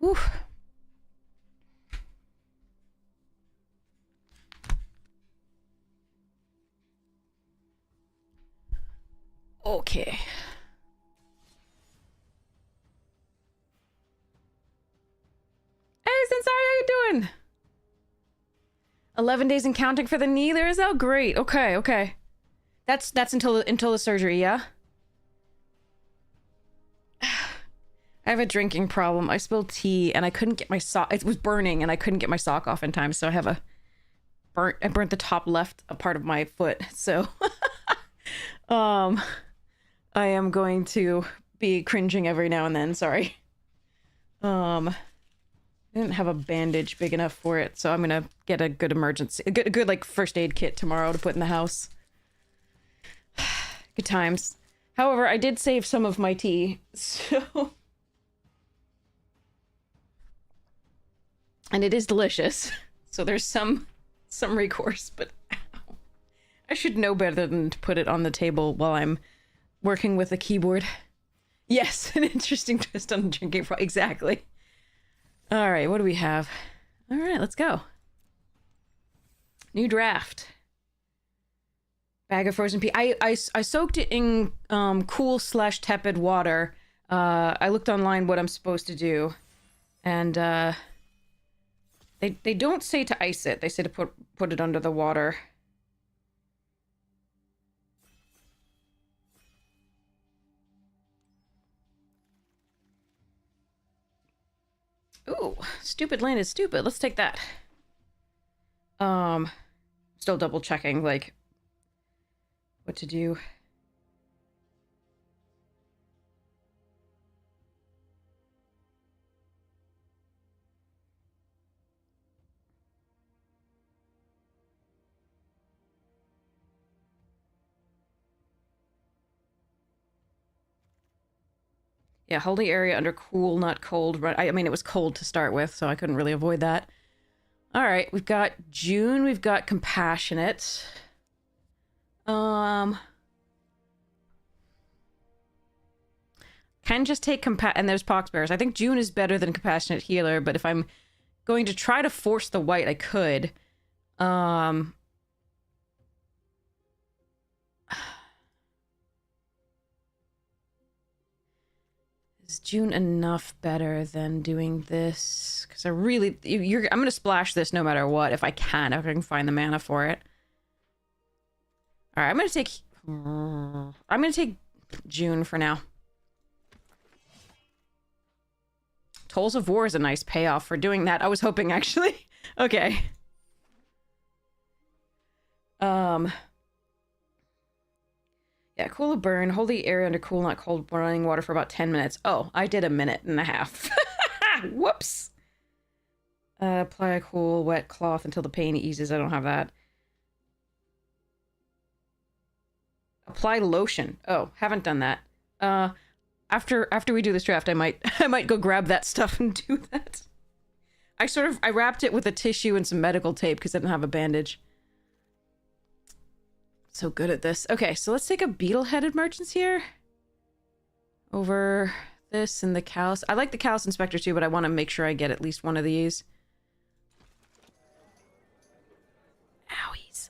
Whew. Okay. Hey, Sensari, how you doing? 11 days and counting for the knee. There is. Oh, great. Okay, okay. That's until the surgery, yeah? I have a drinking problem. I spilled tea and I couldn't get my sock. It was burning and I couldn't get my sock off in time, so I have a I burnt the top left part of my foot. So I am going to be cringing every now and then, sorry. I didn't have a bandage big enough for it, so I'm gonna get a good emergency, a good like first aid kit tomorrow to put in the house. Good times. However, I did save some of my tea, so and it is delicious. So there's some recourse, but ow. I should know better than to put it on the table while I'm working with a keyboard. Yes, an interesting twist on the drinking problem. Exactly. All right, what do we have? All right, let's go. New draft. Bag of frozen pea. I soaked it in cool/tepid water. I looked online what I'm supposed to do, and they don't say to ice it. They say to put it under the water. Ooh, stupid land is stupid. Let's take that. Still double checking, like, what to do. Yeah, holding area under cool, not cold. I mean, it was cold to start with, so I couldn't really avoid that. All right, we've got June. We've got compassionate. Can just take and there's poxbearers. I think June is better than compassionate healer, but if I'm going to try to force the white, I could. Is June enough better than doing this? Because I really, I'm gonna splash this no matter what if I can find the mana for it. All right, I'm gonna take June for now. Tolls of War is a nice payoff for doing that. I was hoping, actually. Okay. Yeah, cool a burn. Hold the area under cool, not cold, running water for about 10 minutes. Oh, I did a minute and a half. Whoops. Apply a cool, wet cloth until the pain eases. I don't have that. Apply lotion. Oh, haven't done that. After we do this draft, I might go grab that stuff and do that. I wrapped it with a tissue and some medical tape because I didn't have a bandage. So good at this. Okay, so let's take a beetle-headed merchants here. Over this and the Callous. I like the Callous Inspector too, but I want to make sure I get at least one of these. Owies.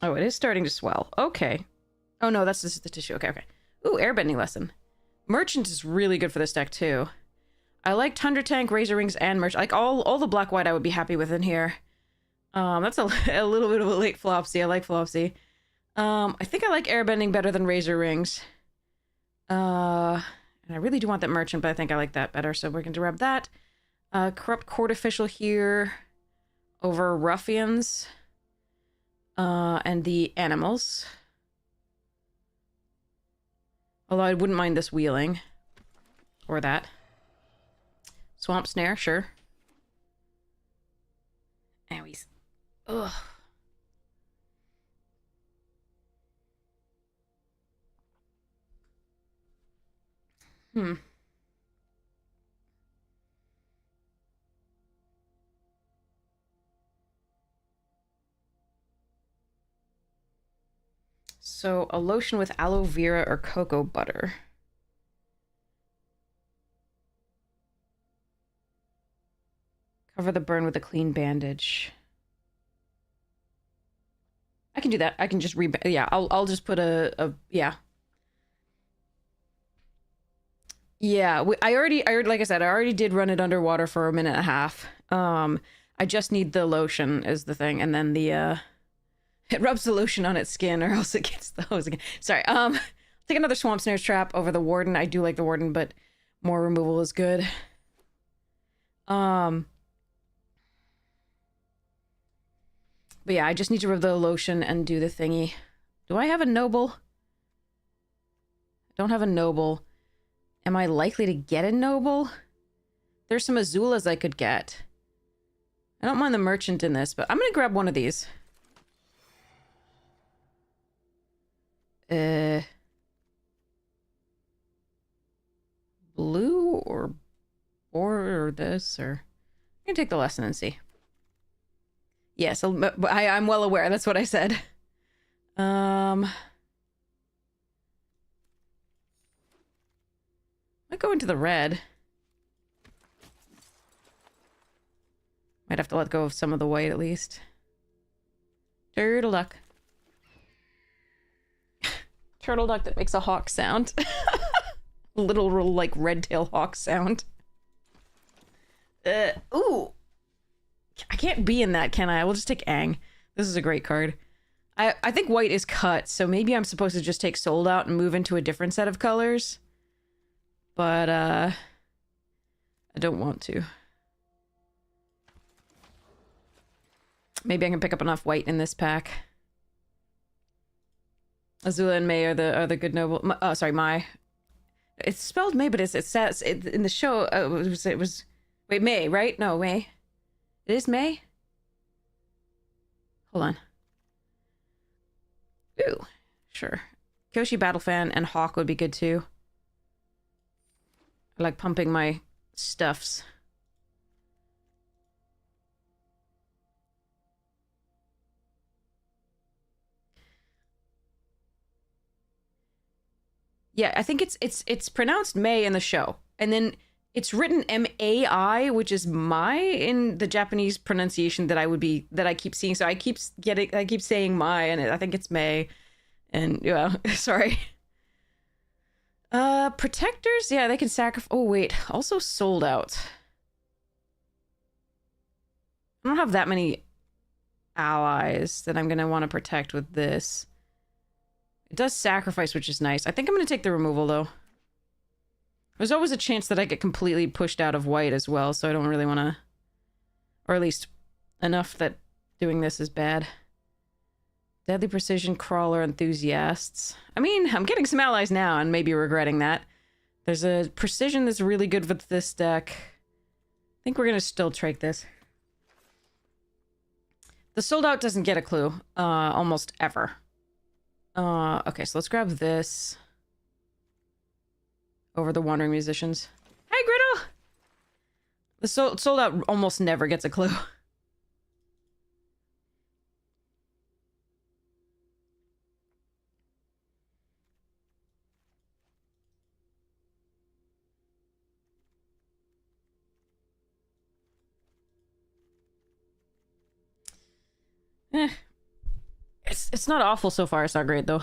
Oh, it is starting to swell. Okay. Oh no, that's just the tissue. Okay, okay. Ooh, airbending lesson. Merchant is really good for this deck too. I like Tundra Tank, Razor Rings, and Merchant. Like all the black-white I would be happy with in here. That's a little bit of a late Flopsy. I like Flopsy. I think I like airbending better than Razor Rings. And I really do want that Merchant, but I think I like that better, so we're going to grab that. Corrupt Court Official here over Ruffians. And the Animals. Although I wouldn't mind this Wheeling. Or that. Swamp Snare, sure. Owies. Ugh. So a lotion with aloe vera or cocoa butter. Cover the burn with a clean bandage. I can do that. I can just yeah, I'll just put yeah. Yeah, I already like I said, I already did run it underwater for 1.5 minutes. I just need the lotion is the thing, and then the it rubs the lotion on its skin or else it gets the hose again. Sorry. Take another swamp snares trap over the warden. I do like the warden, but more removal is good. But yeah, I just need to rub the lotion and do the thingy. Do I have a noble? I don't have a noble. Am I likely to get a noble? There's some Azulas I could get. I don't mind the merchant in this, but I'm gonna grab one of these. Blue or this, or... I'm gonna take the lesson and see. Yes, I'm well aware. That's what I said. I go into the red. Might have to let go of some of the white at least. Turtle duck. Turtle duck that makes a hawk sound. Little like red tail hawk sound. Ooh. I can't be in that, can I? I will just take Aang. This is a great card. I think white is cut, so maybe I'm supposed to just take Sold Out and move into a different set of colors. But, I don't want to. Maybe I can pick up enough white in this pack. Azula and May are the good noble. Sorry, Mai. It's spelled May, but it says in the show. It was wait, May, right? No, May. It is May. Hold on. Ooh, sure. Kyoshi Battlefan and Hawk would be good too. I like pumping my stuffs. Yeah, I think it's pronounced May in the show. And then it's written M-A-I, which is Mai in the Japanese pronunciation that I keep seeing. So I keep saying Mai, and I think it's May. And yeah, sorry. Protectors, yeah, they can sacrifice. Oh wait, also Sold Out. I don't have that many allies that I'm gonna want to protect with this. It does sacrifice, which is nice. I think I'm gonna take the removal though. There's always a chance that I get completely pushed out of white as well, so I don't really want to... Or at least enough that doing this is bad. Deadly Precision, Crawler, Enthusiasts. I mean, I'm getting some allies now and maybe regretting that. There's a Precision that's really good with this deck. I think we're going to still trade this. The Sold Out doesn't get a clue, almost ever. Okay, so let's grab this. Over the Wandering Musicians. Hey, Griddle! The Sold Out almost never gets a clue. It's not awful so far. It's not great, though.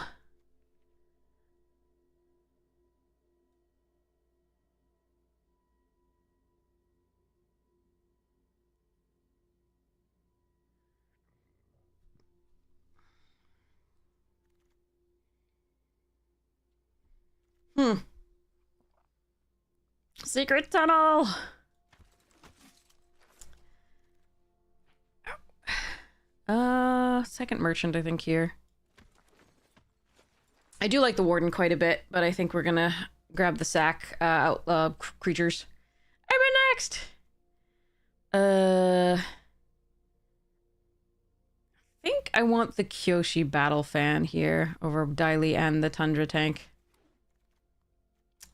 Secret tunnel! Second merchant, I think, here. I do like the warden quite a bit, but I think we're gonna grab the sack creatures. I'm next! I think I want the Kyoshi Battlefan here over Daily and the Tundra Tank.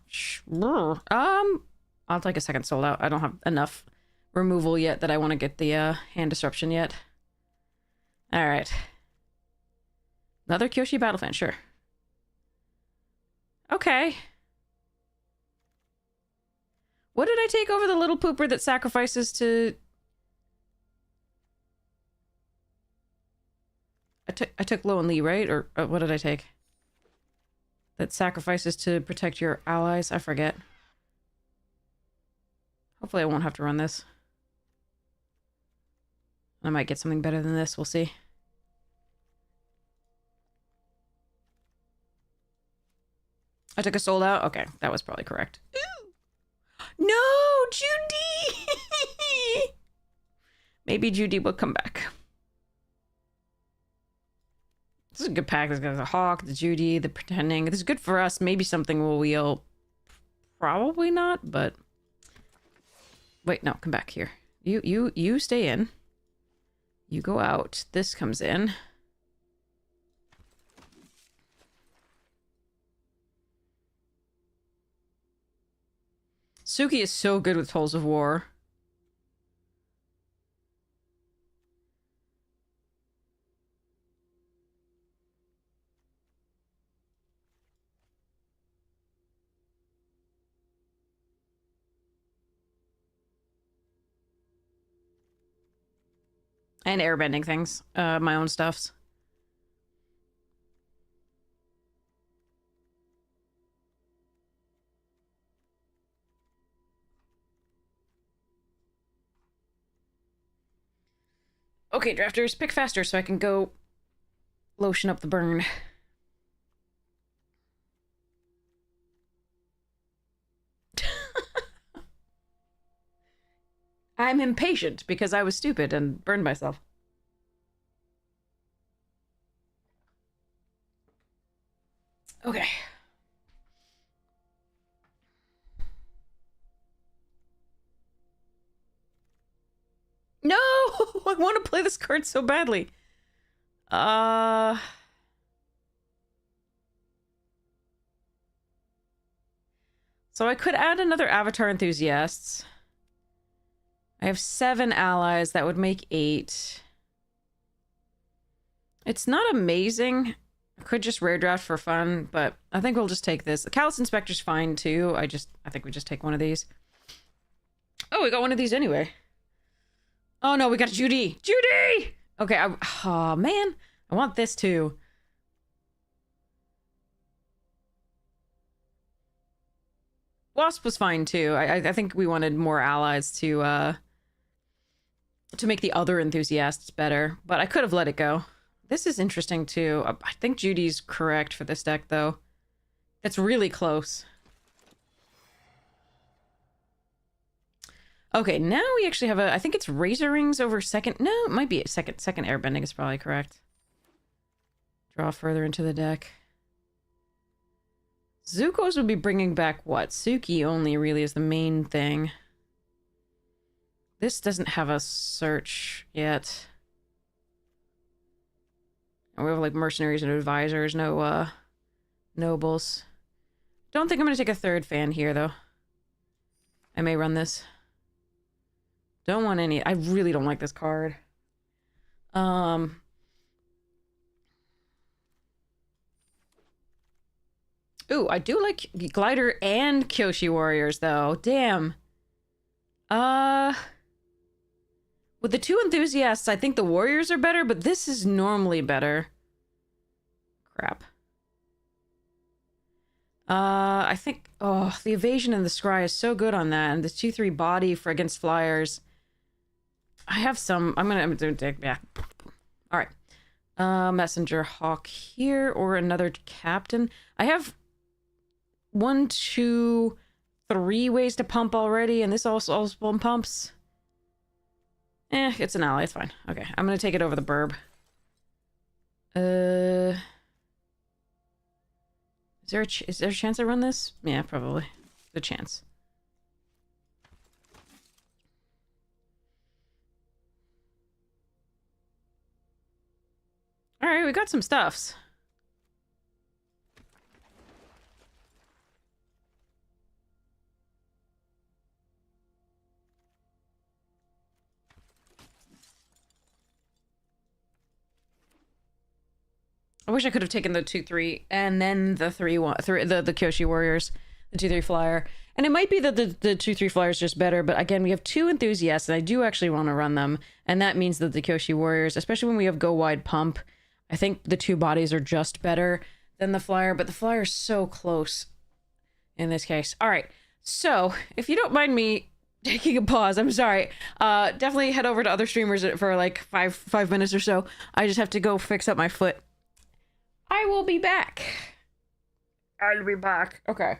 Sure. I'll take a second Sold Out. I don't have enough removal yet that I want to get the hand disruption yet. All right. Another Kyoshi Battlefan, sure. Okay. What did I take over the little pooper that sacrifices to... I took Lo and Lee, right? Or what did I take? That sacrifices to protect your allies? I forget. Hopefully I won't have to run this. I might get something better than this. We'll see. I took a sold out? Okay, that was probably correct. Ooh. No, Judy! Maybe Judy will come back. This is a good pack. There's got the Hawk, the Judy, the Pretending. This is good for us. Maybe something will wheel. Probably not, but... Wait, no, come back here. You stay in. You go out. This comes in. Suki is so good with Tolls of War. And airbending things. My own stuffs. Okay, drafters, pick faster so I can go lotion up the burn. I'm impatient because I was stupid and burned myself. Okay. No! I want to play this card so badly. So I could add another Avatar Enthusiasts. I have 7 allies. That would make 8. It's not amazing. I could just rare draft for fun, but I think we'll just take this. The Callous Inspector's fine too. I think we just take one of these. Oh, we got one of these anyway. Oh no, we got Judy! Judy! Okay, oh man. I want this too. Wasp was fine too. I think we wanted more allies to make the other enthusiasts better, but I could have let it go. This is interesting too. I think Judy's correct for this deck though. It's really close. Okay, now we actually have I think it's Razor Rings over second. No, it might be second airbending is probably correct. Draw further into the deck. Zuko's would be bringing back what? Suki only really is the main thing. This doesn't have a search yet. And we have like mercenaries and advisors, no nobles. Don't think I'm gonna take a third fan here though. I may run this. Don't want any. I really don't like this card. Ooh, I do like Glider and Kyoshi Warriors, though. Damn. With the 2 enthusiasts, I think the Warriors are better, but this is normally better. Crap. I think... Oh, the evasion and the scry is so good on that, and the 2-3 body for against flyers. I have some... I'm gonna take... Yeah. Alright. Messenger Hawk here, or another captain. I have... 1, 2, 3 ways to pump already, and this also pumps. It's an ally, it's fine. Okay, I'm gonna take it over the burb. Is there a chance I run this? Yeah, probably. Good chance. Alright, we got some stuffs. I wish I could have taken the 2-3 and then the 3-1, the Kyoshi Warriors, the 2-3 flyer. And it might be that the 2-3 flyer is just better, but again, we have 2 enthusiasts, and I do actually want to run them. And that means that the Kyoshi Warriors, especially when we have go wide pump, I think the 2 bodies are just better than the flyer, but the flyer is so close in this case. All right, so if you don't mind me taking a pause, I'm sorry. Definitely head over to other streamers for like five minutes or so. I just have to go fix up my foot. I will be back. I'll be back. Okay.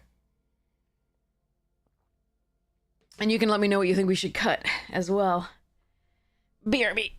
And you can let me know what you think we should cut as well. BRB.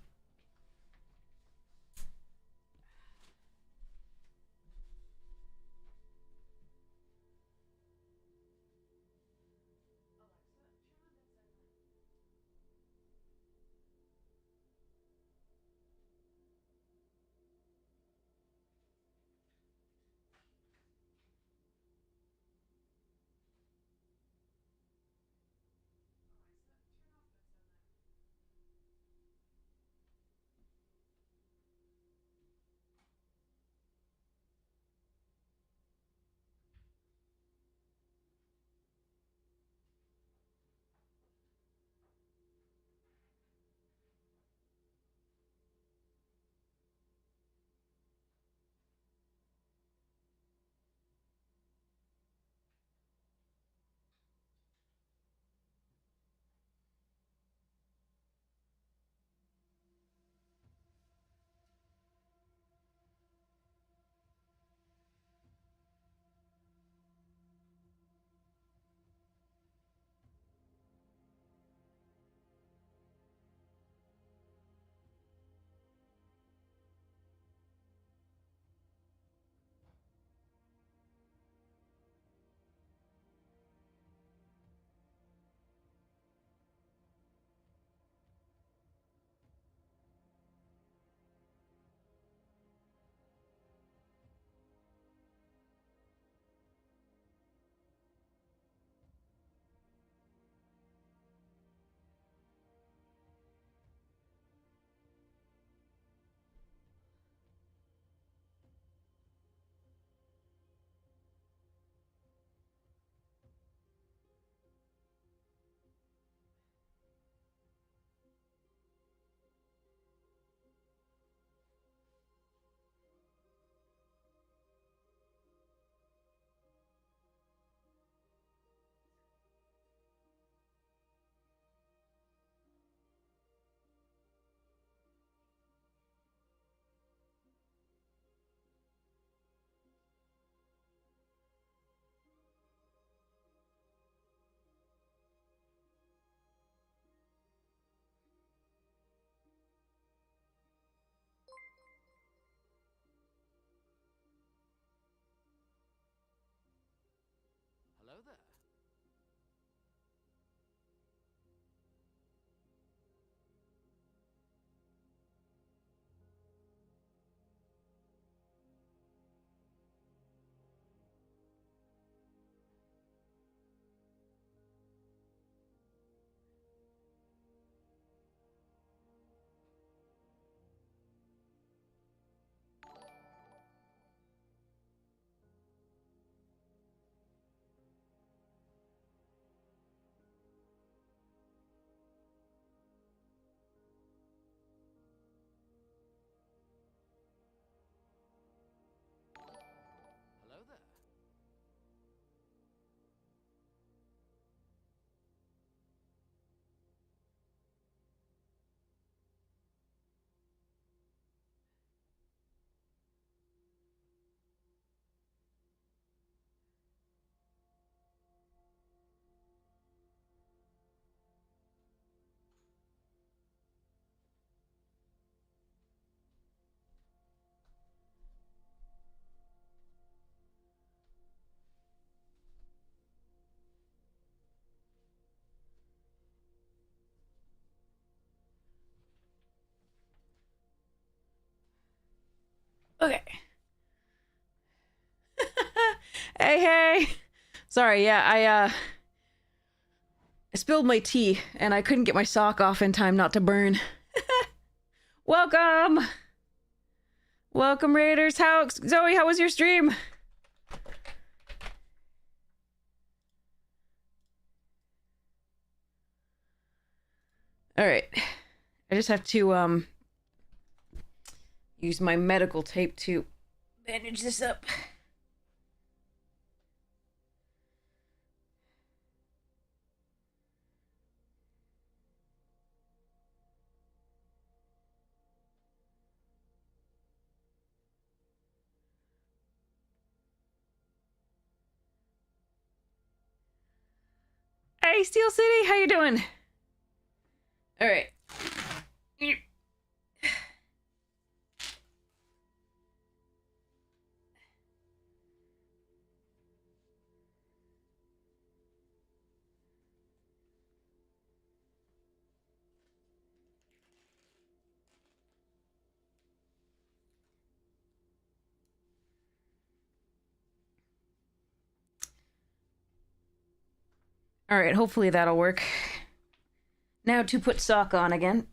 Hello there. Hello there. Okay. Hey, hey. Sorry, yeah, I spilled my tea and I couldn't get my sock off in time not to burn. Welcome. Welcome, Raiders. Zoe, how was your stream? All right. I just have to use my medical tape to bandage this up. Hey, Steel City, how you doing? All right. All right, hopefully that'll work. Now to put sock on again.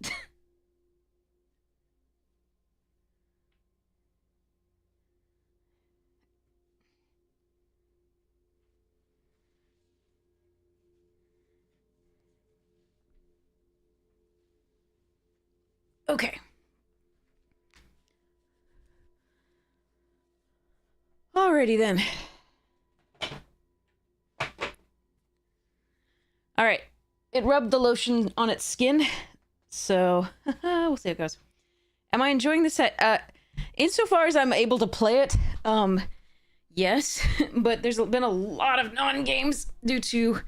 Okay. Alrighty then. All right. It rubbed the lotion on its skin, so we'll see how it goes. Am I enjoying the set? Insofar as I'm able to play it, yes, but there's been a lot of non-games due to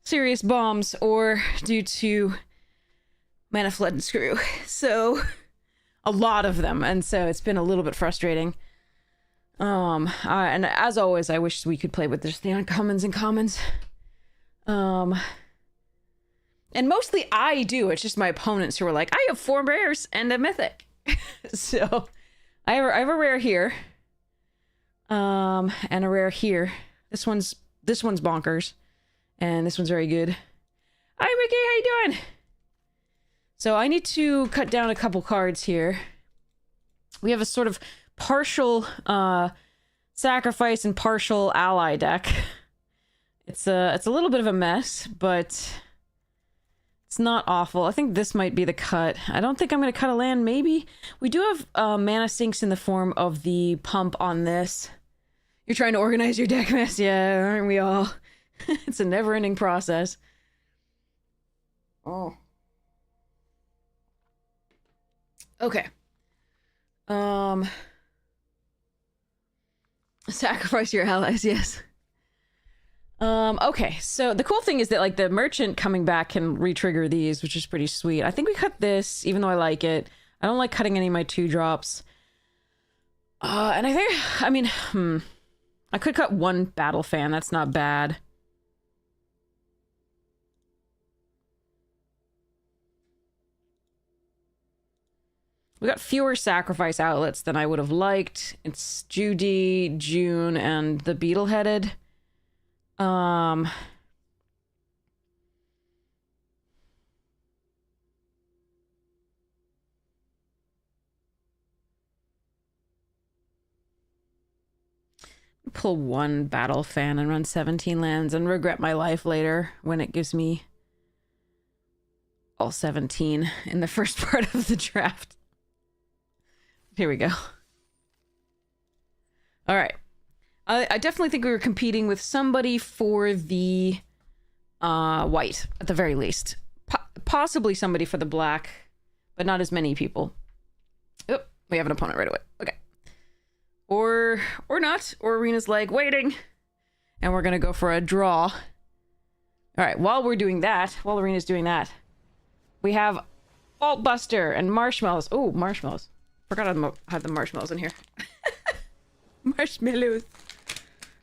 serious bombs or due to Mana Flood and Screw. So, a lot of them, and so it's been a little bit frustrating. And as always, I wish we could play with just the uncommons and commons. And mostly I do. It's just my opponents who are like, I have 4 rares and a mythic. So I have a rare here. And a rare here. This one's bonkers. And this one's very good. Hi Mickey, how you doing? So I need to cut down a couple cards here. We have a sort of partial sacrifice and partial ally deck. It's a little bit of a mess, but it's not awful. I think this might be the cut. I don't think I'm going to cut a land, maybe. We do have mana sinks in the form of the pump on this. You're trying to organize your deck mess? Yeah, aren't we all? It's a never-ending process. Oh. Okay. Sacrifice your allies, yes. Okay, so the cool thing is that, like, the merchant coming back can re-trigger these, which is pretty sweet. I think we cut this, even though I like it. I don't like cutting any of my 2-drops. And I think, I mean, I could cut 1 battle fan, that's not bad. We got fewer sacrifice outlets than I would have liked. It's Judy, June, and the Beetle-headed. Pull 1 battle fan and run 17 lands and regret my life later when it gives me all 17 in the first part of the draft. Here we go. All right. I definitely think we were competing with somebody for the white, at the very least. Possibly somebody for the black, but not as many people. Oh, we have an opponent right away. Okay. Or not. Or Arena's like, waiting. And we're going to go for a draw. All right, while Arena's doing that, we have Vault Buster and Marshmallows. Oh, Marshmallows. Forgot I had the marshmallows in here. Marshmallows.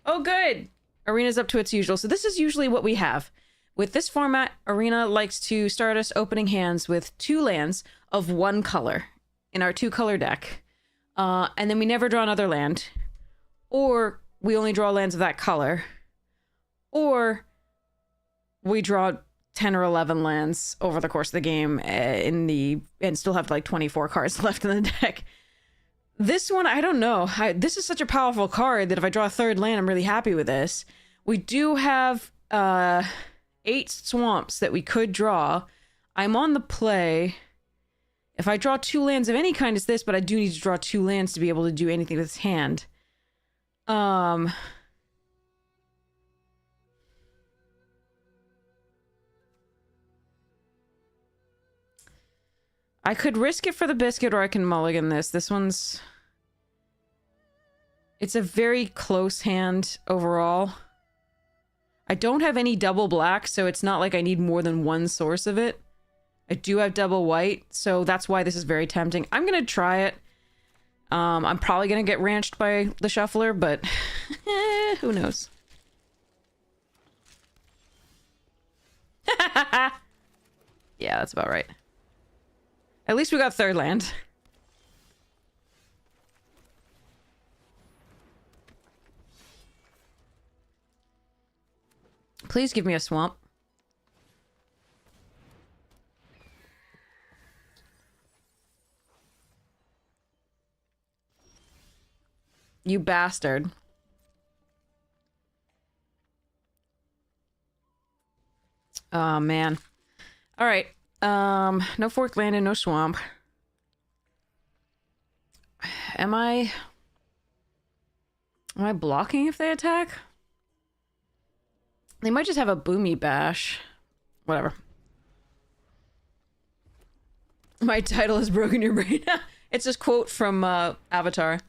Oh, good. Arena's up to its usual. So this is usually what we have. With this format, Arena likes to start us opening hands with 2 lands of 1 color in our 2-color deck. And then we never draw another land. Or we only draw lands of that color. Or we draw 10 or 11 lands over the course of the game and still have like 24 cards left in the deck. This one, I don't know. This is such a powerful card that if I draw a third land, I'm really happy with this. We do have 8 swamps that we could draw. I'm on the play. If I draw 2 lands of any kind, it's this, but I do need to draw 2 lands to be able to do anything with this hand. I could risk it for the biscuit, or I can mulligan this. This one's... It's a very close hand overall. I don't have any double black, so it's not like I need more than one source of it. I do have double white, so that's why this is very tempting. I'm gonna try it. I'm probably gonna get ranched by the shuffler, but who knows? Yeah, that's about right. At least we got third land. Please give me a swamp. You bastard. Oh, man. All right. No forked land and no swamp. Am I blocking if they attack? They might just have a boomy bash. Whatever. My title has broken your brain. It's this quote from Avatar.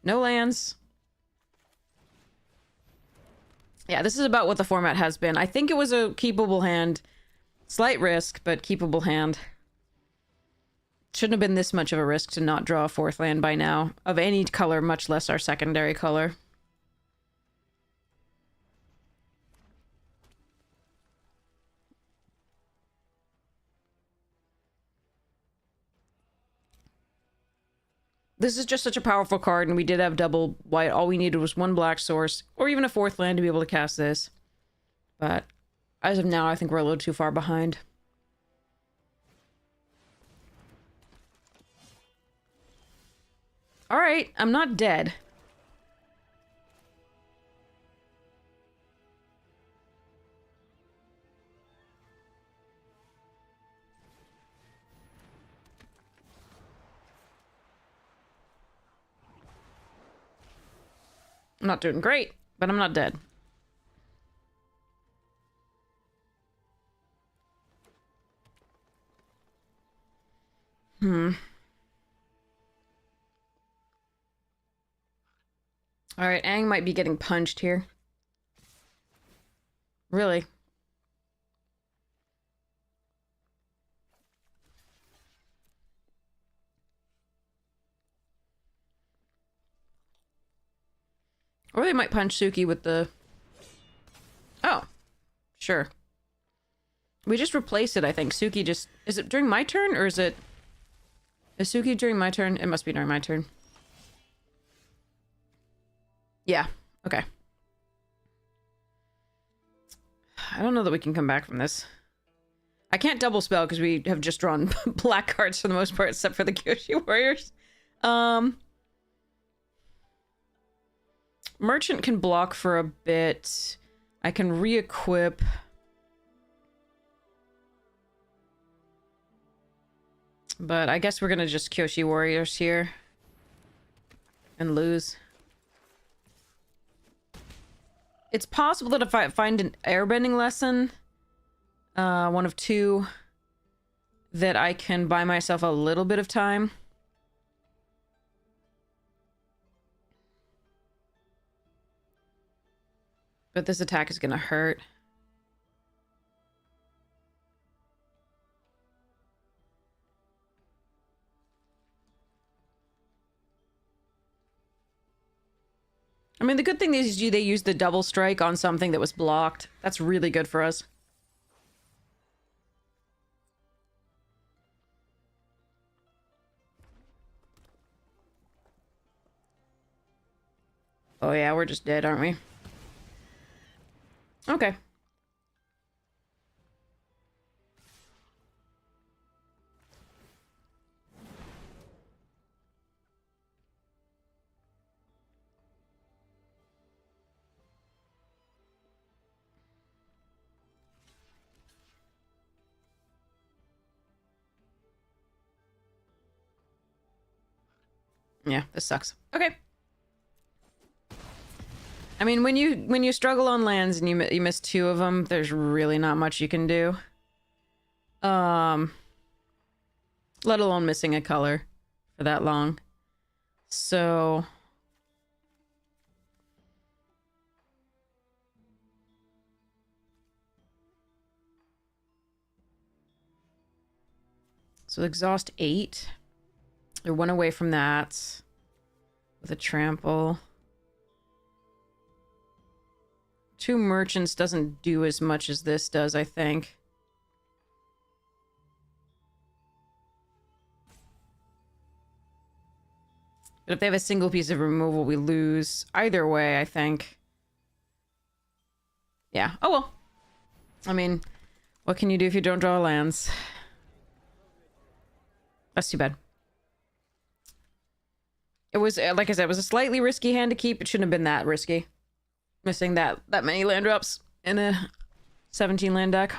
No lands. Yeah, this is about what the format has been. I think it was a keepable hand. Slight risk, but keepable hand. Shouldn't have been this much of a risk to not draw a 4th land by now. Of any color, much less our secondary color. This is just such a powerful card, and we did have double white. All we needed was 1 black source, or even a 4th land to be able to cast this. But as of now, I think we're a little too far behind. Alright, I'm not dead. I'm not doing great, but I'm not dead. Alright, Aang might be getting punched here. Really? Or they might punch Suki with the... Oh. Sure. We just replaced it, I think. Suki just... Is it during my turn, or is it... Is Suki during my turn? It must be during my turn. Yeah. Okay. I don't know that we can come back from this. I can't double spell because we have just drawn black cards for the most part, except for the Kyoshi Warriors. Merchant can block for a bit. I can re-equip. But I guess we're gonna just Kyoshi Warriors here. And lose. It's possible that if I find an airbending lesson, one of 2, that I can buy myself a little bit of time. But this attack is gonna hurt. I mean, the good thing is they used the double strike on something that was blocked. That's really good for us. Oh yeah, we're just dead, aren't we? Okay. Yeah, this sucks. Okay. I mean, when you struggle on lands and you miss 2 of them, there's really not much you can do. Let alone missing a color for that long. So exhaust 8. They're 1 away from that with a trample. 2 merchants doesn't do as much as this does, I think. But if they have a single piece of removal, we lose. Either way, I think. Yeah. Oh, well. I mean, what can you do if you don't draw lands? That's too bad. It was, like I said, it was a slightly risky hand to keep. It shouldn't have been that risky. Missing that many land drops in a 17 land deck.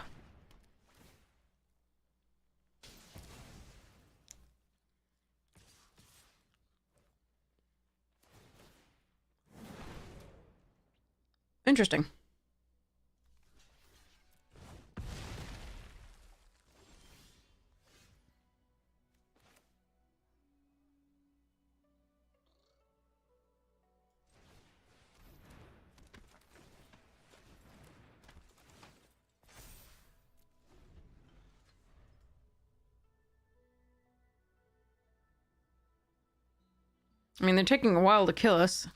Interesting. I mean, they're taking a while to kill us.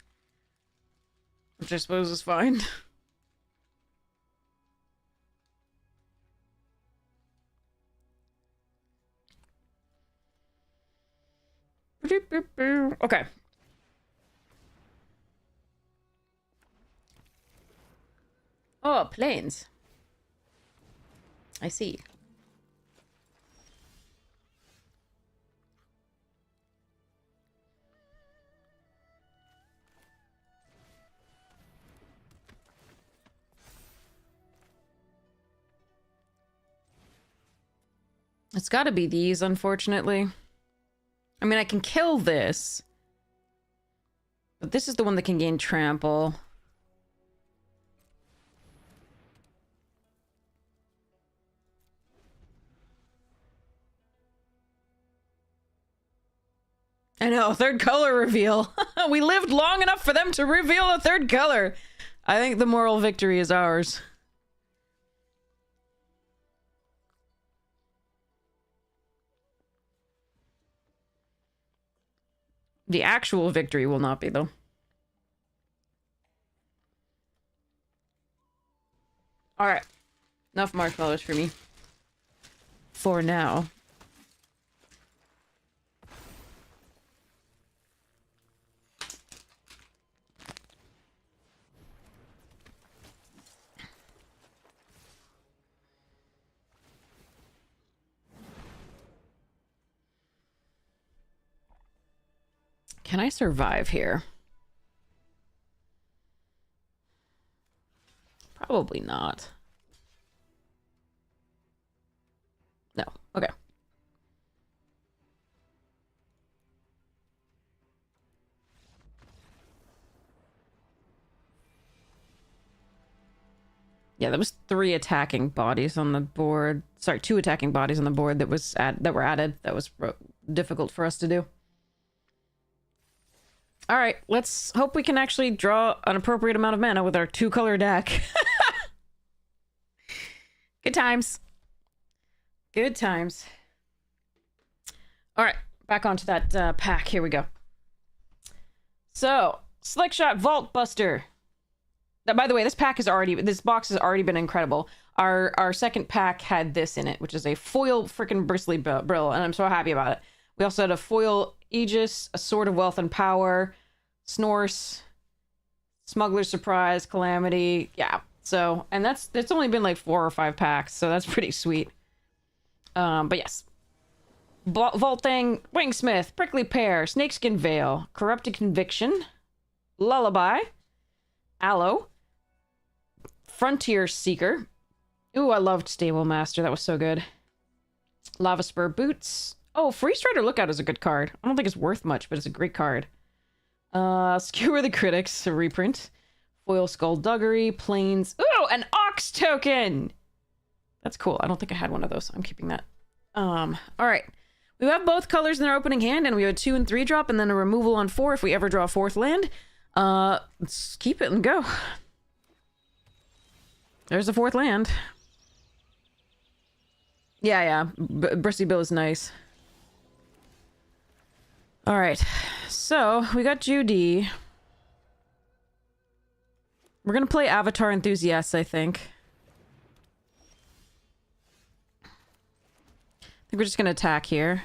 Which I suppose is fine. Okay. Oh, planes. I see. It's gotta be these, unfortunately. I mean, I can kill this. But this is the one that can gain trample. I know, 3rd color reveal. We lived long enough for them to reveal a 3rd color. I think the moral victory is ours. The actual victory will not be, though. Alright. Enough marshmallows for me. For now. Can I survive here? Probably not. No. Okay. Yeah, there was 3 attacking bodies on the board. Sorry, 2 attacking bodies on the board that were added. That was difficult for us to do. All right, let's hope we can actually draw an appropriate amount of mana with our 2-color deck. Good times. Good times. All right, back onto that pack. Here we go. So, Slick Shot Vault Buster. Now, by the way, this box has already been incredible. Our second pack had this in it, which is a foil freaking bristly brill, and I'm so happy about it. We also had a foil Aegis, a Sword of Wealth and Power, Snorse, Smuggler's Surprise, Calamity. Yeah, so, and that's only been like 4 or 5 packs, so that's pretty sweet. But yes. Vaulting, Wingsmith, Prickly Pear, Snakeskin Veil, Corrupted Conviction, Lullaby, Aloe, Frontier Seeker. Ooh, I loved Stable Master. That was so good. Lava Spur Boots. Oh, Free Strider Lookout is a good card. I don't think it's worth much, but it's a great card. Skewer the Critics, a reprint. Foil Skullduggery, Plains. Ooh, an Ox token! That's cool. I don't think I had one of those, so I'm keeping that. Alright. We have both colors in our opening hand, and we have a 2 and 3 drop, and then a removal on 4 if we ever draw a 4th land. Let's keep it and go. There's the 4th land. Yeah. Bristly Bill is nice. Alright. So, we got Judy. We're gonna play Avatar Enthusiasts, I think. I think we're just gonna attack here.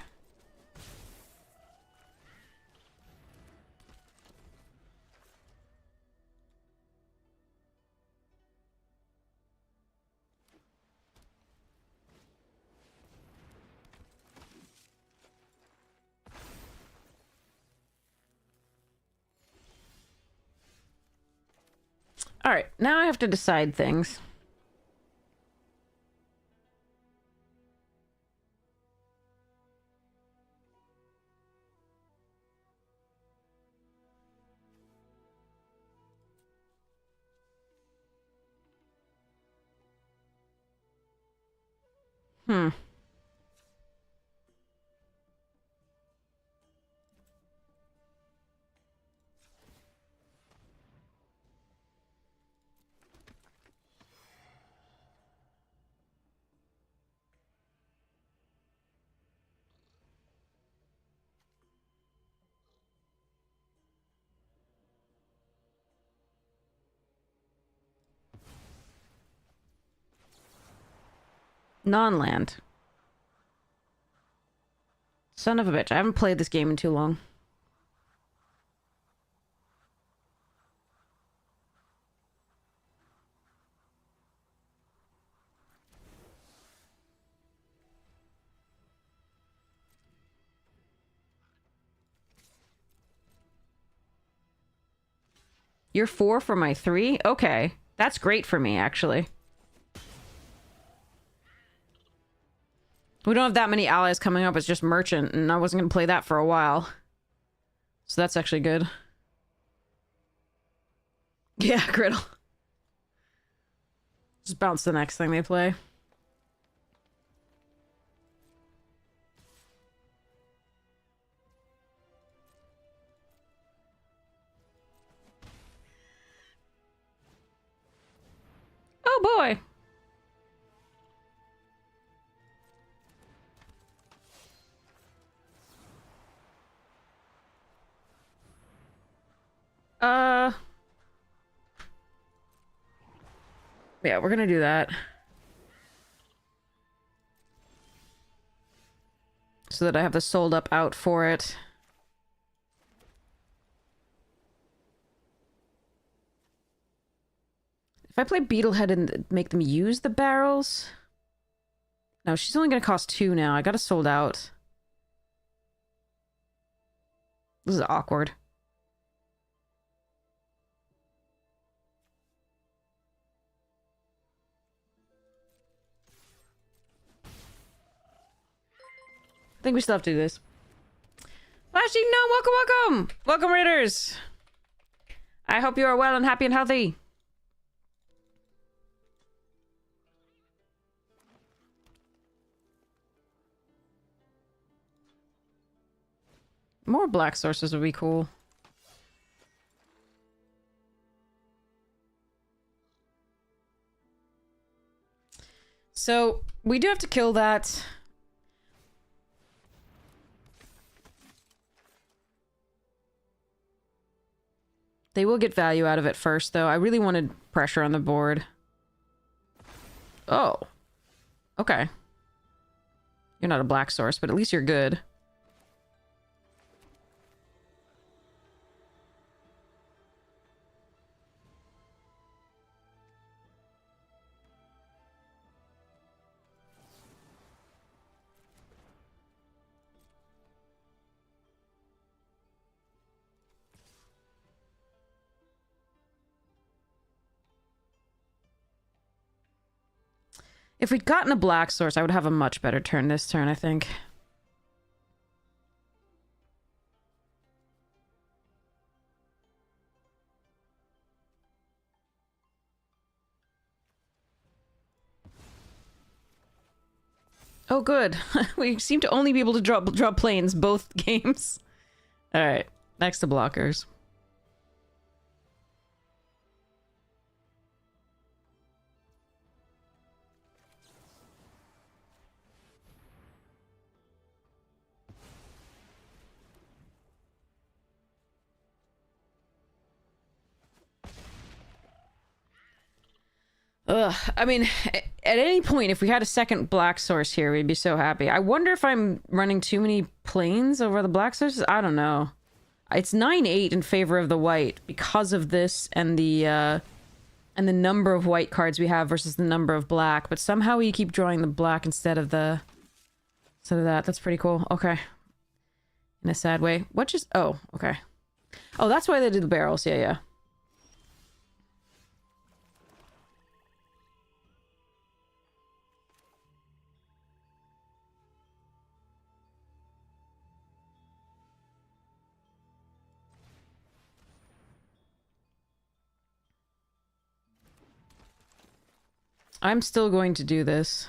Alright, now I have to decide things. Non-land. Son of a bitch. I haven't played this game in too long. You're 4 for my 3? Okay. That's great for me, actually. We don't have that many allies coming up. It's just Merchant, and I wasn't going to play that for a while. So that's actually good. Yeah, Griddle. Just bounce the next thing they play. Oh boy! Yeah, we're gonna do that. So that I have the sold up out for it. If I play Beetlehead and make them use the barrels... No, she's only gonna cost 2 now. I got it sold out. This is awkward. I think we still have to do this. Flashy, no, welcome! Welcome, Raiders! I hope you are well and happy and healthy. More black sources would be cool. So, we do have to kill that. They will get value out of it first, though. I really wanted pressure on the board. Oh. Okay. You're not a black source, but at least you're good. If we'd gotten a black source, I would have a much better turn this turn, I think. Oh, good. We seem to only be able to draw planes both games. All right, next to blockers. Ugh, I mean, at any point, if we had a second black source here, we'd be so happy. I wonder if I'm running too many planes over the black sources? I don't know. It's 9-8 in favor of the white because of this and the number of white cards we have versus the number of black, but somehow we keep drawing the black instead of that. That's pretty cool. Okay. In a sad way. What just... Oh, okay. Oh, that's why they did the barrels. Yeah, yeah. I'm still going to do this.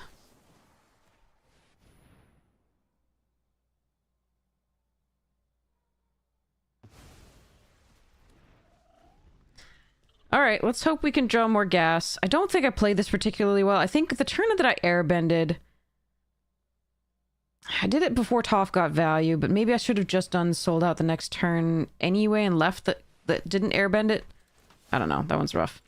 Alright, let's hope we can draw more gas. I don't think I played this particularly well. I think the turn that I airbended... I did it before Toph got value, but maybe I should have just done sold out the next turn anyway and left that didn't airbend it. I don't know. That one's rough.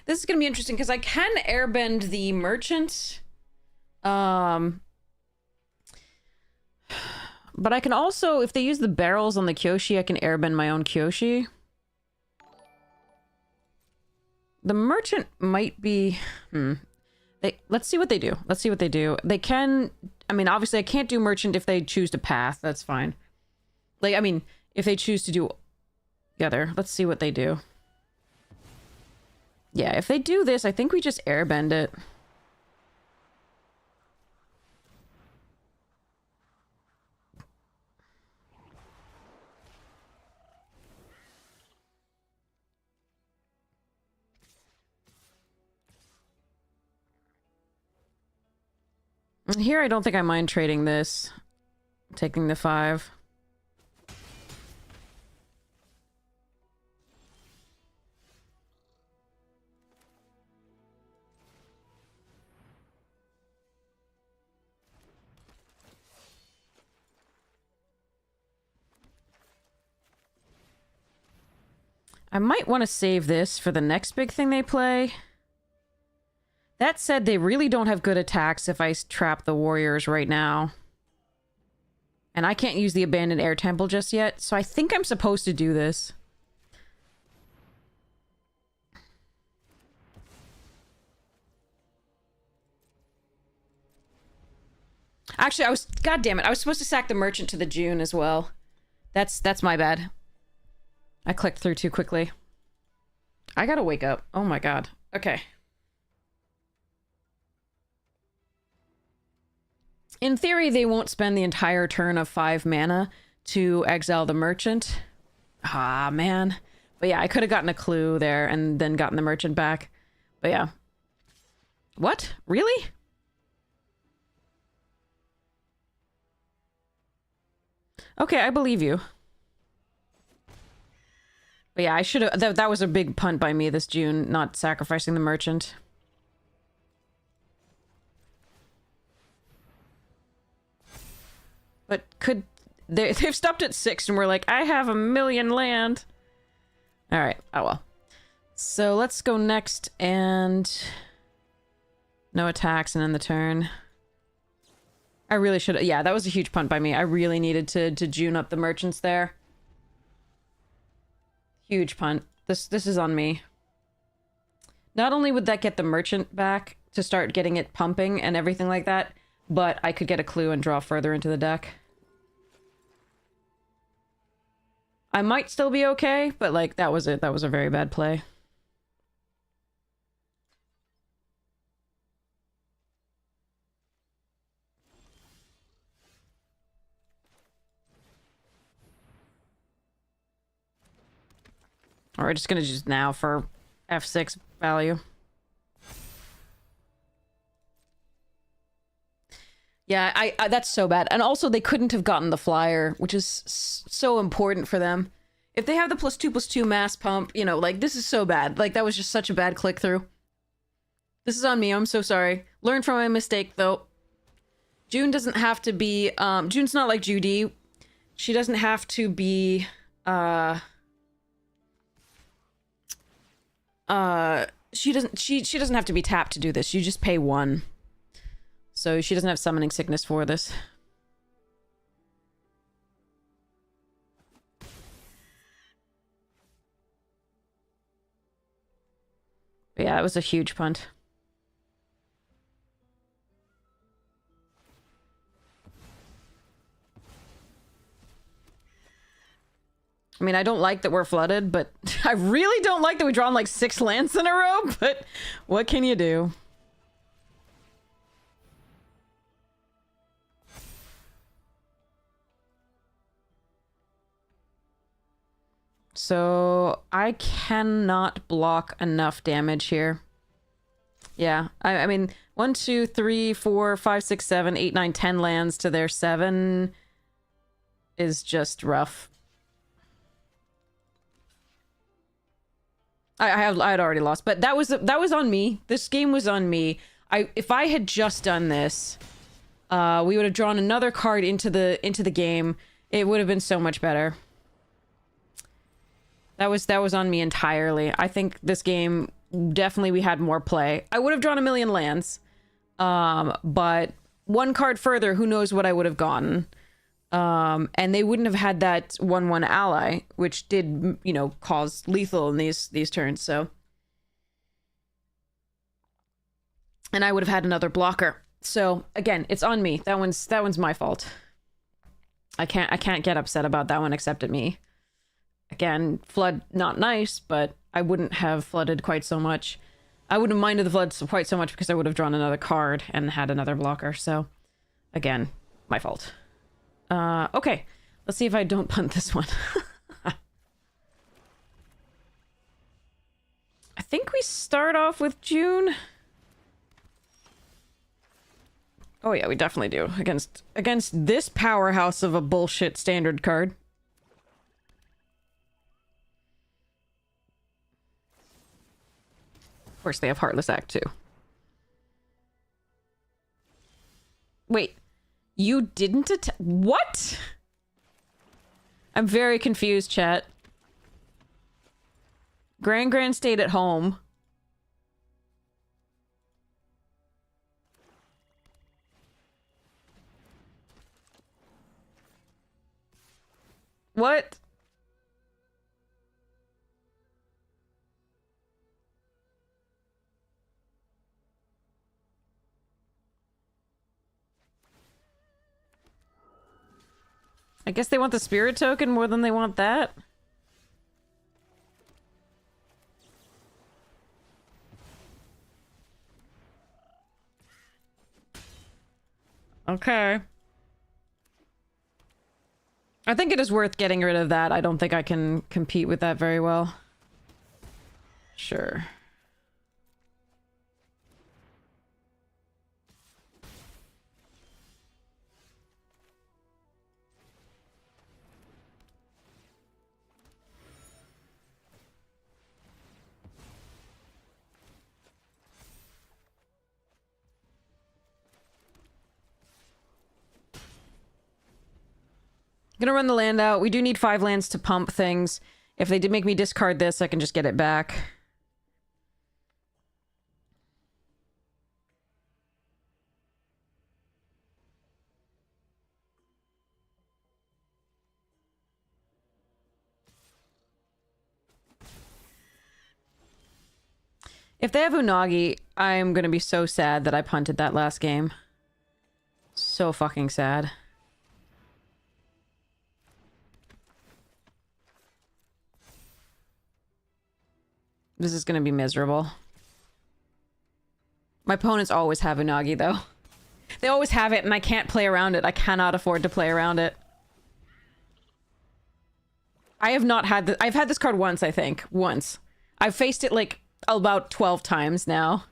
This is going to be interesting because I can airbend the merchant. But I can also, if they use the barrels on the Kyoshi, I can airbend my own Kyoshi. The merchant might be... Let's see what they do. Let's see what they do. They can... I mean, obviously I can't do merchant if they choose to path. That's fine. Like, I mean, if they choose to do together. Let's see what they do. Yeah, if they do this, I think we just airbend it. Here, I don't think I mind trading this. Taking the 5. I might want to save this for the next big thing they play. That said, they really don't have good attacks if I trap the warriors right now. And I can't use the abandoned air temple just yet, so I think I'm supposed to do this. Actually, God damn it, I was supposed to sack the merchant to the June as well. That's my bad. I clicked through too quickly. I gotta wake up. Oh my god. Okay. In theory, they won't spend the entire turn of 5 mana to exile the merchant. Ah, man. But yeah, I could have gotten a clue there and then gotten the merchant back. But yeah. What? Really? Okay, I believe you. But yeah, I should have... That was a big punt by me this June, not sacrificing the merchant. But could... They've stopped at 6 and we're like, I have 1,000,000 land. Alright, oh well. So let's go next and... No attacks and end the turn. I really should have... Yeah, that was a huge punt by me. I really needed to June up the merchants there. Huge punt. This is on me. Not only would that get the merchant back to start getting it pumping and everything like that, but I could get a clue and draw further into the deck. I might still be okay, but like that was it. That was a very bad play. Or we're just gonna just now for F6 value. Yeah, I that's so bad. And also they couldn't have gotten the flyer, which is so important for them. If they have the +2/+2 mass pump, you know, like this is so bad. Like that was just such a bad click through. This is on me. I'm so sorry. Learn from my mistake though. June doesn't have to be June's not like Judy. She doesn't have to be she doesn't have to be tapped to do this. You just pay 1. So she doesn't have summoning sickness for this. But yeah, it was a huge punt. I mean, I don't like that we're flooded, but I really don't like that we drawn like 6 lands in a row, but what can you do? So I cannot block enough damage here. Yeah, I mean, 1, 2, 3, 4, 5, 6, 7, 8, 9, 10 lands to their 7 is just rough. I had already lost, but that was on me. This game was on me. If I had just done this, we would have drawn another card into the game. It would have been so much better. That was on me entirely. I think this game definitely we had more play. I would have drawn a million lands, but 1 card further, who knows what I would have gotten. And they wouldn't have had that 1/1 ally, which did, you know, cause lethal in these turns, so. And I would have had another blocker. So, again, it's on me. That one's my fault. I can't get upset about that one except at me. Again, flood, not nice, but I wouldn't have flooded quite so much. I wouldn't have minded the flood quite so much because I would have drawn another card and had another blocker, so. Again, my fault. Okay. Let's see if I don't punt this one. I think we start off with June. Oh yeah, we definitely do. Against this powerhouse of a bullshit standard card. Of course, they have Heartless Act too. Wait. You didn't what? I'm very confused, chat. Gran stayed at home. What? I guess they want the spirit token more than they want that. Okay. I think it is worth getting rid of that. I don't think I can compete with that very well. Sure. Gonna run the land out. We do need 5 lands to pump things. If they did make me discard this, I can just get it back. If they have Unagi, I'm gonna be so sad that I punted that last game. So fucking sad. This is gonna be miserable. My opponents always have Unagi, though. They always have it, and I can't play around it. I cannot afford to play around it. I have not had I've had this card once, I think. Once. I've faced it, like, about 12 times now.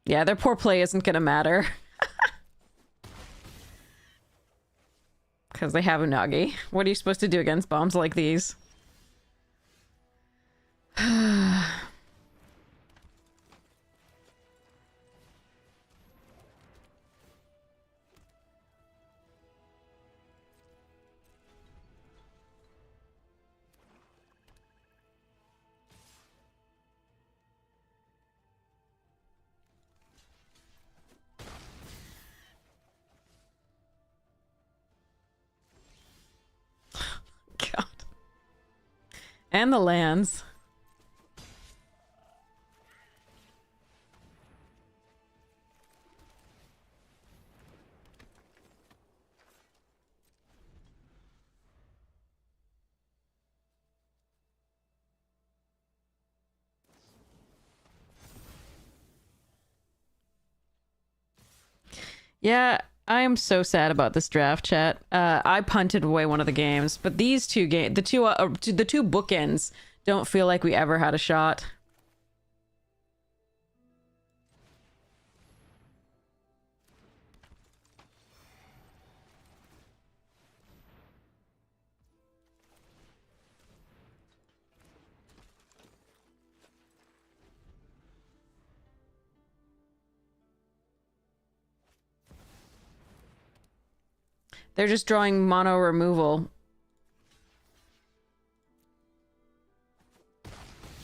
Yeah, their poor play isn't gonna matter. Because they have Unagi. What are you supposed to do against bombs like these? God. And the lands. Yeah, I am so sad about this draft, chat. I punted away one of the games, but these two the two bookends don't feel like we ever had a shot. They're just drawing mono removal.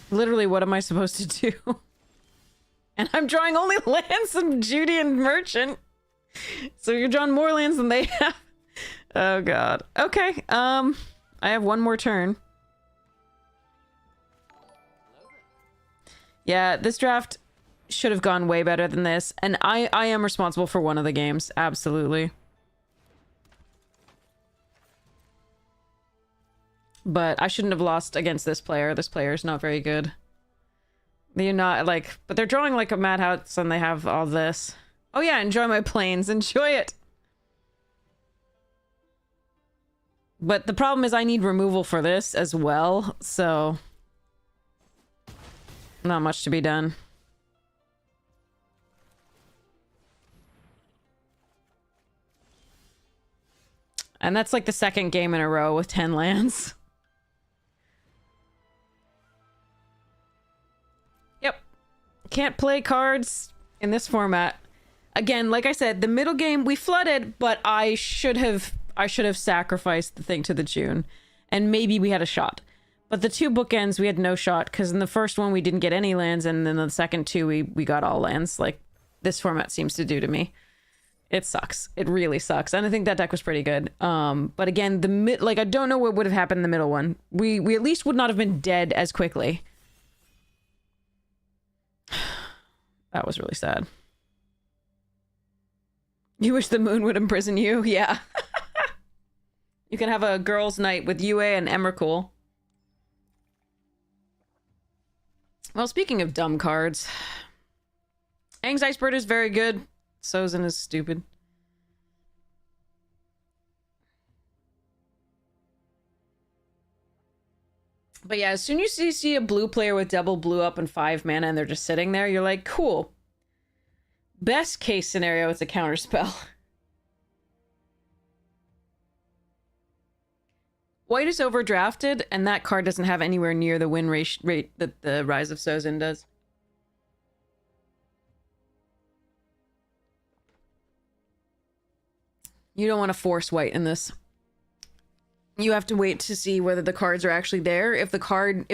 Literally, what am I supposed to do? And I'm drawing only lands and Judy and Merchant. So you're drawing more lands than they have. Oh god. Okay, I have one more turn. Yeah, this draft should have gone way better than this. And I am responsible for one of the games. Absolutely. But I shouldn't have lost against this player. This player is not very good. They're not, like... But they're drawing like a Madhouse and they have all this. Oh yeah, enjoy my planes. Enjoy it! But the problem is I need removal for this as well, so... Not much to be done. And that's like the second game in a row with 10 lands. Yep. Can't play cards in this format. Again, like I said, the middle game we flooded, but I should have sacrificed the thing to the June. And maybe we had a shot. But the two bookends, we had no shot, because in the first one we didn't get any lands, and then the second two we got all lands, like this format seems to do to me. It sucks. It really sucks. And I think that deck was pretty good. But again, like I don't know what would have happened in the middle one. We at least would not have been dead as quickly. That was really sad. You wish the moon would imprison you? Yeah. You can have a girls' night with Yue and Emrakul. Well, speaking of dumb cards, Aang's Icebird is very good. Sozin is stupid. But yeah, as soon as you see a blue player with double blue up and 5 mana and they're just sitting there, you're like, cool. Best case scenario, it's a counterspell. White is overdrafted, and that card doesn't have anywhere near the win rate that the Rise of Sozin does. You don't want to force white in this. You have to wait to see whether the cards are actually there. If the card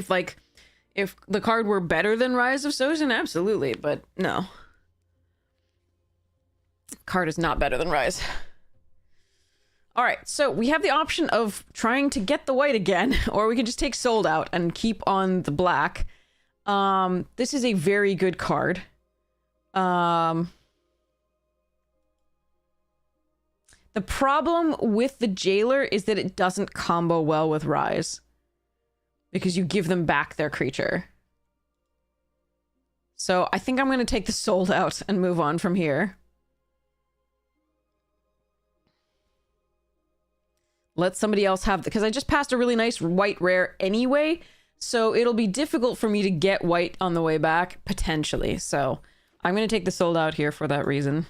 were better than Rise of Sozin, absolutely, but no. Card is not better than Rise. All right, so we have the option of trying to get the white again, or we can just take Sold Out and keep on the black. This is a very good card. The problem with the Jailer is that it doesn't combo well with Rise. because you give them back their creature. So I think I'm going to take the sold out and move on from here. Let somebody else have... because I just passed a really nice white rare anyway, so it'll be difficult for me to get white on the way back, potentially. So I'm going to take the sold out here for that reason.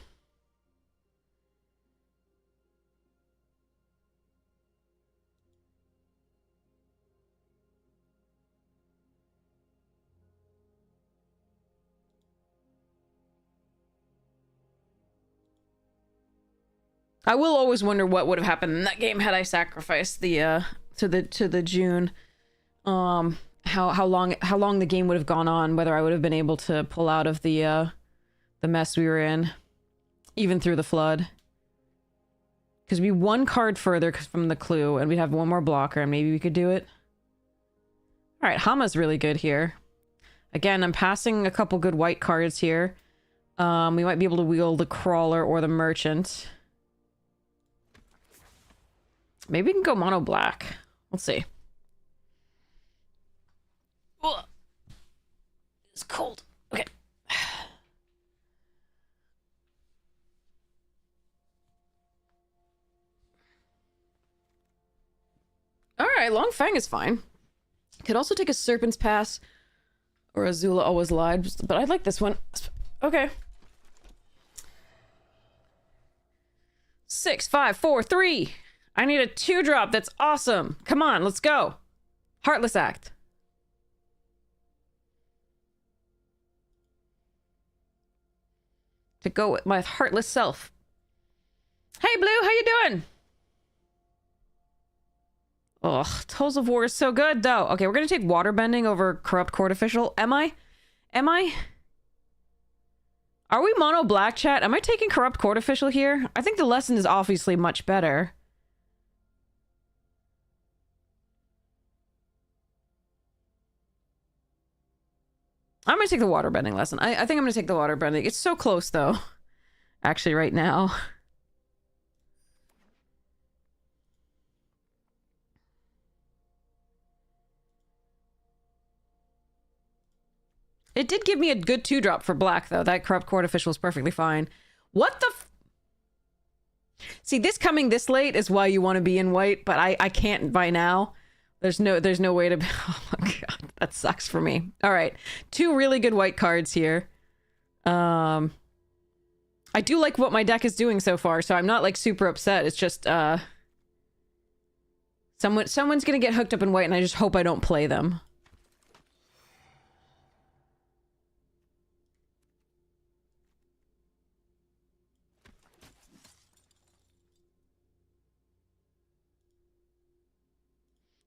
I will always wonder what would have happened in that game had I sacrificed the to the June. How long the game would have gone on, whether I would have been able to pull out of the mess we were in, even through the flood. Because we'd be one card further from the clue, and we'd have one more blocker, and maybe we could do it. All right, Hama's really good here. Again, I'm passing a couple good white cards here. We might be able to wield the Crawler or the Merchant. Maybe we can go mono black. Let's see. Ugh. It's cold. Okay. Alright, Long Fang is fine. Could also take a Serpent's Pass or Azula Always Lied, but I like this one. Okay. 6, 5, 4, 3. I need a 2-drop. That's awesome. Come on, let's go. Heartless Act. To go with my heartless self. Hey, Blue, how you doing? Ugh, Tolls of War is so good, though. Okay, we're gonna take Waterbending over Corrupt Court Official. Am I? Am I? Are we mono black, chat? Am I taking Corrupt Court Official here? I think the lesson is obviously much better. I'm gonna take the waterbending lesson. I think I'm gonna take the waterbending. It's so close, though. Actually, right now. It did give me a good 2-drop for black, though. That Corrupt Court Official is perfectly fine. What the f... See, this coming this late is why you want to be in white, but I can't by now. There's no way to... Oh my god, that sucks for me. All right, 2 really good white cards here. I do like what my deck is doing so far, so I'm not like super upset. It's just someone's gonna get hooked up in white, and I just hope I don't play them.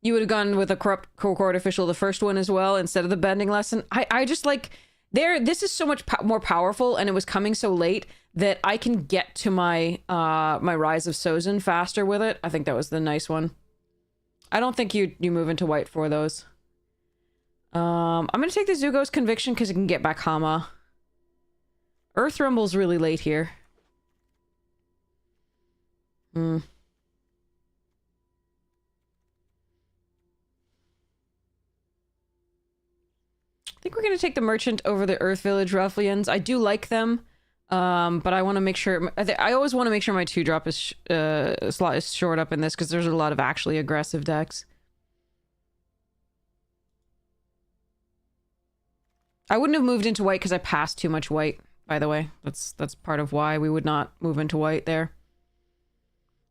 You would have gone with a Corrupt Court Official, the first one as well, instead of the bending lesson. I just like... This is so much more powerful, and it was coming so late that I can get to my my Rise of Sozin faster with it. I think that was the nice one. I don't think you move into white for those. I'm gonna take the Zugos Conviction because it can get back Hama. Earth Rumble's really late here. I think we're going to take the Merchant over the Earth Village Ruffians. I do like them, but I want to make sure... I always want to make sure my 2-drop is slot is shored up in this, because there's a lot of actually aggressive decks. I wouldn't have moved into white because I passed too much white, by the way. That's part of why we would not move into white there.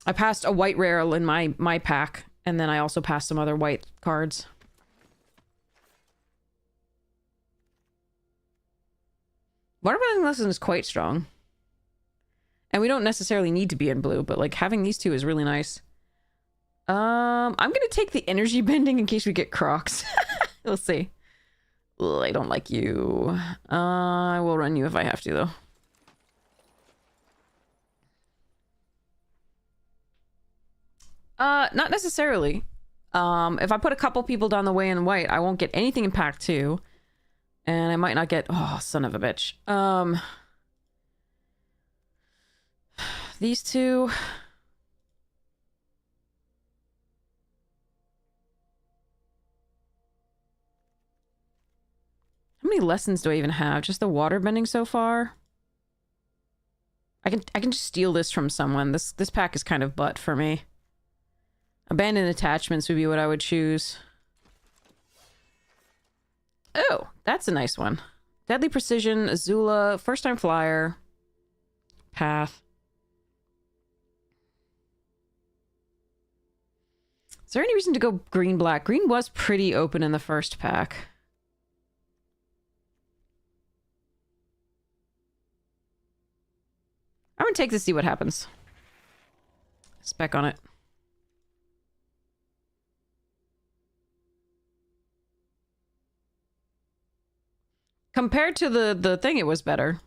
I passed a white rare in my pack, and then I also passed some other white cards. Waterbending lesson is quite strong. And we don't necessarily need to be in blue, but like having these 2 is really nice. I'm gonna take the energy bending in case we get Crocs. We'll see. Ugh, I don't like you. I will run you if I have to, though. Not necessarily. If I put a couple people down the way in white, I won't get anything in pack 2. And I might not get... Oh, son of a bitch. These 2... How many lessons do I even have? Just the water bending so far? I can just steal this from someone. This pack is kind of butt for me. Abandoned attachments would be what I would choose. Oh, that's a nice one. Deadly Precision, Azula, First Time Flyer, Path. Is there any reason to go green-black? Green was pretty open in the first pack. I'm gonna take this to see what happens. Spec on it. Compared to the thing, it was better.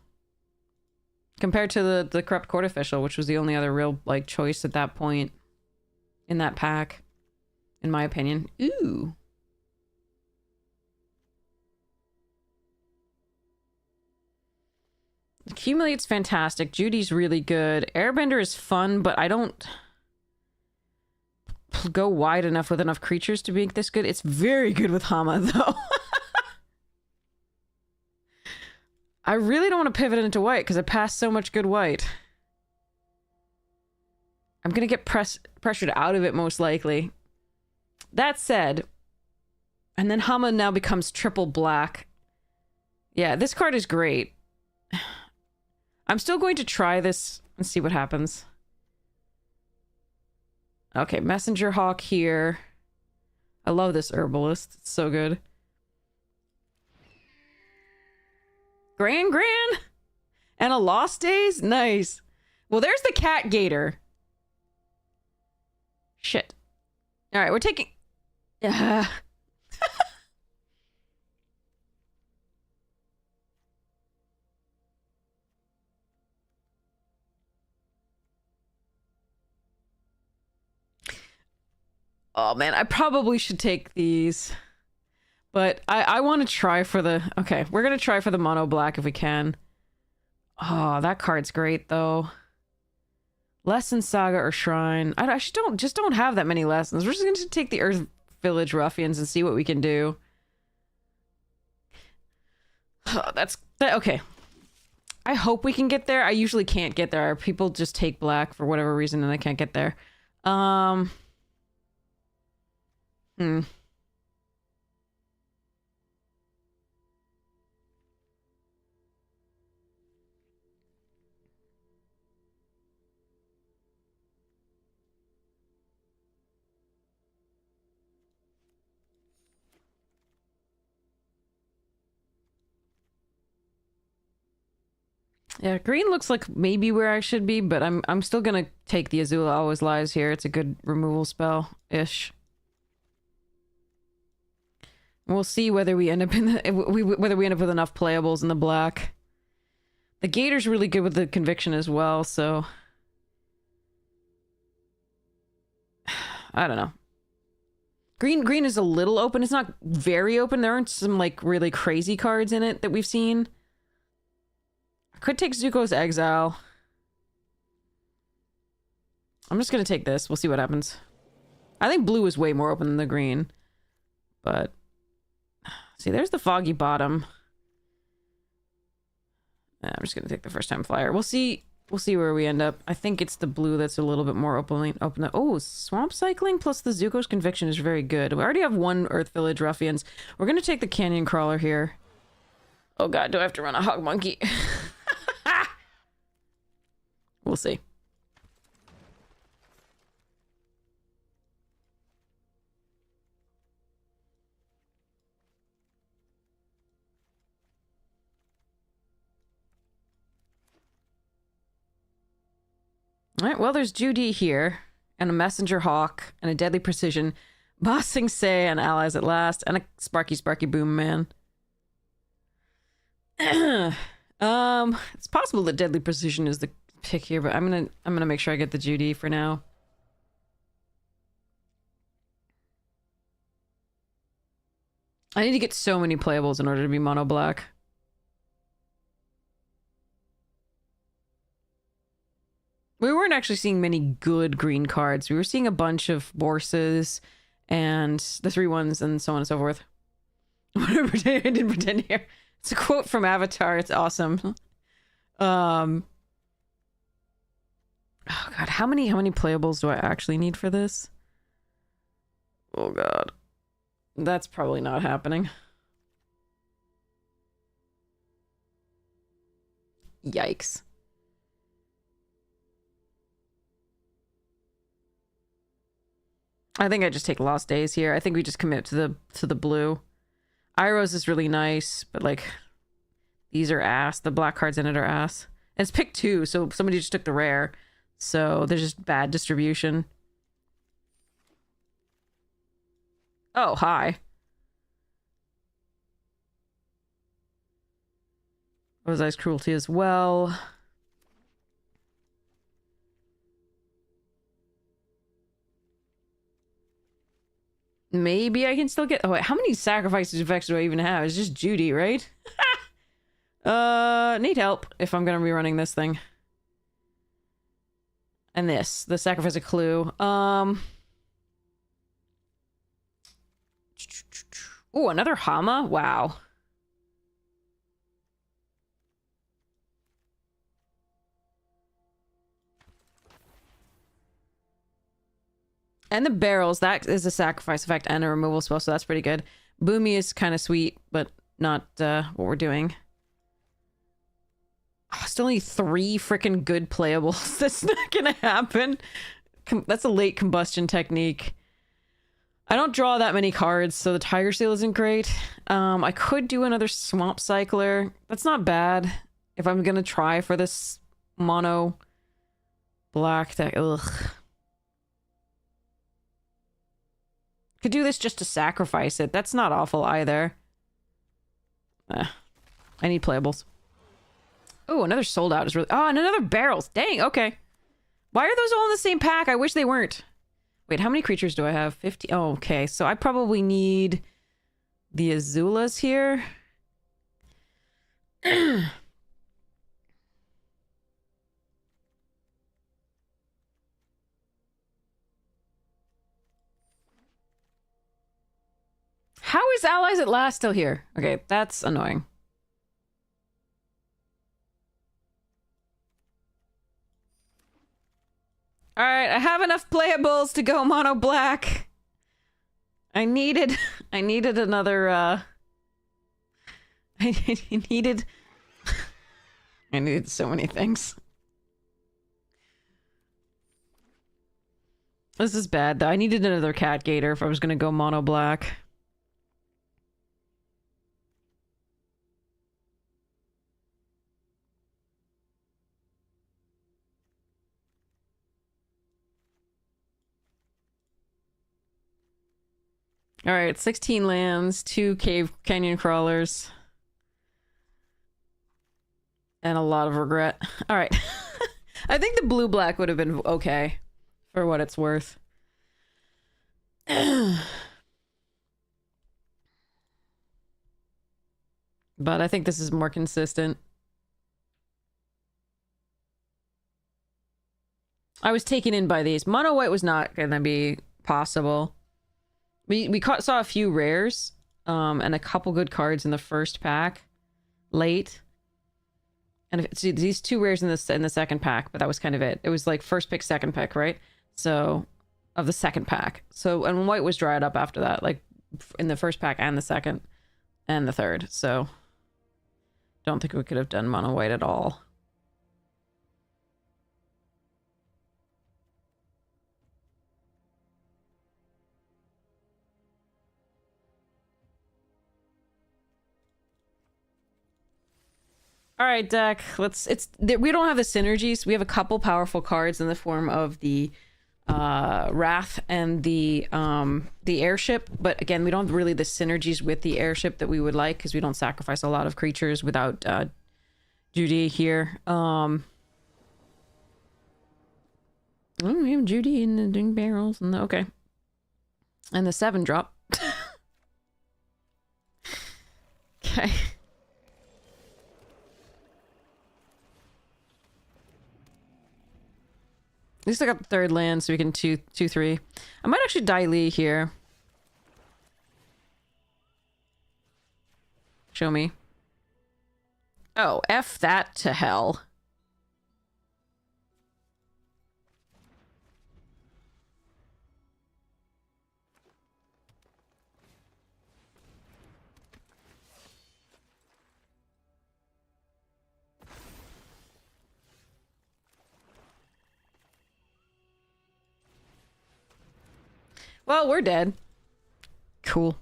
Compared to the Corrupt Court Official, which was the only other real, like, choice at that point in that pack, in my opinion. Ooh. Accumulate's fantastic. Judy's really good. Airbender is fun, but I don't go wide enough with enough creatures to make this good. It's very good with Hama, though. I really don't want to pivot into white because I passed so much good white. I'm going to get pressured out of it most likely. That said, and then Hama now becomes triple black. Yeah, this card is great. I'm still going to try this and see what happens. Okay, Messenger Hawk here. I love this Herbalist. It's so good. Gran! And a Lost Days? Nice. Well, there's the Cat Gator. Shit. Alright, we're taking... Oh, man, I probably should take these. But I want to try for the... Okay, we're going to try for the mono black if we can. Oh, that card's great, though. Lesson, Saga, or Shrine. I just don't have that many lessons. We're just going to take the Earth Village Ruffians and see what we can do. Okay. I hope we can get there. I usually can't get there. People just take black for whatever reason and I can't get there. Yeah, green looks like maybe where I should be, but I'm still gonna take the Azula Always Lies here. It's a good removal spell-ish. We'll see whether we end up in whether we end up with enough playables in the black. The Gator's really good with the Conviction as well, so I don't know. Green is a little open. It's not very open. There aren't some like really crazy cards in it that we've seen. Could take Zuko's Exile. I'm just gonna take this. We'll see what happens. I think blue is way more open than the green. But... See, there's the Foggy Bottom. I'm just gonna take the First Time Flyer. We'll see where we end up. I think it's the blue that's a little bit more open. Oh, Swamp Cycling plus the Zuko's Conviction is very good. We already have one Earth Village Ruffians. We're gonna take the Canyon Crawler here. Oh god, do I have to run a Hog Monkey? We'll see. Alright, well, there's Judy here, and a Messenger Hawk, and a Deadly Precision, Bossing Say, and Allies at Last, and a Sparky Boom Man. It's possible that Deadly Precision is the pick here, but I'm gonna make sure I get the Judy for now. I need to get so many playables in order to be mono black. We weren't actually seeing many good green cards. We were seeing a bunch of Borses and the 3-1s and so on and so forth. I didn't pretend here. It's a quote from Avatar. It's awesome. Oh god, how many playables do I actually need for this? Oh god. That's probably not happening. Yikes. I think I just take Lost Days here. I think we just commit to the blue. Iros is really nice, but like these are ass. The black cards in it are ass. And it's pick 2, so somebody just took the rare. So there's just bad distribution. Oh, hi. Rose Cruelty as well. Maybe I can still get... Oh, wait, how many sacrifices effects do I even have? It's just Judy, right? Need help if I'm gonna be running this thing. And this. The Sacrifice of Clue. Ooh, another Hama? Wow. And the barrels, that is a sacrifice effect and a removal spell, so that's pretty good. Boomy is kind of sweet, but not what we're doing. Oh, still need 3 freaking good playables. That's not gonna happen. That's a late combustion technique. I don't draw that many cards, so the Tiger Seal isn't great. I could do another Swamp Cycler. That's not bad if I'm gonna try for this mono black deck. Ugh. Could do this just to sacrifice it. That's not awful either. I need playables. Oh, another sold out is really... Oh, and another barrels. Dang, okay. Why are those all in the same pack? I wish they weren't. Wait, how many creatures do I have? 50. Oh, okay. So I probably need the Azulas here. How is Allies at Last still here? Okay, that's annoying. Alright, I have enough playables to go mono black. I needed another, I needed so many things. This is bad, though. I needed another Cat Gator if I was gonna go mono black. All right, 16 lands, 2 cave canyon crawlers, and a lot of regret. All right. I think the blue-black would have been okay for what it's worth. But I think this is more consistent. I was taken in by these. Mono white was not going to be possible. We saw a few rares, and a couple good cards in the first pack, late. And see, these 2 rares in the second pack, but that was kind of it. It was like first pick, second pick, right? So, of the second pack. So, and white was dried up after that, like in the first pack and the second and the third. So, don't think we could have done mono white at all. All right, deck. We don't have the synergies. We have a couple powerful cards in the form of the Wrath and the airship, but again, we don't have really the synergies with the airship that we would like because we don't sacrifice a lot of creatures without Judy here. Oh, we have Judy and the doing barrels and okay, and the 7 drop. Okay. At least I got the 3rd land, so we can 2/3. I might actually die Lee here. Show me. Oh, F that to hell. Well, we're dead. Cool.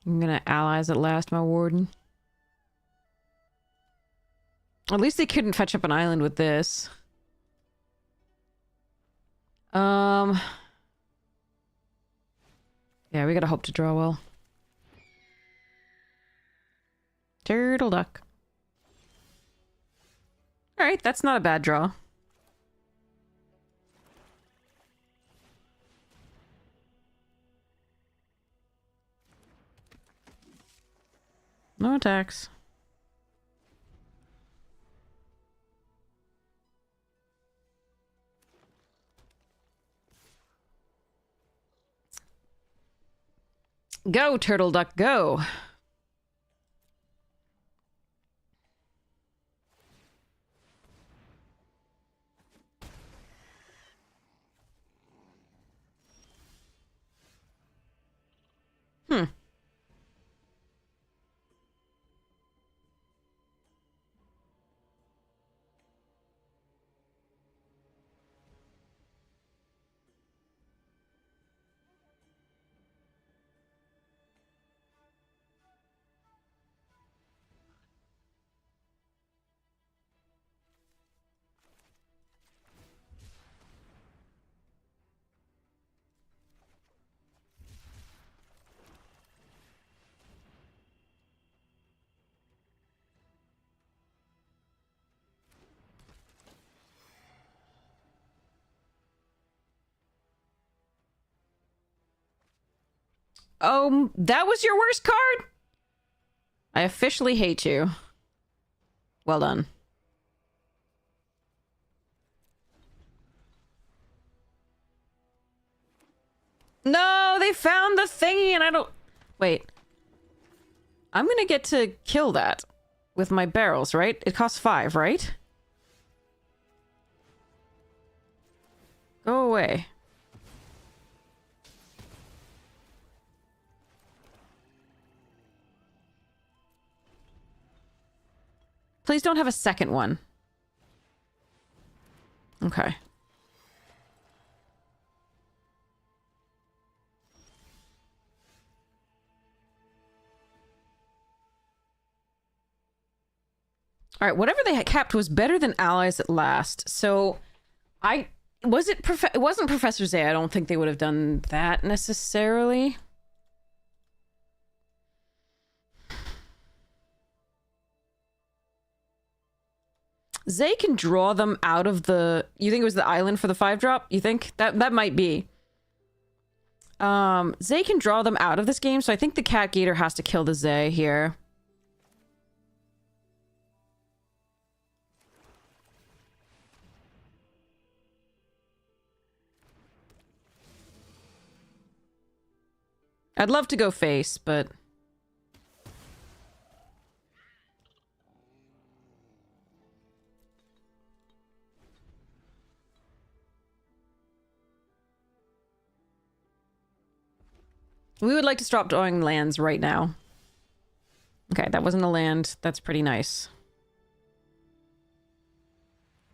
I'm gonna allies at last, my warden. At least they couldn't fetch up an island with this. Yeah, we gotta hope to draw well. Turtle duck. Alright, that's not a bad draw. No attacks. Go, turtle duck, go! Oh, that was your worst card? I officially hate you. Well done. No, they found the thingy and I don't... Wait. I'm gonna get to kill that with my barrels, right? It costs 5, right? Go away. Please don't have a second one. Okay. All right, whatever they had capped was better than allies at last. So, it wasn't Professor Zay. I don't think they would have done that necessarily. Zay can draw them out of the... You think it was the island for the 5-drop? You think? That might be. Zay can draw them out of this game, so I think the Cat Gator has to kill the Zay here. I'd love to go face, but... We would like to stop drawing lands right now. Okay, that wasn't a land. That's pretty nice.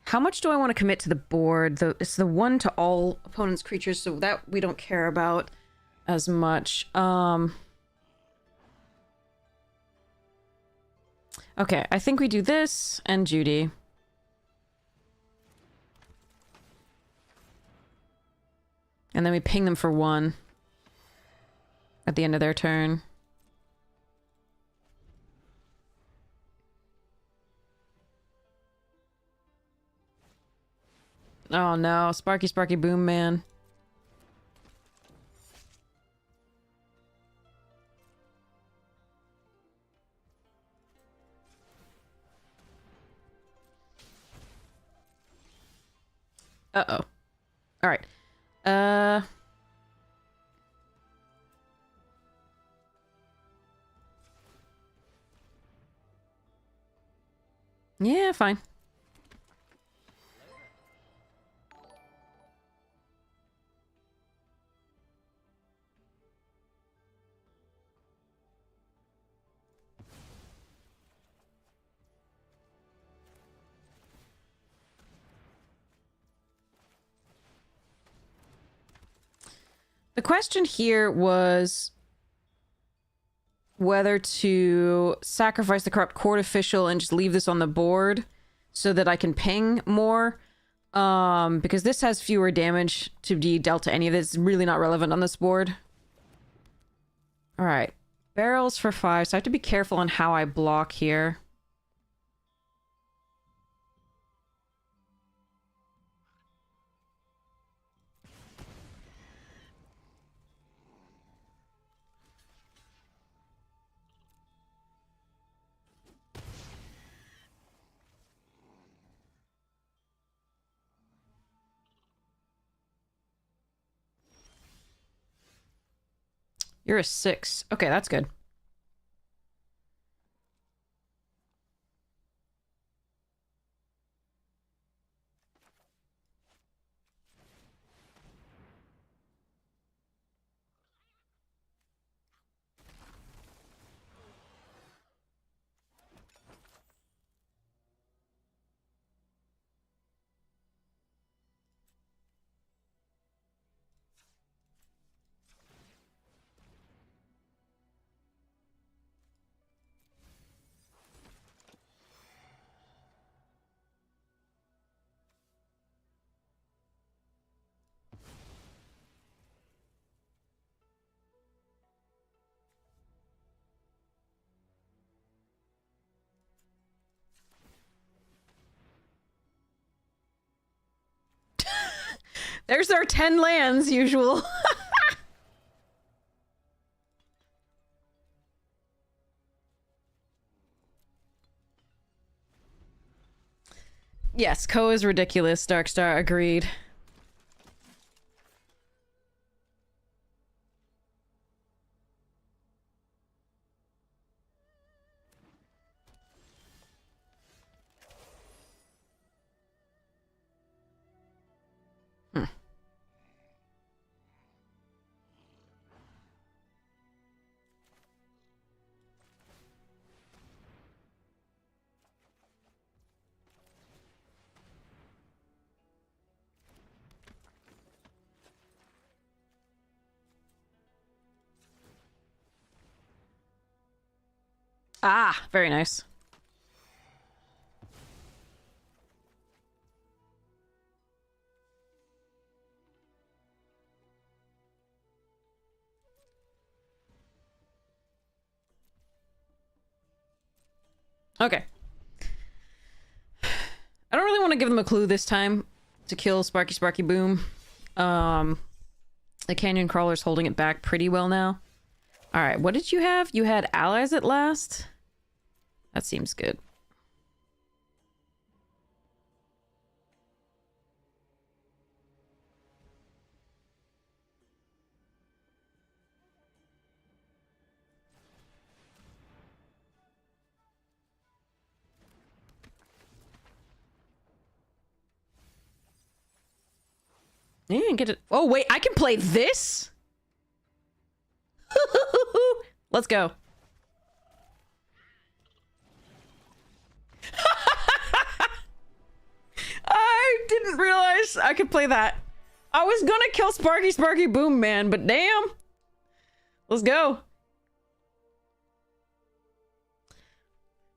How much do I want to commit to the board? It's the 1 to all opponents' creatures, so that we don't care about as much. Okay, I think we do this and Judy. And then we ping them for 1 at the end of their turn. Oh no, Sparky Sparky Boom Man. Uh-oh. Alright. Yeah, fine. The question here was whether to sacrifice the corrupt court official and just leave this on the board so that I can ping more. Because this has fewer damage to be dealt to any of this. It's really not relevant on this board. Alright. Barrels for 5, so I have to be careful on how I block here. You're a 6. Okay, that's good. There's our 10 lands, usual. Yes, Ko is ridiculous, Darkstar. Agreed. Ah, very nice. Okay. I don't really want to give them a clue this time to kill Sparky Sparky Boom. The Canyon Crawler's holding it back pretty well now. Alright, what did you have? You had allies at last? That seems good. You didn't get it. Oh, wait, I can play this? Let's go. I didn't realize I could play that. I was gonna kill Sparky Sparky Boom Man, but damn. Let's go.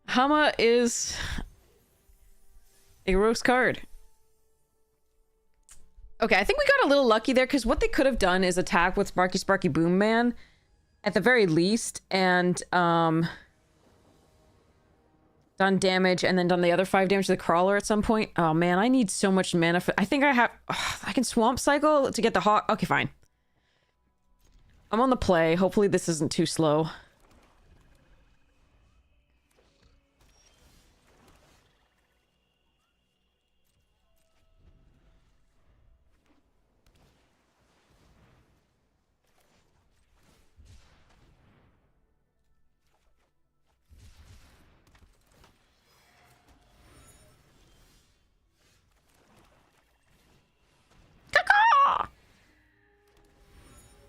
Hama is a roast card. Okay, I think we got a little lucky there because what they could have done is attack with Sparky Sparky Boom Man at the very least and done damage and then done the other 5 damage to the crawler at some point. Oh man, I need so much mana for I think I have I can swamp cycle to get the hawk. Okay, fine. I'm on the play. Hopefully this isn't too slow.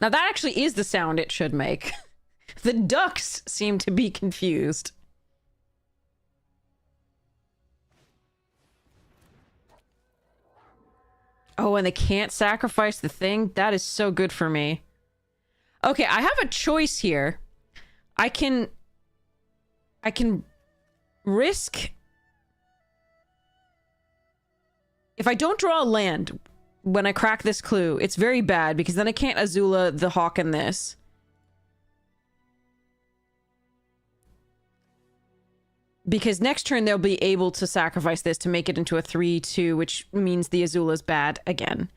Now that actually is the sound it should make. The ducks seem to be confused. Oh, and they can't sacrifice the thing? That is so good for me. Okay, I have a choice here. I can risk... If I don't draw a land when I crack this clue, it's very bad because then I can't Azula the Hawk in this. Because next turn they'll be able to sacrifice this to make it into a 3-2, which means the Azula's bad again.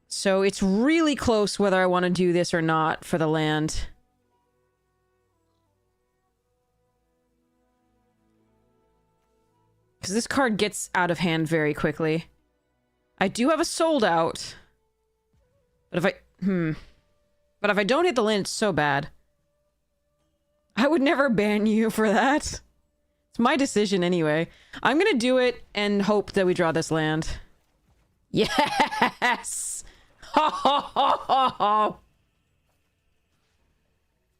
So it's really close whether I want to do this or not for the land. Because this card gets out of hand very quickly. I do have a sold out. But if I... But if I don't hit the land, it's so bad. I would never ban you for that. It's my decision anyway. I'm gonna do it and hope that we draw this land. Yes! Ho ho ho ho ho!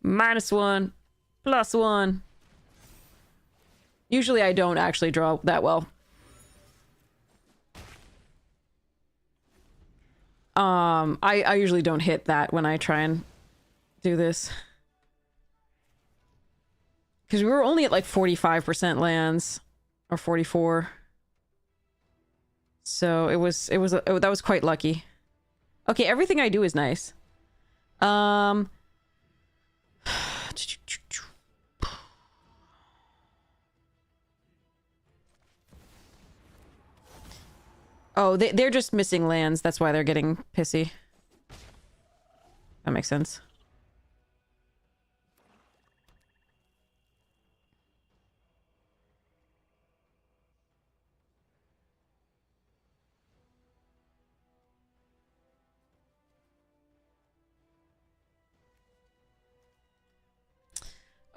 -1. +1. Usually I don't actually draw that well. I usually don't hit that when I try and do this. Because we were only at like 45% lands. Or 44. So that was quite lucky. Okay, everything I do is nice. Oh, they're just missing lands. That's why they're getting pissy. That makes sense.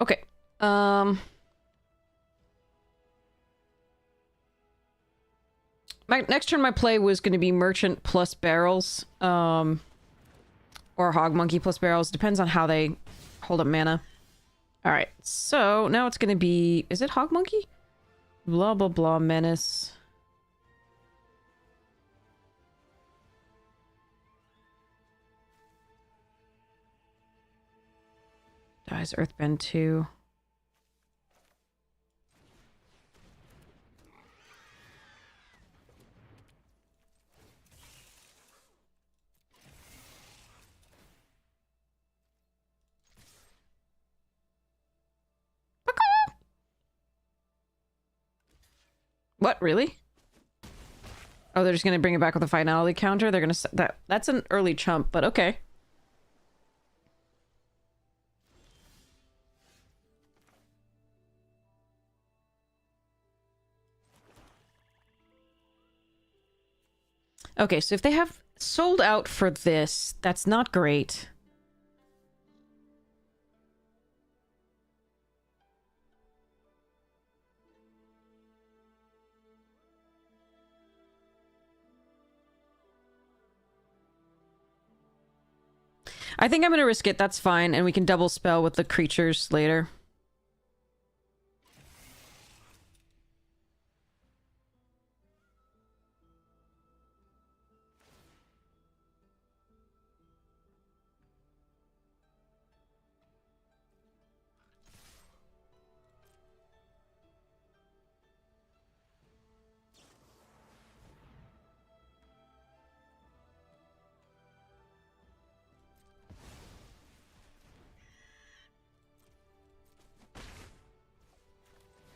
Okay. My next turn, my play was going to be Merchant plus Barrels, or Hog Monkey plus Barrels. Depends on how they hold up mana. All right, so now it's going to be... Is it Hog Monkey? Blah, blah, blah, Menace. Dies Earthbend 2. What, really? Oh, they're just gonna bring it back with a finality counter? They're gonna... That's an early chump, but okay. Okay, so if they have sold out for this, that's not great. I think I'm gonna risk it, that's fine, and we can double spell with the creatures later.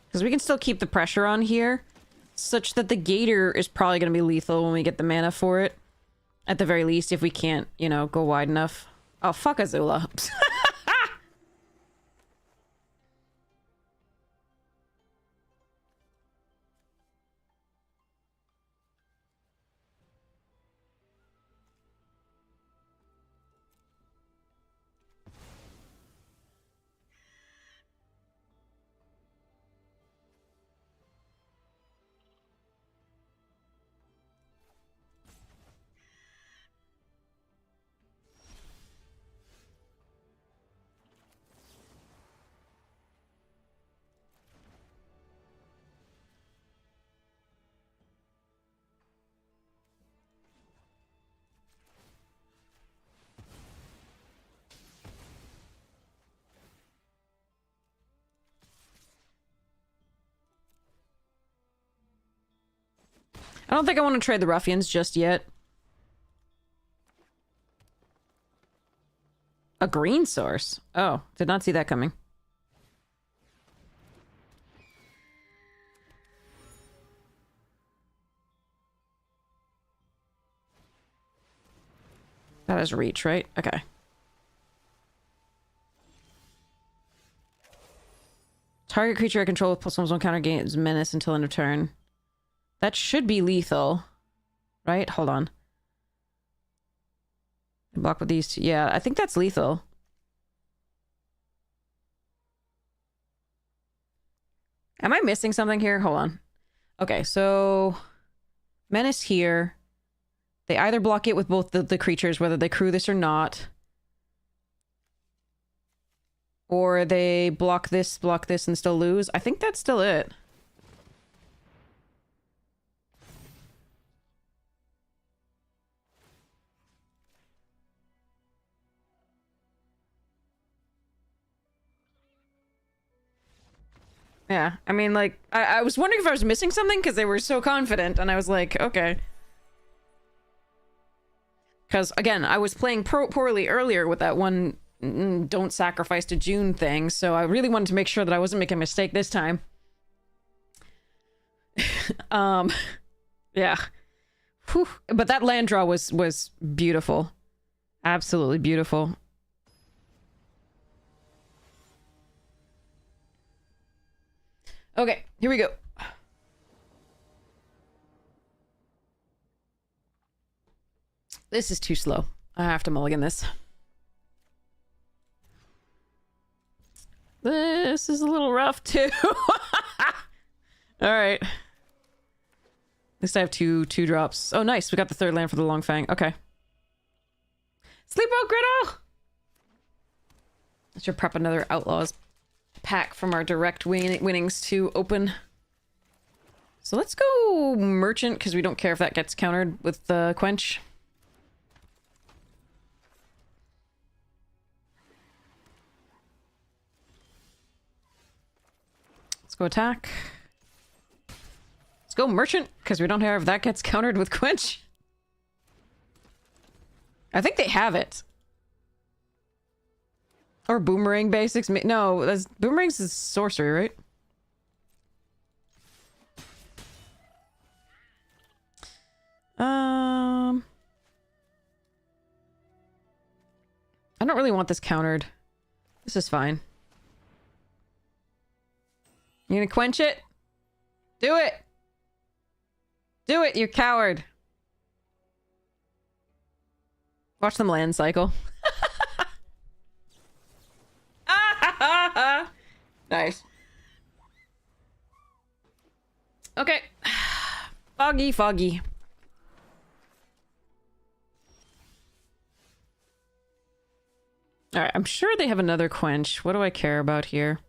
Because we can still keep the pressure on here, such that the Gator is probably going to be lethal when we get the mana for it. At the very least, if we can't, you know, go wide enough. Oh, fuck Azula. don't think I want to trade the ruffians just yet. A green source? Oh, did not see that coming. That is reach, right? Okay. Target creature I control with +1/+1 counter gains menace until end of turn. That should be lethal. Right? Hold on. Block with these two. Yeah, I think that's lethal. Am I missing something here? Hold on. Okay, so... Menace here. They either block it with both the creatures, whether they crew this or not. Or they block this, and still lose. I think that's still it. Yeah, I mean, like, I was wondering if I was missing something because they were so confident, and I was like, okay. Because, again, I was playing poorly earlier with that one don't sacrifice to June thing, so I really wanted to make sure that I wasn't making a mistake this time. Yeah. Whew. But that land draw was beautiful. Absolutely beautiful. Okay, here we go. This is too slow. I have to mulligan this. This is a little rough, too. Alright. At least I have two drops. Oh, nice. We got the third land for the Long Fang. Okay. Sleep out, Gritto! I should prep another Outlaws pack from our direct winnings to open. So let's go Merchant, because we don't care if that gets countered with the Quench. Let's go attack. Let's go Merchant, because we don't care if that gets countered with Quench. I think they have it. Or Boomerang Basics. No, that's Boomerangs is sorcery, right? I don't really want this countered. This is fine. You gonna quench it? Do it! Do it, you coward! Watch them land cycle. Nice. Okay. Foggy, foggy. Alright, I'm sure they have another quench. What do I care about here?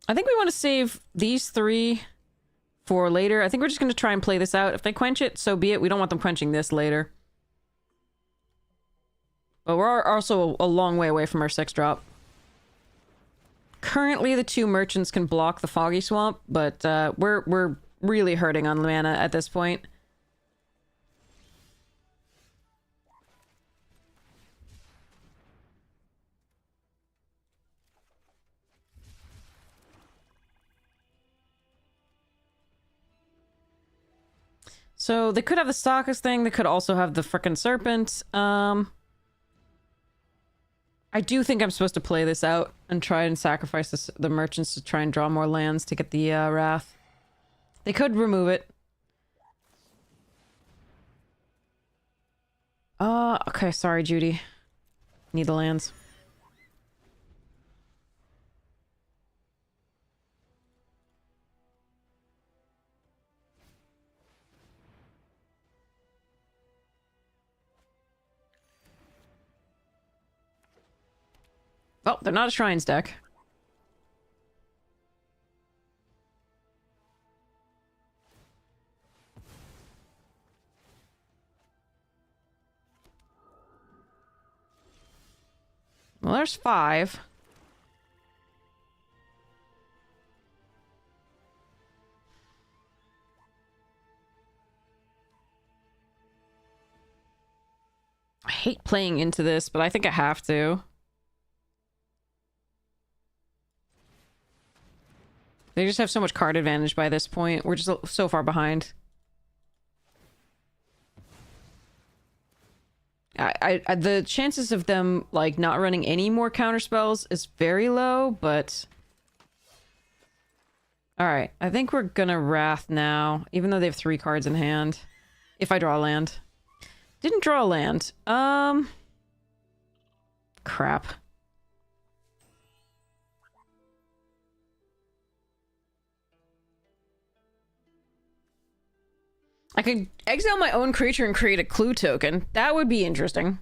I think we want to save these three for later. I think we're just going to try and play this out. If they quench it, so be it. We don't want them quenching this later. But we're also a long way away from our 6-drop. Currently, the two merchants can block the Foggy Swamp, but we're really hurting on mana at this point. So they could have the Stalkers thing. They could also have the frickin' Serpent. I do think I'm supposed to play this out and try and sacrifice the merchants to try and draw more lands to get the Wrath. They could remove it. Okay, sorry, Judy. Need the lands. Oh, they're not a Shrines deck. there's 5. I hate playing into this, but I think I have to. They just have so much card advantage by this point. We're just so far behind. The chances of them, like, not running any more counter spells is very low, but... Alright, I think we're gonna Wrath now, even though they have 3 cards in hand. If I draw a land. Didn't draw a land. Crap. I could exile my own creature and create a clue token. That would be interesting.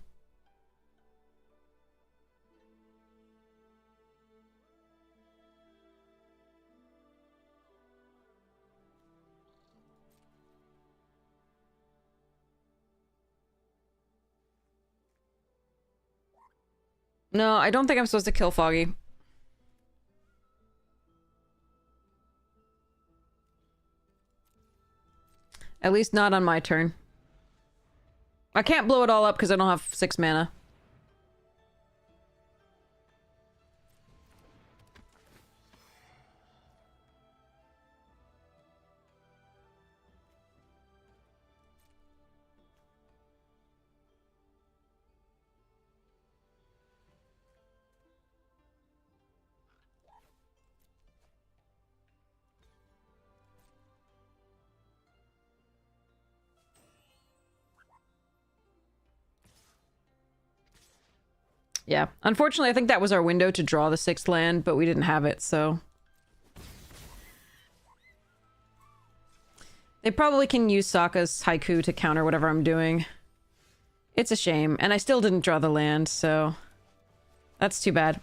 No, I don't think I'm supposed to kill Foggy. At least not on my turn. I can't blow it all up because I don't have 6 mana. Yeah. Unfortunately, I think that was our window to draw the 6th land, but we didn't have it, so... They probably can use Sokka's Haiku to counter whatever I'm doing. It's a shame, and I still didn't draw the land, so... That's too bad.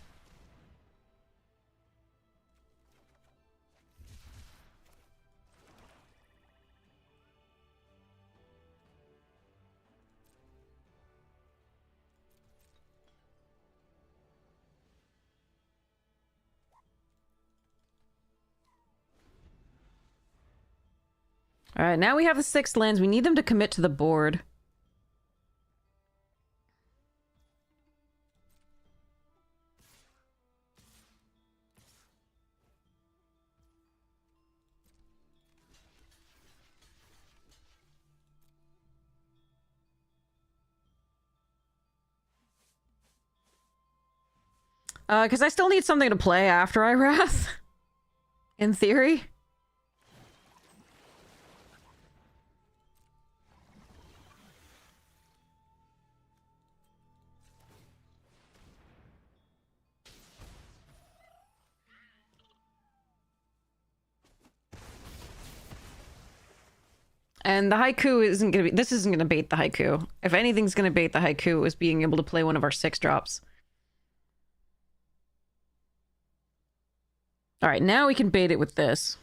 Alright, now we have the 6 lands. We need them to commit to the board. Because I still need something to play after I Wrath. In theory. And the Haiku isn't gonna be... This isn't gonna bait the Haiku. If anything's gonna bait the Haiku, it was being able to play one of our 6-drops. Alright, now we can bait it with this.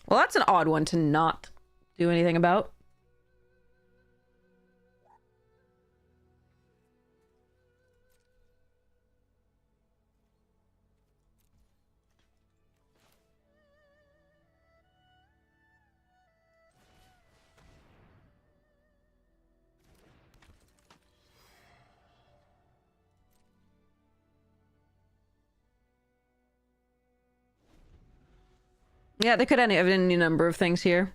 Well, that's an odd one to not do anything about. Yeah, they could have any number of things here.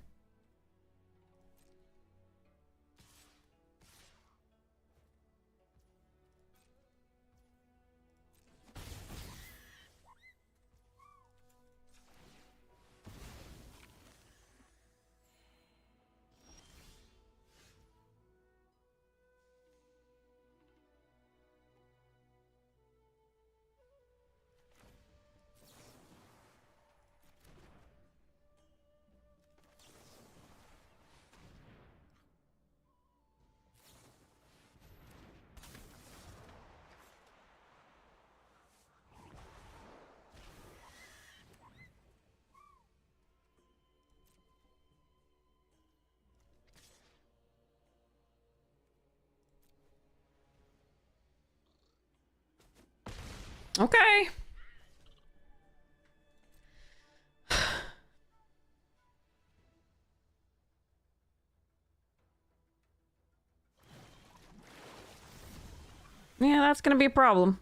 Okay. Yeah, that's gonna be a problem.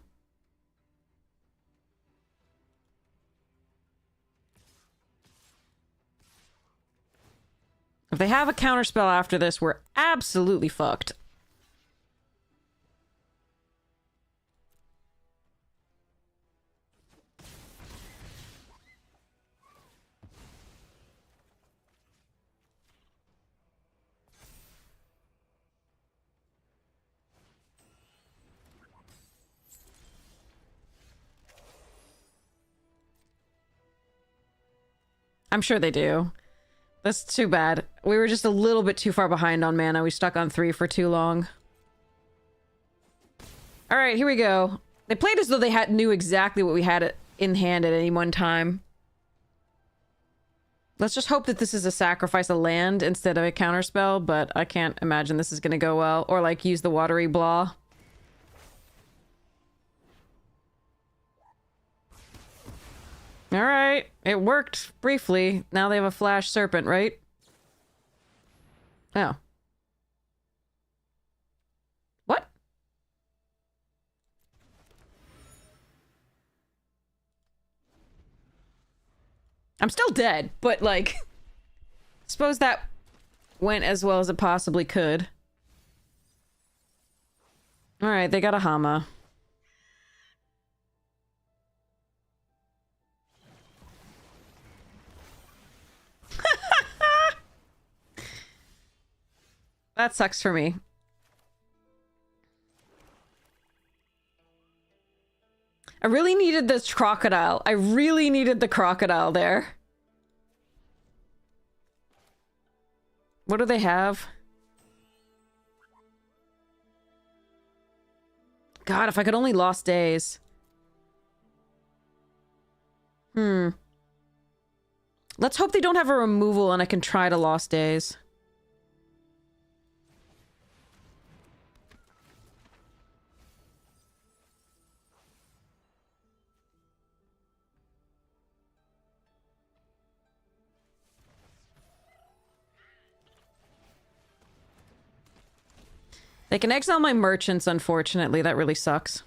If they have a counterspell after this, we're absolutely fucked. I'm sure they do. That's too bad. We were just a little bit too far behind on mana. We stuck on 3 for too long. Alright, here we go. They played as though they knew exactly what we had in hand at any one time. Let's just hope that this is a sacrifice of land instead of a counterspell, but I can't imagine this is gonna go well. Or, like, use the watery blah. Alright, it worked briefly. Now they have a flash serpent, right? Oh. What? I'm still dead, but like... suppose that went as well as it possibly could. Alright, they got a Hama. That sucks for me. I really needed this crocodile. I really needed the crocodile there. What do they have? God, if I could only Lost Days. Let's hope they don't have a removal and I can try to Lost Days. They can exile my merchants, unfortunately. That really sucks.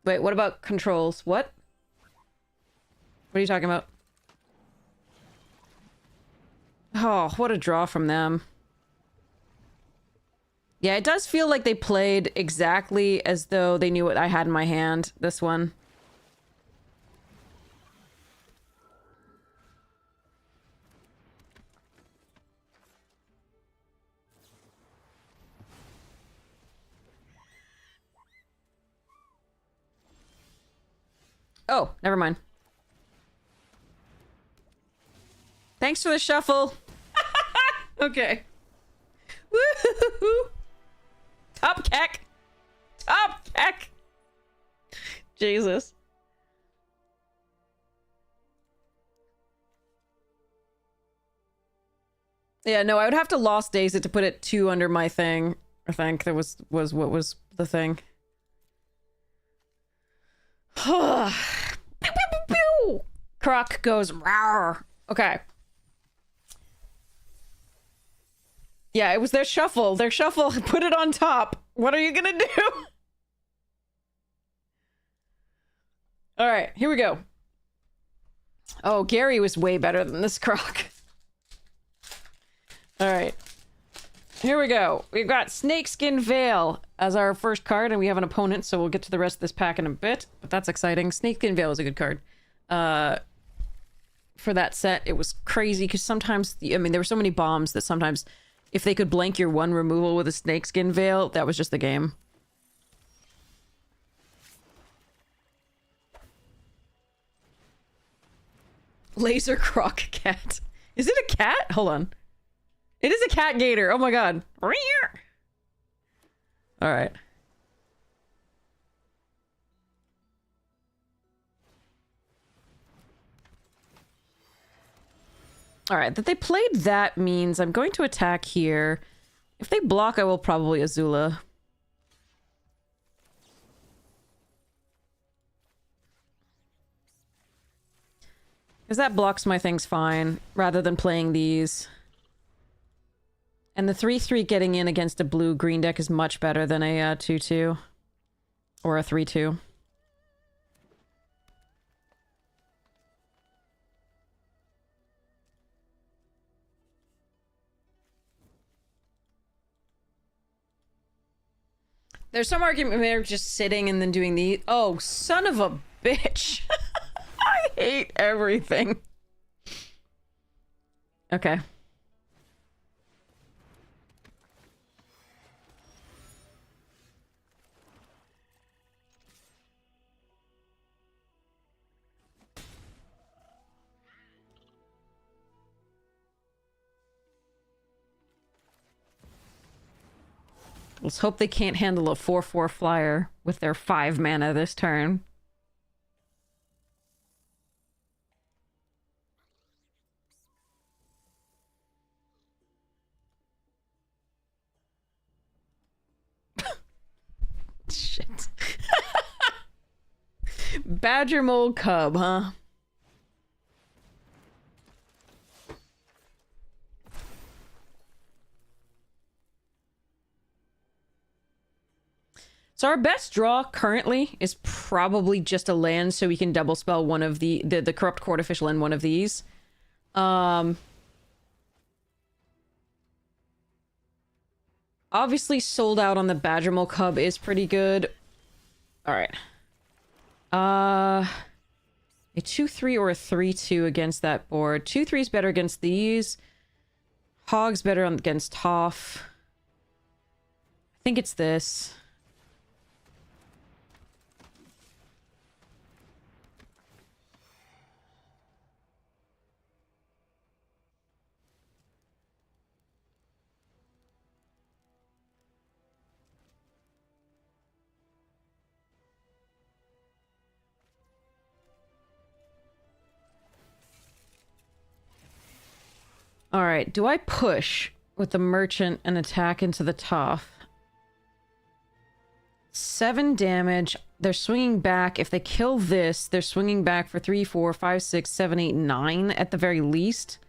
Wait, what about controls? What? What are you talking about? Oh, what a draw from them. Yeah, it does feel like they played exactly as though they knew what I had in my hand, this one. Oh, never mind. Thanks for the shuffle. Okay. Woo-hoo-hoo. Top keck. Top keck. Jesus. Yeah, no, I would have to Lost Days it to put it 2 under my thing. I think that was what was the thing. Pew, pew, pew, pew. Croc goes rawr. Okay. Yeah, it was their shuffle. Their shuffle put it on top. What are you gonna do? All right, here we go. Oh, Gary was way better than this Croc. All right. Here we go. We've got Snakeskin Veil as our first card, and we have an opponent, so we'll get to the rest of this pack in a bit. But that's exciting. Snakeskin Veil is a good card. For that set, it was crazy, because sometimes... I mean, there were so many bombs that sometimes... if they could blank your one removal with a Snakeskin Veil, that was just the game. Laser Croc Cat. Is it a cat? Hold on. It is a cat gator. Oh my god. All right. All right, that they played that means I'm going to attack here. If they block, I will probably Azula. Because that blocks my things fine, rather than playing these. And the 3-3 getting in against a blue-green deck is much better than a 2-2. Or a 3-2. There's some argument they're just sitting and then doing the... Oh, son of a bitch. I hate everything. Okay. Let's hope they can't handle a 4-4 flyer with their 5 mana this turn. Shit. Badger Mole Cub, huh? So our best draw currently is probably just a land so we can double spell one of the Corrupt Court Official in one of these. Obviously sold out on the Badgermole Cub is pretty good. Alright. A 2-3 or a 3-2 against that board. 2-3 is better against these. Hog's better against Toph. I think it's this. Alright, do I push with the Merchant and attack into the Toph? 7 damage. They're swinging back. If they kill this, they're swinging back for 3, 4, 5, 6, 7, 8, 9 at the very least.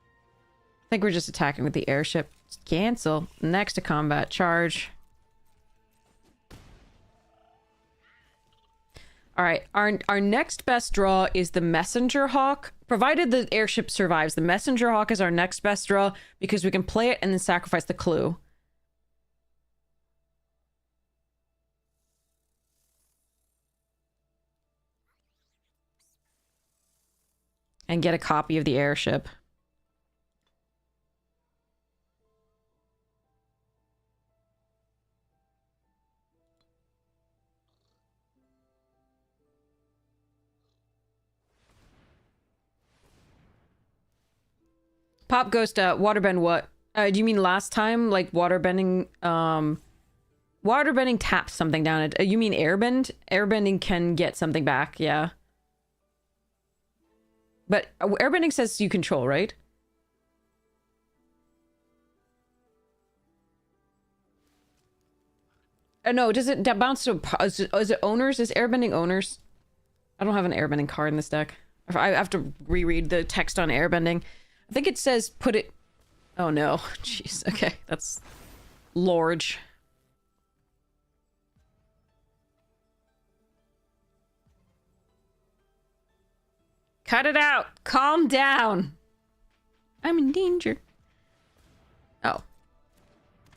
I think we're just attacking with the airship. Cancel. Next to combat. Charge. Alright, our next best draw is the Messenger Hawk. Provided the airship survives, the Messenger Hawk is our next best draw because we can play it and then sacrifice the clue. And get a copy of the airship. Pop Ghost, waterbend what? Do you mean last time? Like waterbending, waterbending taps something down it. You mean airbend? Airbending can get something back, yeah. But airbending says you control, right? No, does it bounce to... Is it owners? Is airbending owners? I don't have an airbending card in this deck. I have to reread the text on airbending. I think it says put it... Oh no. Jeez. Okay. That's large. Cut it out. Calm down. I'm in danger. Oh. Well,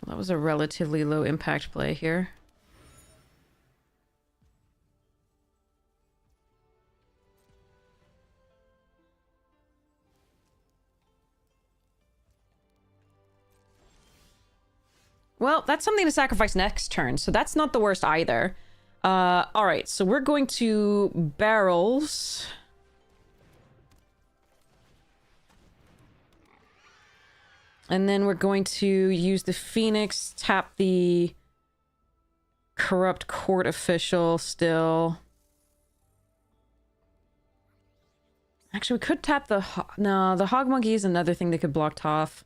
that was a relatively low impact play here. Well, that's something to sacrifice next turn, so that's not the worst either. Alright, so we're going to barrels. And then we're going to use the Phoenix, tap the Corrupt Court Official still. Actually, we could tap the... No, the Hog Monkey is another thing that could block Toph.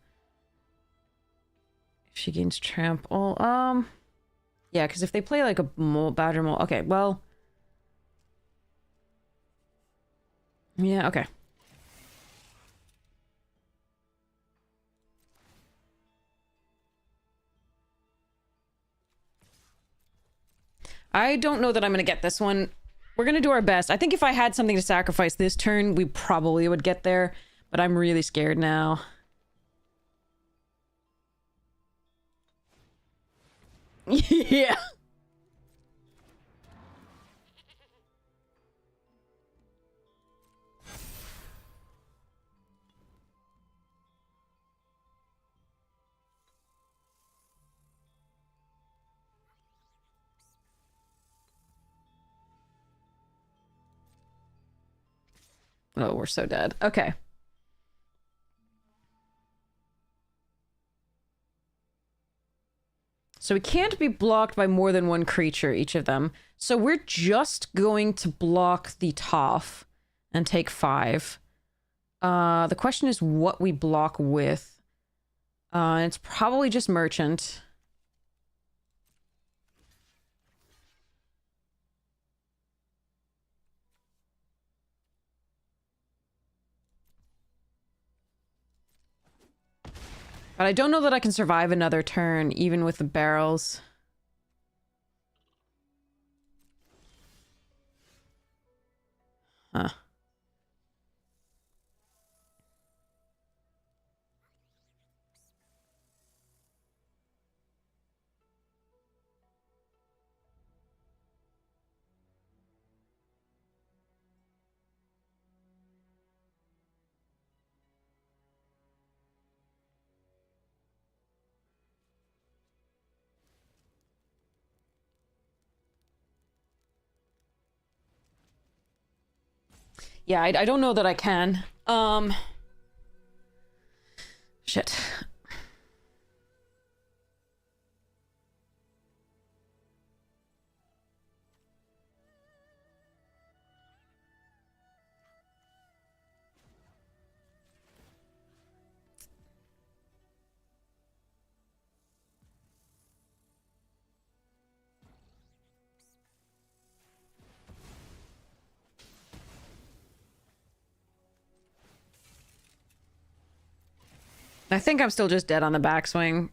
If she gains trample. Yeah, because if they play like a mole, badger mole... Okay, well... Yeah, okay. I don't know that I'm going to get this one. We're going to do our best. I think if I had something to sacrifice this turn, we probably would get there. But I'm really scared now. Yeah. Oh, we're so dead. Okay. So we can't be blocked by more than one creature, each of them. So we're just going to block the Toph and take 5. The question is what we block with. It's probably just Merchant. But I don't know that I can survive another turn, even with the barrels. Huh. Yeah, I don't know that I can. Shit. I think I'm still just dead on the backswing.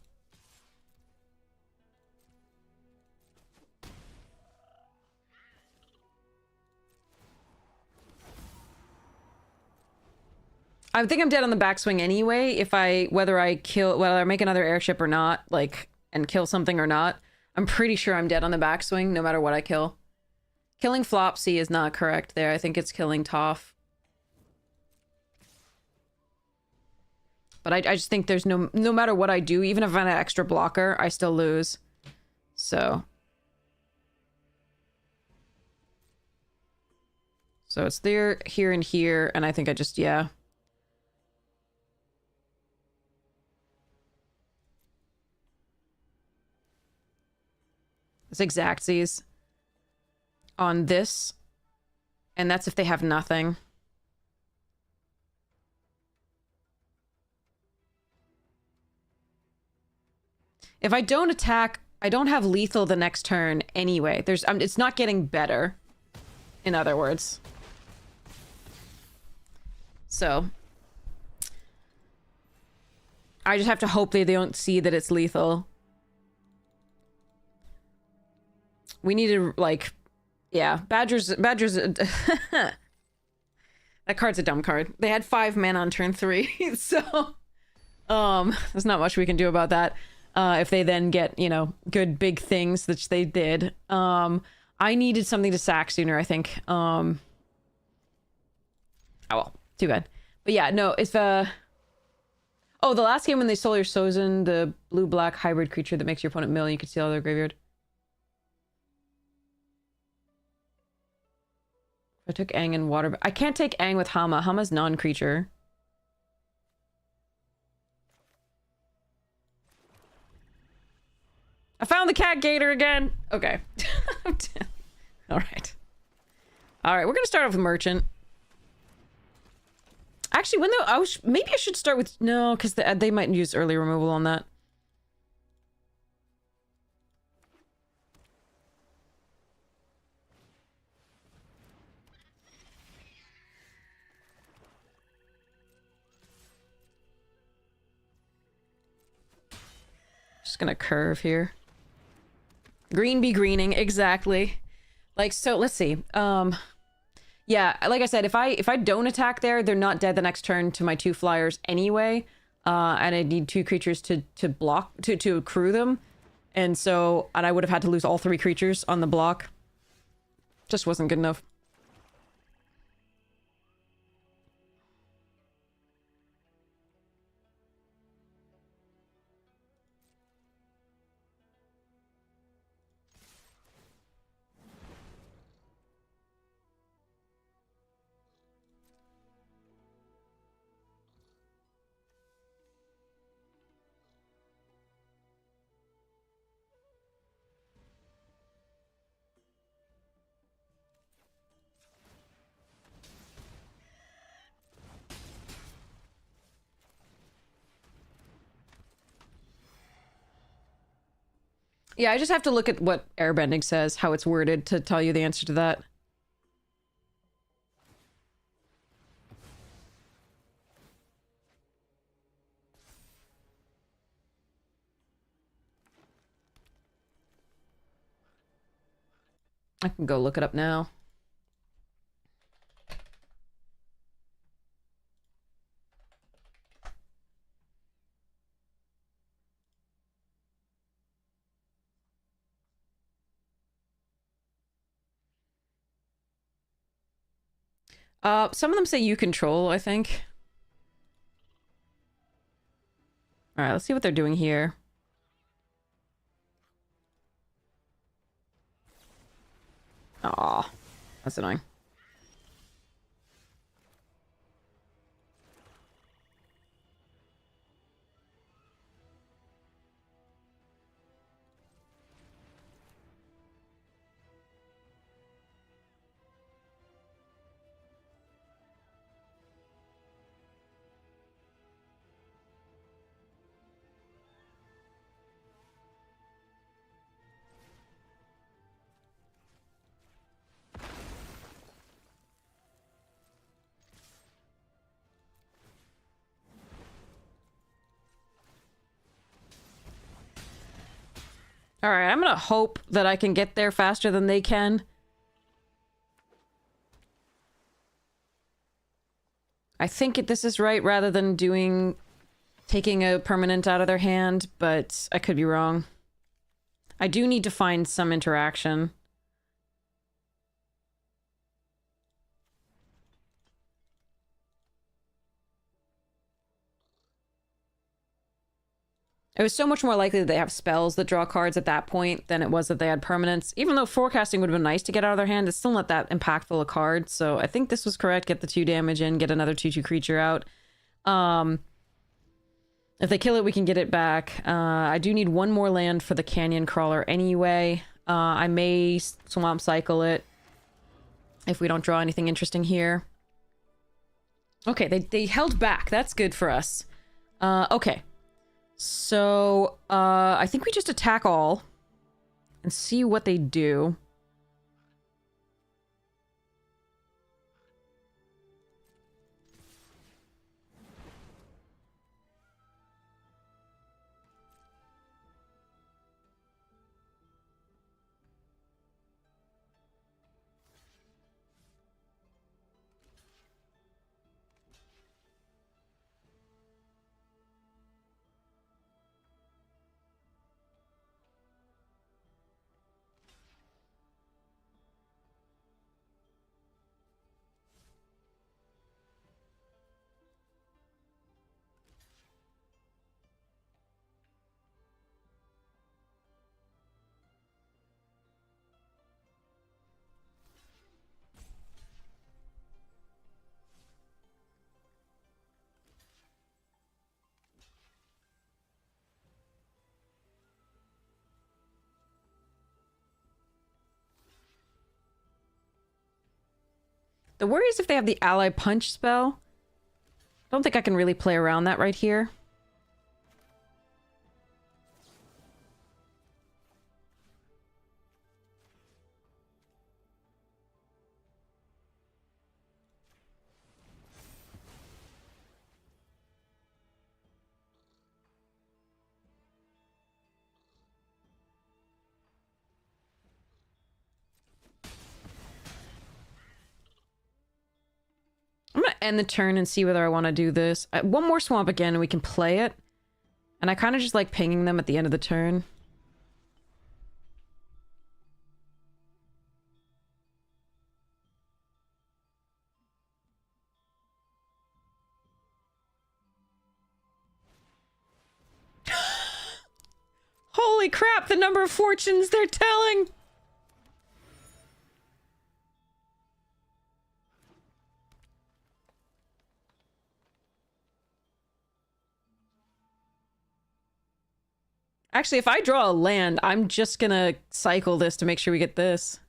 I think I'm dead on the backswing anyway. If whether I make another airship or not, like, and kill something or not, I'm pretty sure I'm dead on the backswing no matter what I kill. Killing Flopsy is not correct there. I think it's killing Toph. But I just think there's no matter what I do, even if I have an extra blocker, I still lose. So it's there, here, and here, and I think I just, yeah. It's Exactsies on this, and that's if they have nothing. If I don't attack, I don't have lethal the next turn anyway. It's not getting better, in other words. So I just have to hope they don't see that it's lethal. We need to, like, yeah, Badger's that card's a dumb card. They had 5 mana on turn 3, so there's not much we can do about that. If they then get, you know, good big things, which they did. I needed something to sack sooner, I think. Oh well, too bad. But yeah, no, if oh, the last game when they stole your Sozin, the blue-black hybrid creature that makes your opponent mill, you could steal their graveyard. I took Aang and water. I can't take Aang with Hama. Hama's non-creature. I found the cat gator again. Okay. All right. All right, we're gonna start off with merchant. Actually, when the maybe I should start with no, because they might use early removal on that. Just gonna curve here. Green be greening, exactly. Like, so let's see. Yeah, like I said, if I don't attack there, they're not dead the next turn to my 2 flyers anyway. And I need 2 creatures to block to accrue them. And I would have had to lose all 3 creatures on the block. Just wasn't good enough. Yeah, I just have to look at what airbending says, how it's worded, to tell you the answer to that. I can go look it up now. Some of them say you control, I think. Alright, let's see what they're doing here. Aw, that's annoying. Alright, I'm gonna hope that I can get there faster than they can. I think this is right rather than taking a permanent out of their hand, but I could be wrong. I do need to find some interaction. It was so much more likely that they have spells that draw cards at that point than it was that they had permanents. Even though forecasting would have been nice to get out of their hand, it's still not that impactful a card. So I think this was correct. Get the 2 damage in, get another 2/2 creature out. If they kill it, we can get it back. I do need 1 more land for the Canyon Crawler anyway. I may Swamp Cycle it if we don't draw anything interesting here. Okay, they held back. That's good for us. Okay. So, I think we just attack all and see what they do. The worry is if they have the ally punch spell. Don't think I can really play around that right here. I'm gonna end the turn and see whether I want to do this. One more swamp again and we can play it. And I kind of just like pinging them at the end of the turn. Holy crap, the number of fortunes they're telling! Actually, if I draw a land, I'm just gonna cycle this to make sure we get this.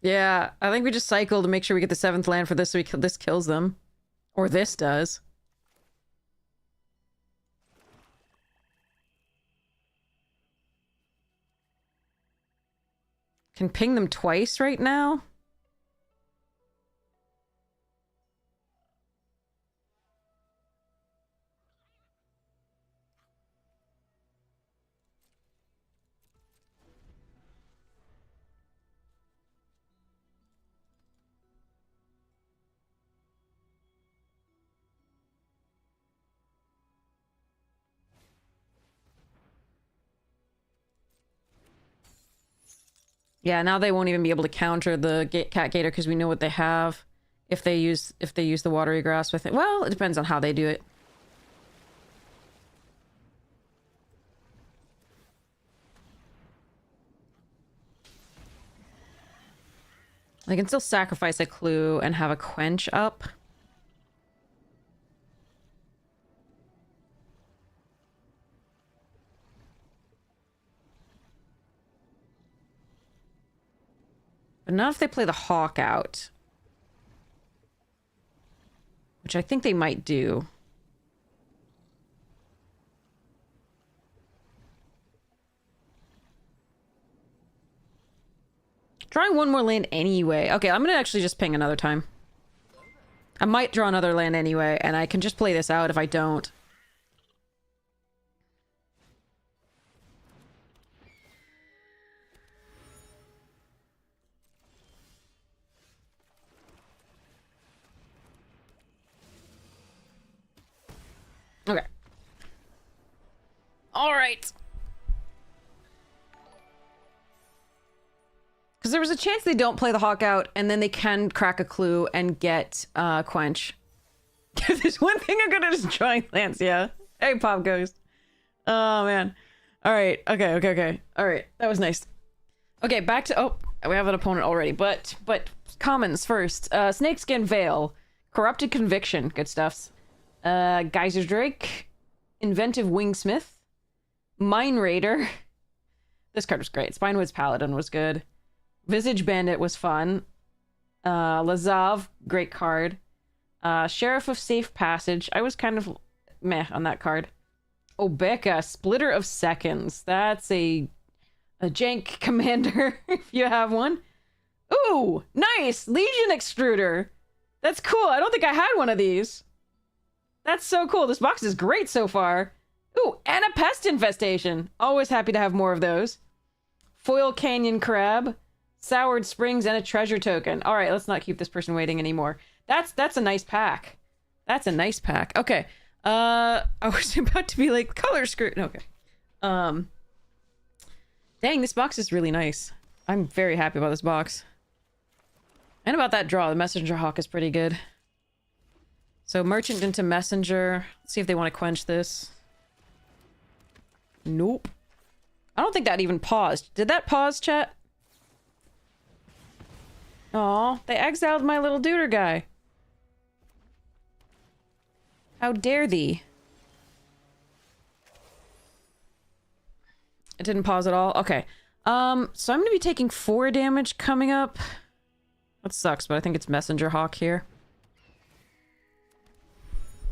Yeah, I think we just cycle to make sure we get the 7th land for this so this kills them. Or this does. Can ping them twice right now? Yeah, now they won't even be able to counter the Cat Gator because we know what they have. If they use the Watery Grasp, I think. Well, it depends on how they do it. They can still sacrifice a clue and have a quench up. But not if they play the Hawk out. Which I think they might do. Drawing one more land anyway. Okay, I'm gonna actually just ping another time. I might draw another land anyway, and I can just play this out if I don't. Okay. All right. Because there was a chance they don't play the Hawk out, and then they can crack a clue and get Quench. There's one thing I'm gonna just drawing lands, yeah. Hey, Pop Ghost. Oh, man. All right. Okay. All right. That was nice. Okay, back to... Oh, we have an opponent already, but commons first. Snakeskin Veil. Corrupted Conviction. Good stuffs. Geyser Drake. Inventive Wingsmith. Mine Raider. This card was great. Spinewood's Paladin was good. Visage Bandit was fun. Lazav, great card. Sheriff of Safe Passage. I was kind of meh on that card. Obeka, Splitter of Seconds. That's a jank commander, if you have one. Ooh, nice! Legion Extruder. That's cool. I don't think I had one of these. That's so cool. This box is great so far. Ooh, and a Pest Infestation. Always happy to have more of those. Foil Canyon Crab. Soured Springs and a treasure token. All right, let's not keep this person waiting anymore. That's a nice pack. That's a nice pack. Okay. I was about to be like color skirt. Okay. Dang, this box is really nice. I'm very happy about this box. And about that draw. The Messenger Hawk is pretty good. So Merchant into Messenger. Let's see if they want to quench this. Nope. I don't think that even paused. Did that pause, chat? Aw, they exiled my little duder guy. How dare thee? It didn't pause at all? Okay. So I'm gonna be taking 4 damage coming up. That sucks, but I think it's Messenger Hawk here.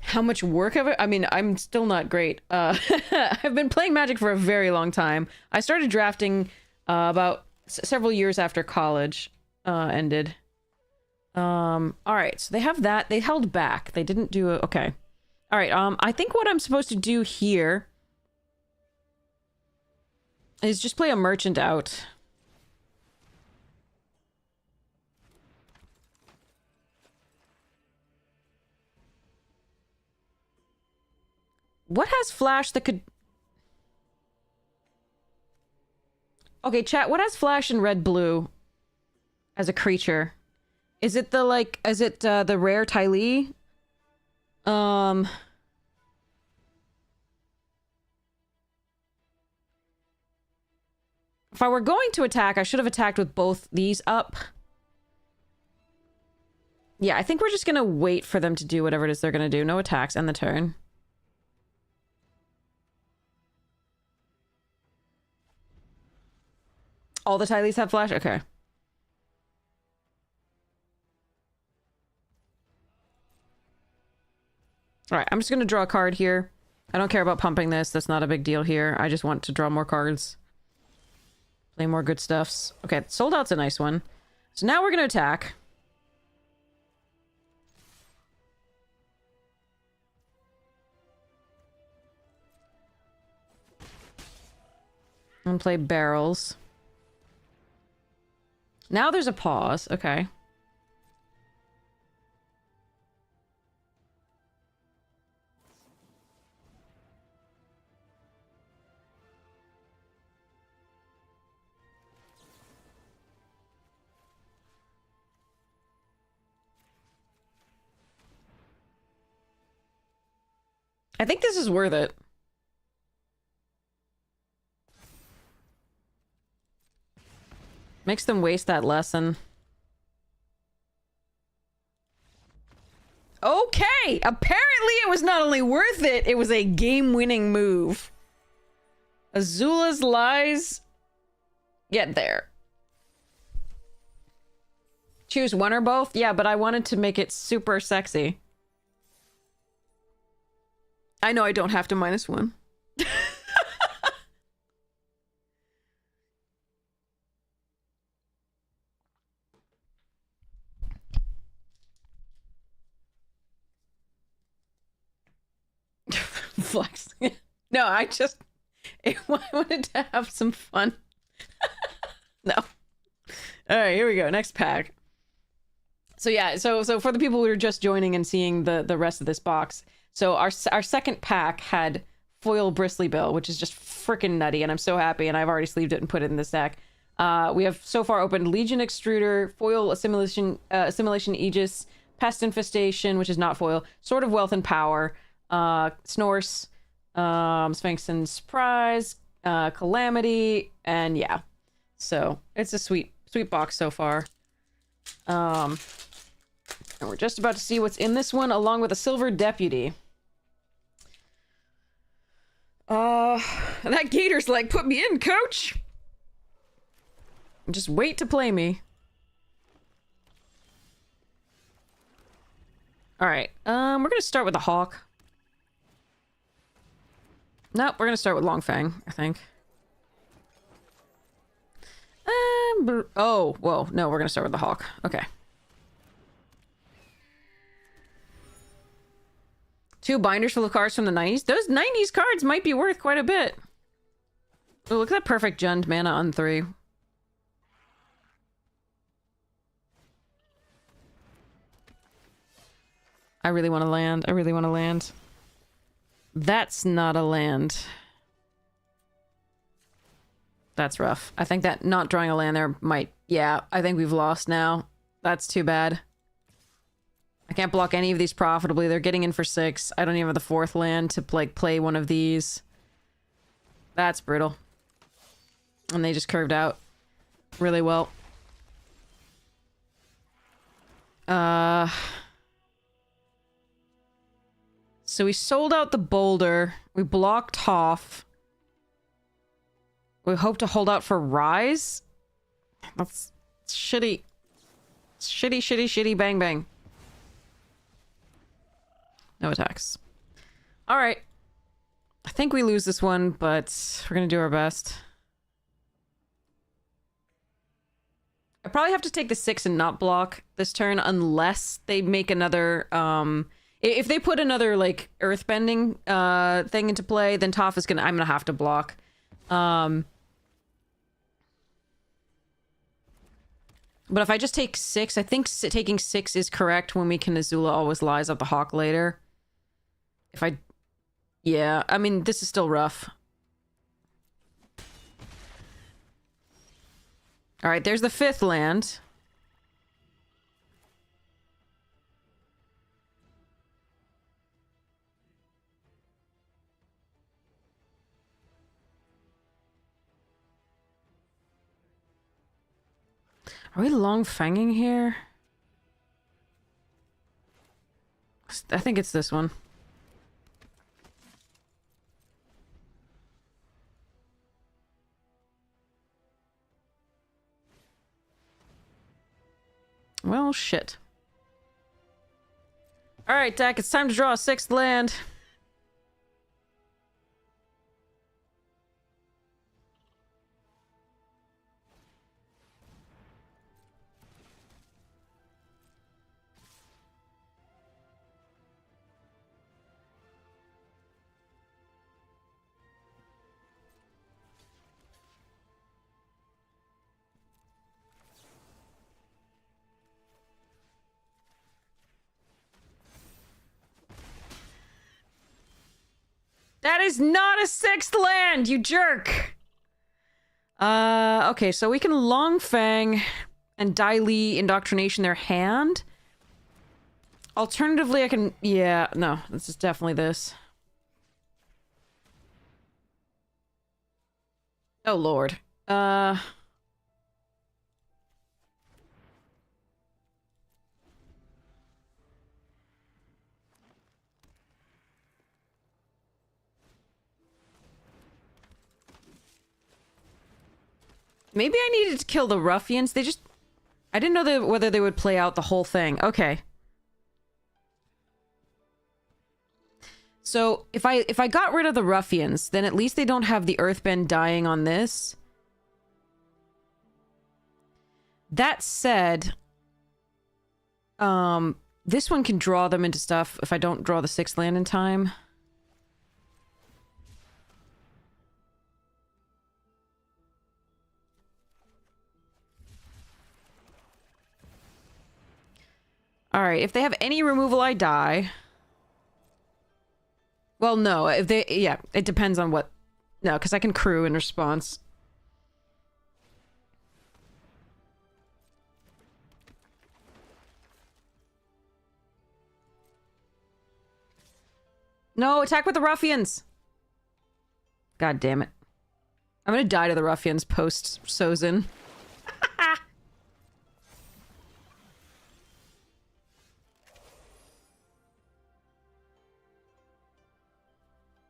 How much work of it? I mean, I'm still not great. I've been playing Magic for a very long time. I started drafting about several years after college ended. Alright, so they have that. They held back. They didn't do it. Okay. Alright, I think what I'm supposed to do here is just play a merchant out. What has flash that could... Okay, chat, what has flash in red-blue as a creature? Is it the, like, is it, the rare Tylee? If I were going to attack, I should have attacked with both these up. Yeah, I think we're just gonna wait for them to do whatever it is they're gonna do. No attacks, end the turn. All the Tylees have flash? Okay. Alright, I'm just gonna draw a card here. I don't care about pumping this. That's not a big deal here. I just want to draw more cards. Play more good stuffs. Okay, Sold Out's a nice one. So now we're gonna attack. And play barrels. Now there's a pause. Okay. I think this is worth it. Makes them waste that lesson. Okay! Apparently it was not only worth it, it was a game-winning move. Azula's lies get there. Choose one or both? Yeah, but I wanted to make it super sexy. I know I don't have to -1. Flex. No, I wanted to have some fun. No. All right, here we go. Next pack. So yeah, so for the people who are just joining and seeing the rest of this box, so our second pack had foil Bristly Bill, which is just freaking nutty, and I'm so happy, and I've already sleeved it and put it in this deck. We have so far opened Legion Extruder, Foil Assimilation Aegis, Pest Infestation, which is not foil, Sword of Wealth and Power, Snorse, Sphinx and Surprise, Calamity, and yeah. So it's a sweet box so far. And we're just about to see what's in this one, along with a Silver Deputy. That Gator's like, put me in, coach! Just wait to play me. Alright, we're gonna start with the Hawk. Nope, we're gonna start with Longfang, I think. Oh, whoa, no, we're gonna start with the Hawk. Okay. 2 binders full of cards from the 90s. Those 90s cards might be worth quite a bit. Oh, look at that perfect Jund mana on 3. I really want to land. I really want to land. That's not a land. That's rough. I think that not drawing a land there might... Yeah, I think we've lost now. That's too bad. I can't block any of these profitably. They're getting in for 6. I don't even have the 4th land to like play one of these. That's brutal. And they just curved out really well. Uh... So we sold out the boulder. We blocked Hoff. We hope to hold out for Rise? That's shitty. Shitty, shitty, shitty, bang, bang. No attacks. Alright. I think we lose this one, but we're gonna do our best. I probably have to take the 6 and not block this turn unless they make another, if they put another, like, earthbending, thing into play, then Toph is I'm gonna have to block. But if I just take 6, I think taking 6 is correct when we can Azula always lies up the Hawk later. If I... Yeah, I mean, this is still rough. Alright, there's the 5th land. Are we long fanging here? I think it's this one. Well, shit. Alright, Dak, it's time to draw a 6th land. That is not a 6th land, you jerk! Okay, so we can Longfang and Dai Li Indoctrination their hand. Alternatively, I can... Yeah, no, this is definitely this. Oh, Lord. Maybe I needed to kill the ruffians. They just... I didn't know whether they would play out the whole thing. Okay. So, if I got rid of the ruffians, then at least they don't have the earthbend dying on this. That said... this one can draw them into stuff if I don't draw the 6th land in time. Alright, if they have any removal, I die. Well, no, if they... Yeah, it depends on what... No, because I can crew in response. No, attack with the ruffians! God damn it. I'm gonna die to the ruffians post-Sozin.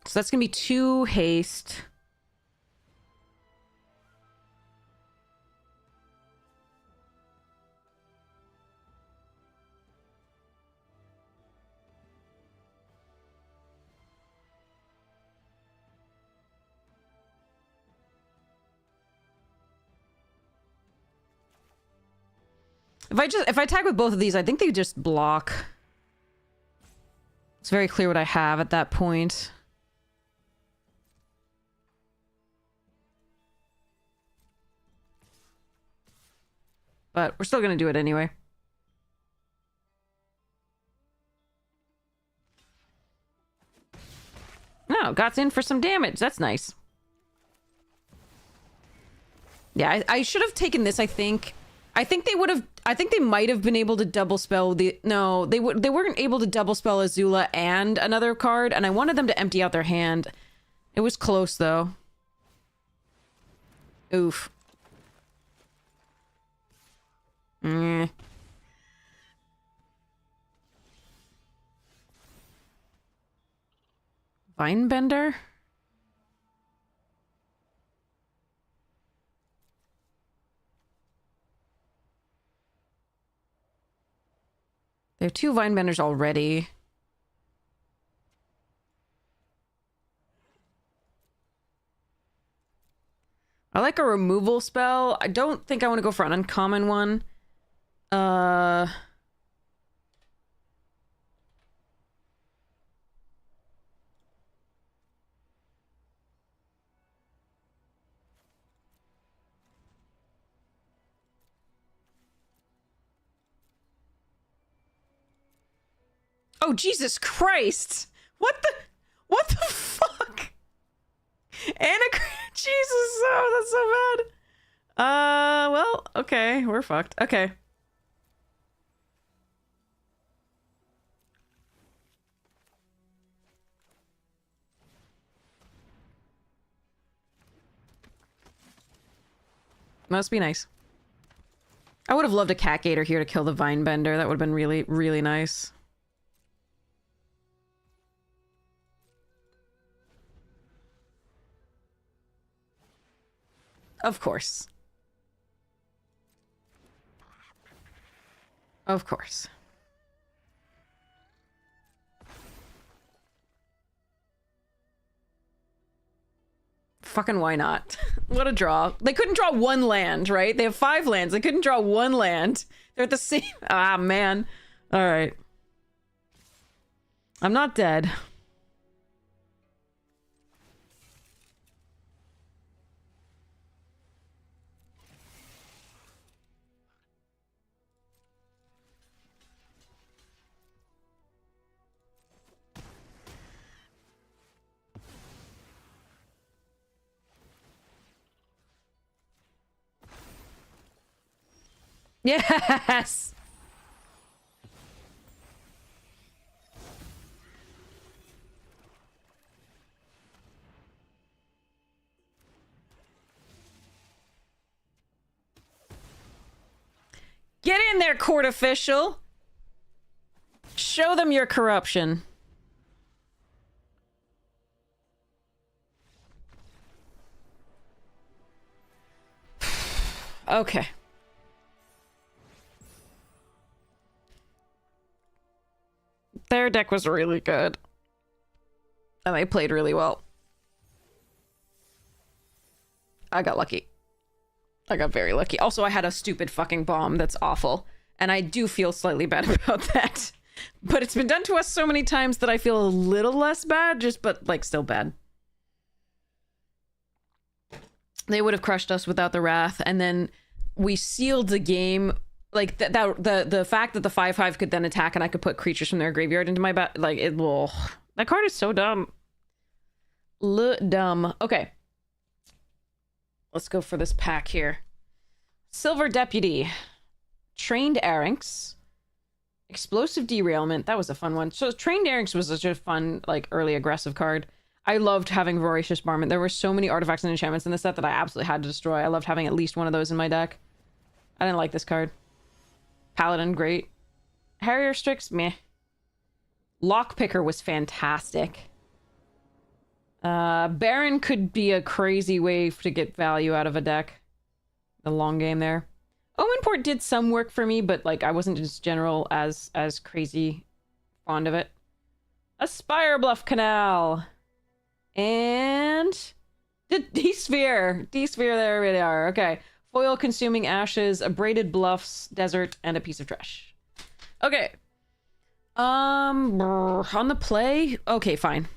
So that's gonna be 2 haste. If I attack with both of these, I think they just block. It's very clear what I have at that point. But we're still gonna do it anyway. Oh, Got's in for some damage. That's nice. Yeah, I should have taken this, I think. I think they would have... I think they might have been able to double spell the... No, they weren't able to double spell Azula and another card, and I wanted them to empty out their hand. It was close, though. Oof. Vinebender? They have 2 Vinebenders already. I like a removal spell. I don't think I want to go for an uncommon one. Oh, Jesus Christ! What the fuck? Jesus, oh, that's so bad. Well, okay, we're fucked. Okay. Must be nice. I would have loved a Cat Gator here to kill the Vinebender. That would have been really, really nice. Of course. Of course. Fucking why not? What a draw. They couldn't draw one land, right? They have 5 lands. They couldn't draw one land. They're at the same... Ah, man. All right. I'm not dead. Yes! Get in there, court official! Show them your corruption. Okay. Their deck was really good. And they played really well. I got lucky. I got very lucky. Also, I had a stupid fucking bomb that's awful. And I do feel slightly bad about that. But it's been done to us so many times that I feel a little less bad, but, like, still bad. They would have crushed us without the Wrath, and then we sealed the game. Like, the fact that the 5/5 could then attack and I could put creatures from their graveyard into my like, it will... That card is so dumb. Dumb. Okay. Let's go for this pack here. Silver Deputy. Trained Arynx. Explosive Derailment. That was a fun one. So Trained Arynx was such a fun, like, early aggressive card. I loved having Voracious Varmint. There were so many artifacts and enchantments in this set that I absolutely had to destroy. I loved having at least one of those in my deck. I didn't like this card. Paladin, great. Harrier Strix, meh. Lockpicker was fantastic. Baron could be a crazy way to get value out of a deck. The long game there. Omenport did some work for me, but like I wasn't just general as crazy fond of it. Aspire Bluff Canal. And D-Sphere. D-Sphere, there we are. Okay. Foil Consuming Ashes, Abraded Bluffs, Desert, and a piece of trash. Okay. On the play? Okay, fine.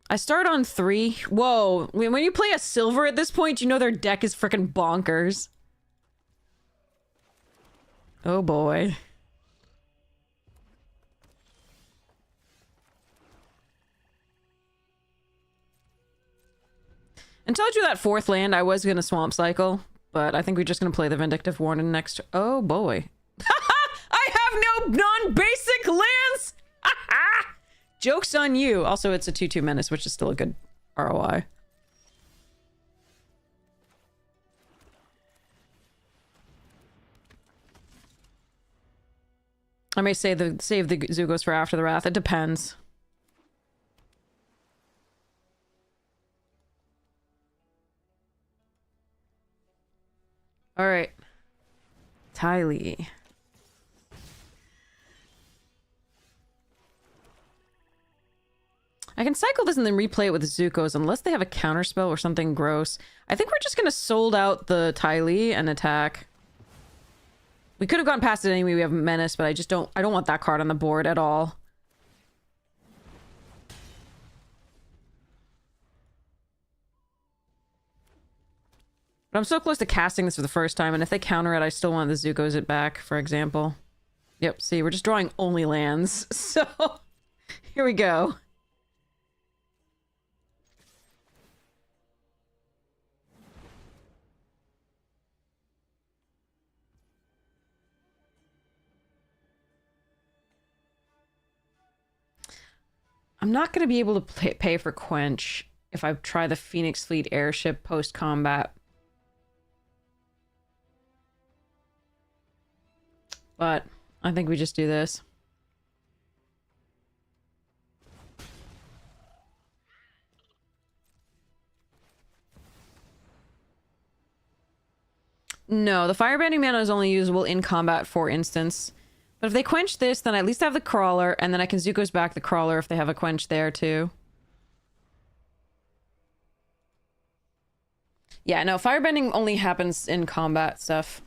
I start on 3. Whoa. When you play a silver at this point, you know their deck is freaking bonkers. Oh boy. Until I drew that 4th land, I was gonna Swamp Cycle, but I think we're just gonna play the Vindictive Warden next. Oh boy. I have no non-basic lands! Joke's on you. Also, it's a 2/2 menace, which is still a good ROI. I may save the Zugos for after the Wrath. It depends. Alright. Ty Lee. I can cycle this and then replay it with Zuko's unless they have a counterspell or something gross. I think we're just gonna sold out the Ty Lee and attack. We could have gone past it anyway, we have Menace, but I don't want that card on the board at all. But I'm so close to casting this for the first time, and if they counter it, I still want the Zuko's it back, for example. Yep, see, we're just drawing only lands, so here we go. I'm not going to be able to pay for Quench if I try the Phoenix Fleet airship post-combat. But I think we just do this. No, the Firebending mana is only usable in combat, for instance. But if they quench this, then I at least have the Crawler, and then I can Zuko's back the Crawler if they have a quench there, too. Yeah, no, Firebending only happens in combat stuff.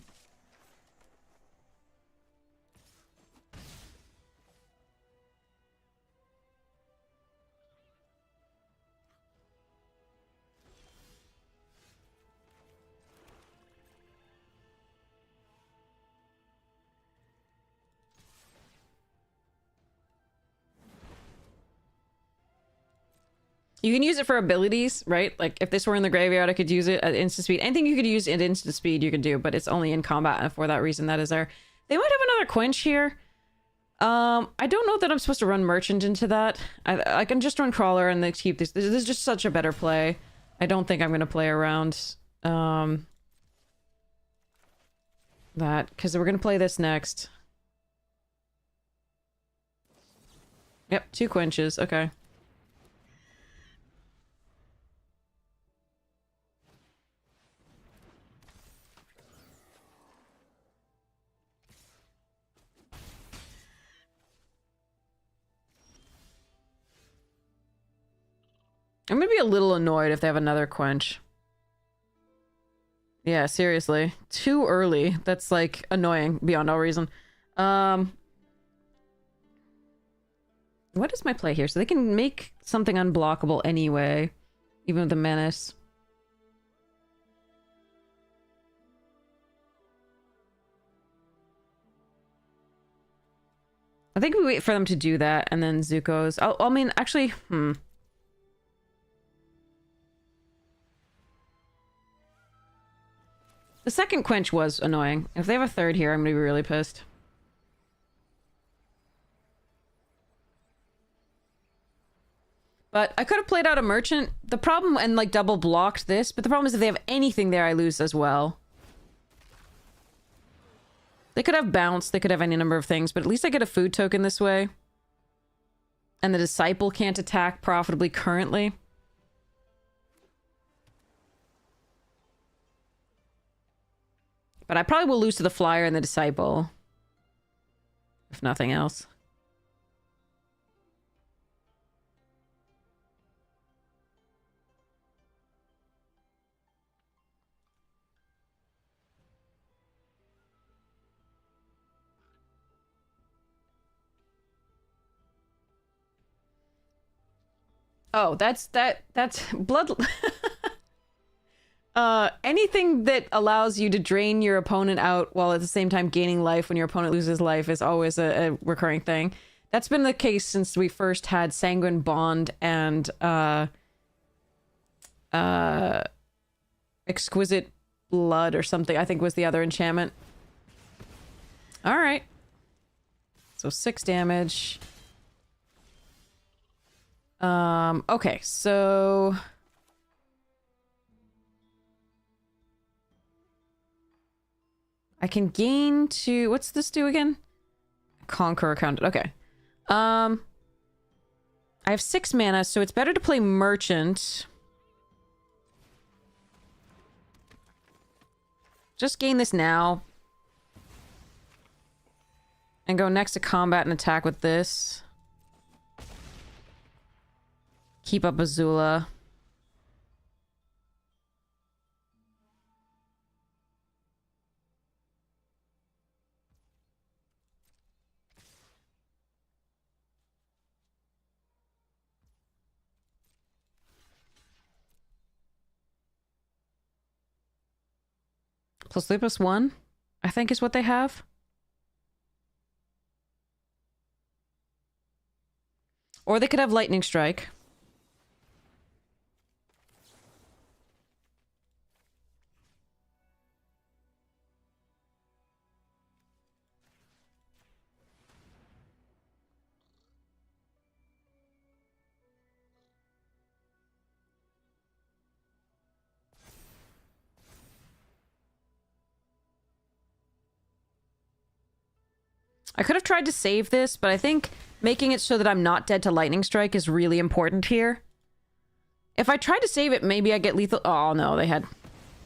You can use it for abilities, right? Like, if this were in the graveyard, I could use it at instant speed. Anything you could use at instant speed, you can do, but it's only in combat, and for that reason, that is there. They might have another quench here. I don't know that I'm supposed to run Merchant into that. I can just run Crawler and then keep this. This is just such a better play. I don't think I'm going to play around, that, because we're going to play this next. Yep, 2 quenches, okay. I'm gonna be a little annoyed if they have another quench. Yeah, seriously. Too early. That's, like, annoying beyond all reason. What is my play here? So they can make something unblockable anyway, even with the Menace. I think we wait for them to do that, and then Zuko's... I mean, actually, The second quench was annoying. If they have a third here, I'm gonna be really pissed. But I could have played out a Merchant. The problem, and like double blocked this, but the problem is if they have anything there, I lose as well. They could have Bounce, they could have any number of things, but at least I get a food token this way. And the Disciple can't attack profitably currently. But I probably will lose to the Flyer and the Disciple. If nothing else. Oh, that's blood. Anything that allows you to drain your opponent out while at the same time gaining life when your opponent loses life is always a recurring thing. That's been the case since we first had Sanguine Bond and Exquisite Blood or something, I think was the other enchantment. Alright. So 6 damage. Okay, so... I can gain to... What's this do again? Conqueror counted. Okay. I have 6 mana, so it's better to play Merchant. Just gain this now. And go next to combat and attack with this. Keep up Azula. Plus 3+1, I think is what they have. Or they could have Lightning Strike. I could have tried to save this, but I think making it so that I'm not dead to Lightning Strike is really important here. If I tried to save it, maybe I get lethal... Oh, no, they had...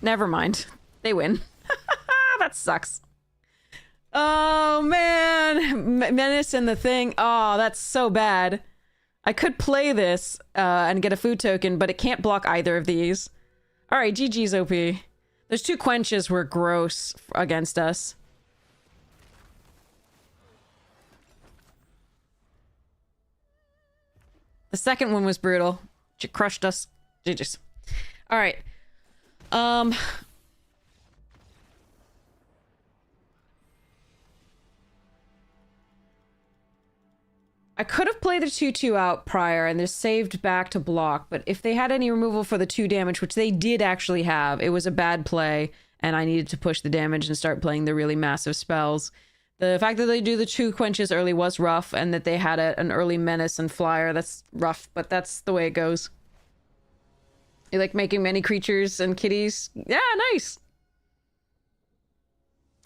Never mind. They win. That sucks. Oh, man. Menace and the thing. Oh, that's so bad. I could play this and get a food token, but it can't block either of these. All right, GG's OP. Those 2 quenches were gross against us. The second one was brutal. She crushed us. GG's. All right. I could have played the 2/2 out prior and just saved back to block, but if they had any removal for the 2 damage, which they did actually have, it was a bad play, and I needed to push the damage and start playing the really massive spells. The fact that they do the 2 quenches early was rough, and that they had an early menace and flyer, that's rough, but that's the way it goes. You like making many creatures and kitties? Yeah, nice!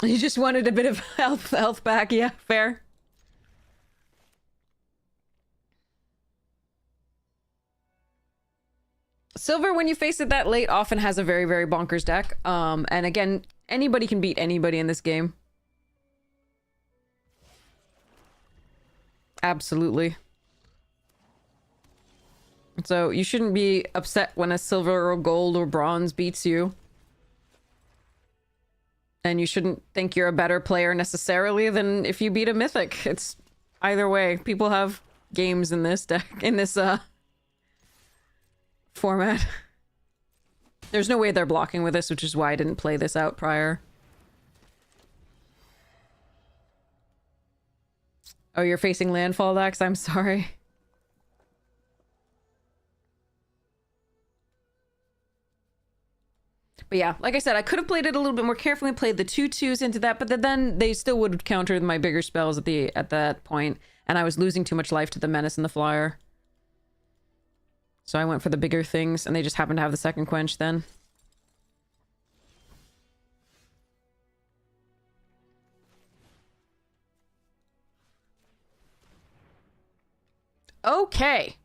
You just wanted a bit of health back, yeah, fair. Silver, when you face it that late, often has a very, very bonkers deck. And again, anybody can beat anybody in this game. Absolutely. So you shouldn't be upset when a silver or gold or bronze beats you. And you shouldn't think you're a better player necessarily than if you beat a mythic. It's either way. People have games in this deck, in this format. There's no way they're blocking with this, which is why I didn't play this out prior. Oh, you're facing landfall decks? I'm sorry. But yeah, like I said, I could have played it a little bit more carefully, played the 2/2s into that, but then they still would counter my bigger spells at that point, and I was losing too much life to the menace and the flyer. So I went for the bigger things, and they just happened to have the second quench then. Okay.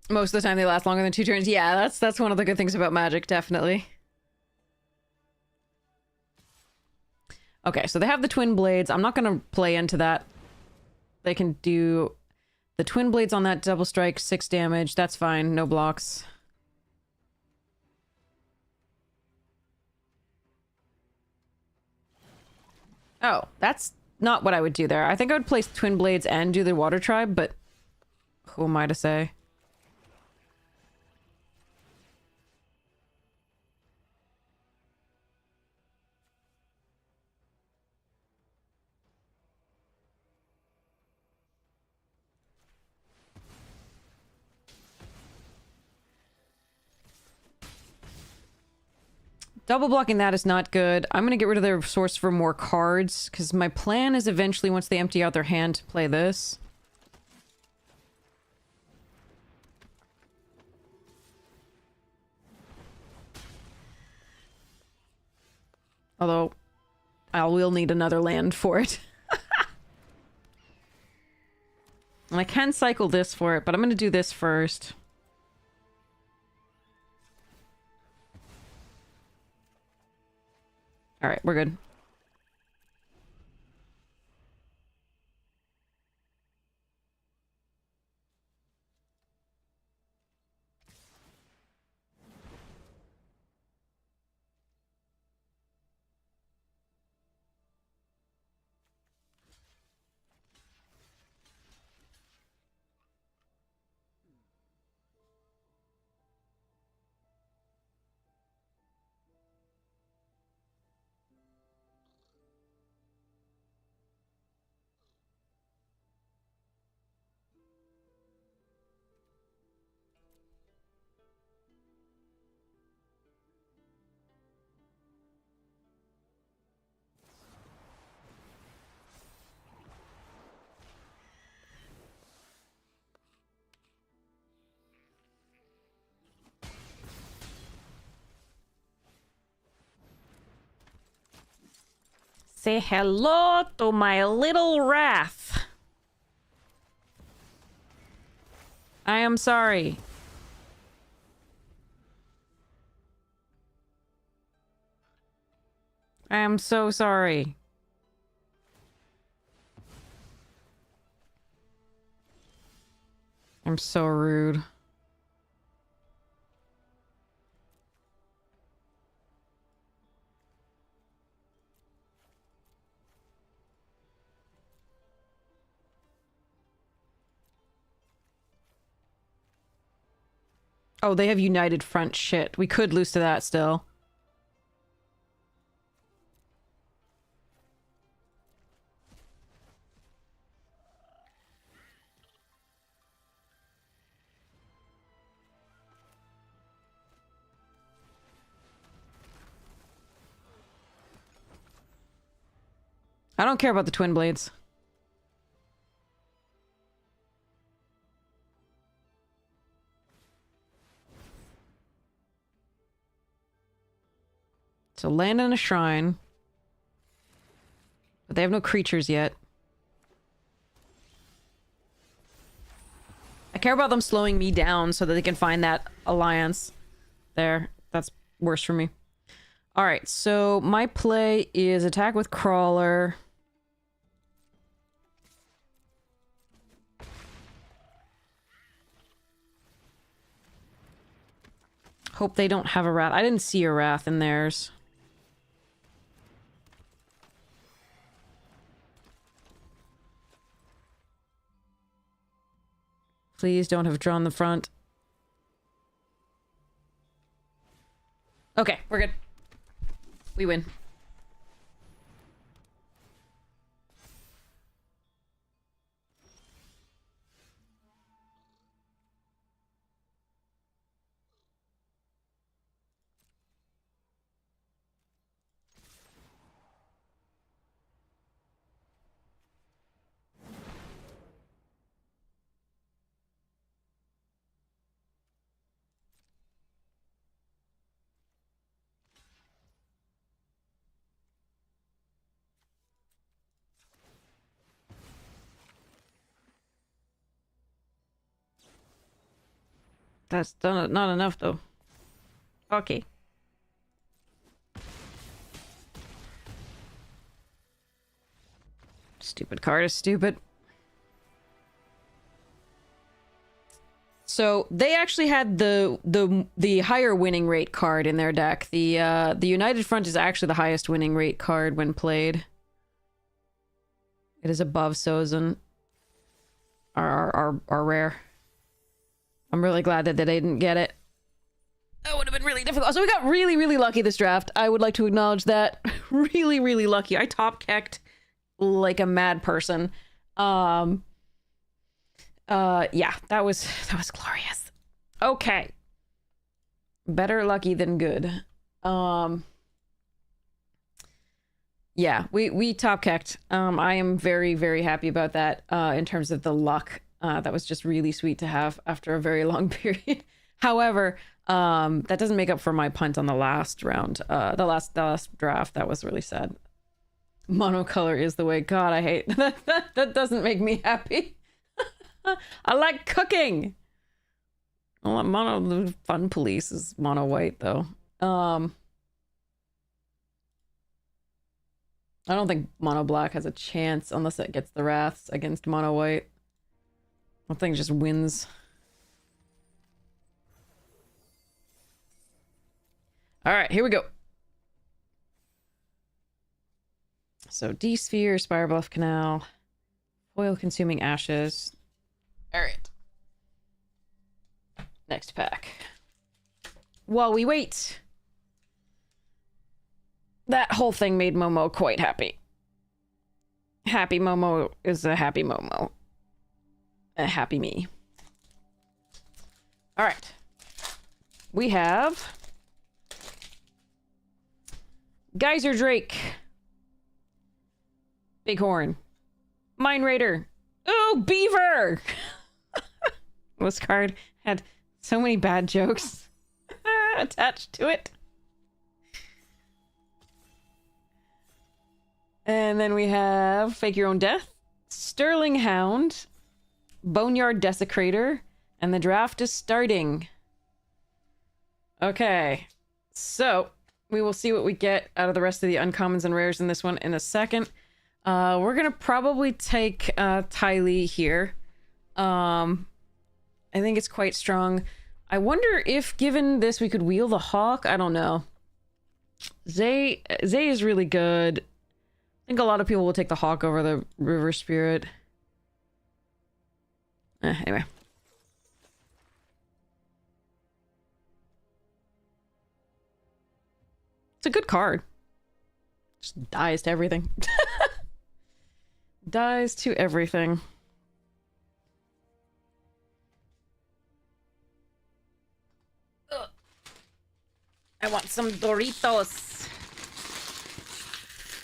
Most of the time they last longer than 2 turns. Yeah, that's one of the good things about Magic, definitely. Okay, so they have the Twin Blades. I'm not going to play into that. They can do the Twin Blades on that double strike, 6 damage. That's fine, no blocks. Oh, that's not what I would do there. I think I would place Twin Blades and do the Water Tribe, but who am I to say? Double blocking that is not good. I'm gonna get rid of their source for more cards, because my plan is eventually, once they empty out their hand, to play this. Although, I will need another land for it. And I can cycle this for it, but I'm gonna do this first. Alright, we're good. Say hello to my little wrath. I am sorry. I am so sorry. I'm so rude. Oh, they have United Front. Shit. We could lose to that still. I don't care about the Twin Blades. So land in a shrine. But they have no creatures yet. I care about them slowing me down so that they can find that alliance. There. That's worse for me. Alright, so my play is attack with Crawler. Hope they don't have a Wrath. I didn't see a Wrath in theirs. Please don't have drawn the front. Okay, we're good. We win. That's not enough, though. Okay. Stupid card is stupid. So they actually had the higher winning rate card in their deck. The United Front is actually the highest winning rate card when played. It is above Sozin. Our rare. I'm really glad that they didn't get it. That would have been really difficult. So we got really, really lucky this draft. I would like to acknowledge that. Really, really lucky. I top-kecked like a mad person. Yeah, that was glorious. Okay. Better lucky than good. Yeah, we top kecked. I am very, very happy about that in terms of the luck. That was just really sweet to have after a very long period. However, that doesn't make up for my punt on the last round. The last draft. That was really sad. Monocolor is the way. God, I hate that. That doesn't make me happy. I like cooking. Well, mono fun police is mono white though. I don't think mono black has a chance unless it gets the wraths against mono white. That thing just wins. All right, here we go. So D-Sphere, Spire Bluff Canal, Oil-consuming ashes. All right. Next pack. While we wait. That whole thing made Momo quite happy. Happy Momo is a happy Momo. A happy me. All right. We have Geyser Drake. Bighorn. Mine Raider. Oh, Beaver! This card had so many bad jokes attached to it. And then we have Fake Your Own Death, Sterling Hound, Boneyard Desecrator, and the draft is starting. Okay, so we will see what we get out of the rest of the uncommons and rares in this one in a second. We're gonna probably take Ty Lee here. I think it's quite strong. I wonder if given this we could wheel the Hawk. I don't know. Zay is really good. I think a lot of people will take the Hawk over the River Spirit. Anyway. It's a good card. Just dies to everything. Dies to everything. Ugh. I want some Doritos.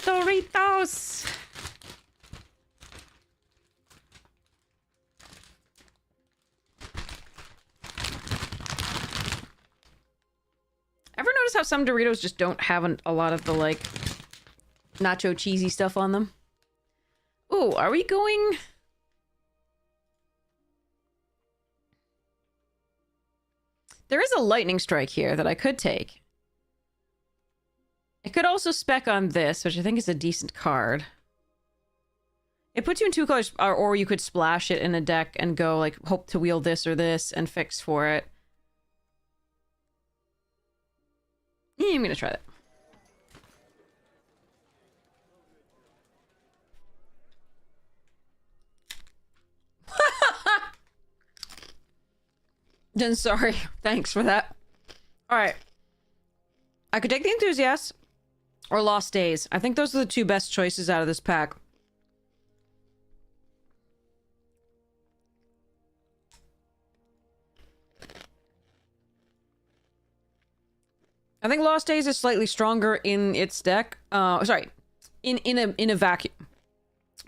Doritos! Ever notice how some Doritos just don't have a lot of the, like, nacho cheesy stuff on them? Ooh, are we going... There is a lightning strike here that I could take. I could also spec on this, which I think is a decent card. It puts you in 2 colors, or you could splash it in a deck and go, like, hope to wheel this or this and fix for it. Yeah, I'm gonna try that. Then sorry. Thanks for that. Alright. I could take the Enthusiast or Lost Days. I think those are the 2 best choices out of this pack. I think Lost Days is slightly stronger in its deck. Sorry. In a vacuum.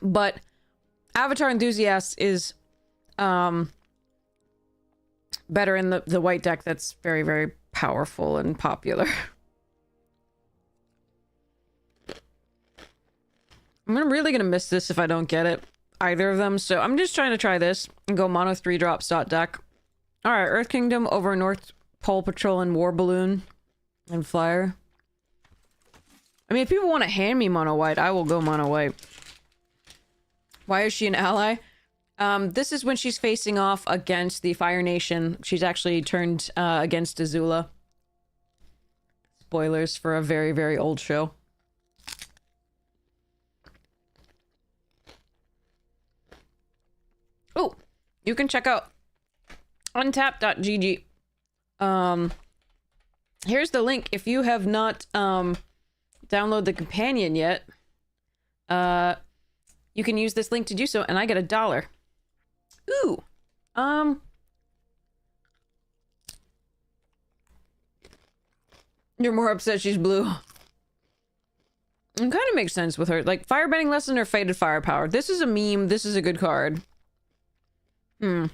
But Avatar Enthusiast is better in the white deck that's very, very powerful and popular. I'm really gonna miss this if I don't get it. Either of them. So I'm just trying to try this and go mono 3-drop dot deck. Alright, Earth Kingdom over North Pole Patrol and War Balloon and Flyer. I mean, if people want to hand me mono white, I will go mono white. Why is she an ally? This is when she's facing off against the Fire Nation. She's actually turned against Azula. Spoilers for a very, very old show. Oh, you can check out untap.gg. Here's the link. If you have not downloaded the companion yet, you can use this link to do so, and I get $1. Ooh. You're more upset she's blue. It kind of makes sense with her. Like, Firebending Lesson or Faded Firepower. This is a meme. This is a good card. Hmm.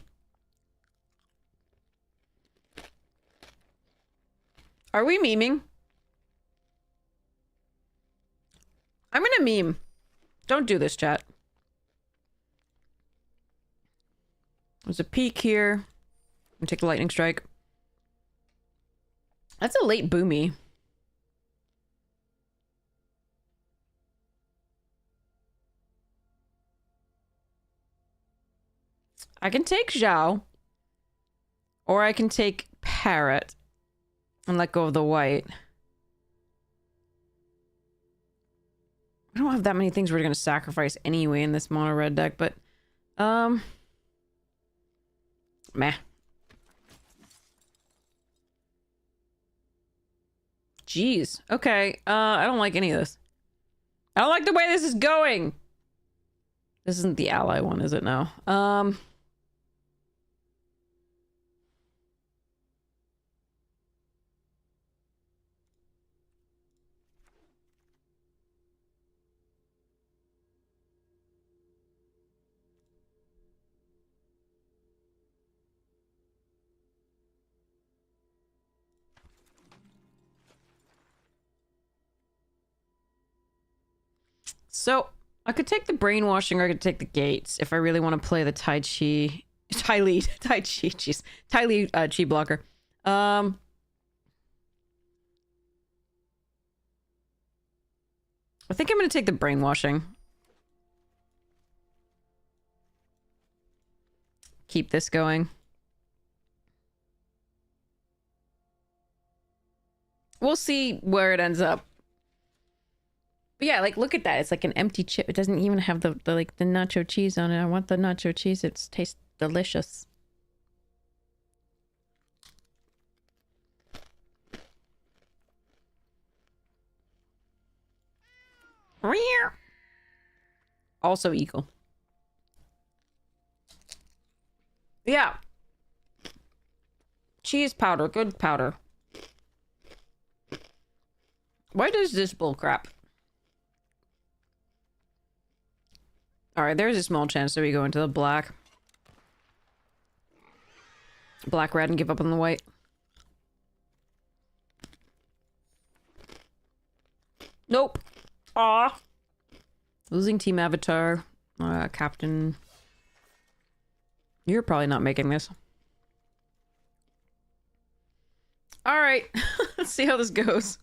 Are we memeing? I'm gonna meme. Don't do this, chat. There's a peak here. I'm gonna take the Lightning Strike. That's a late Boomy. I can take Zhao. Or I can take Parrot. And let go of the white. I don't have that many things we're gonna sacrifice anyway in this mono red deck, but meh. Jeez. Okay. I don't like any of this. I don't like the way this is going. This isn't the ally one, is it now? So, I could take the Brainwashing or I could take the Gates if I really want to play the Tai Chi... Tai Chi, jeez. Tai Li Chi blocker. I think I'm going to take the Brainwashing. Keep this going. We'll see where it ends up. But yeah, like, look at that. It's like an empty chip. It doesn't even have the like, the nacho cheese on it. I want the nacho cheese. It tastes delicious. Also eagle. Yeah. Cheese powder. Good powder. Why does this bull crap? Alright, there's a small chance that we go into the black. Black red and give up on the white. Nope. Aw. Losing Team Avatar. Captain. You're probably not making this. Alright. Let's see how this goes.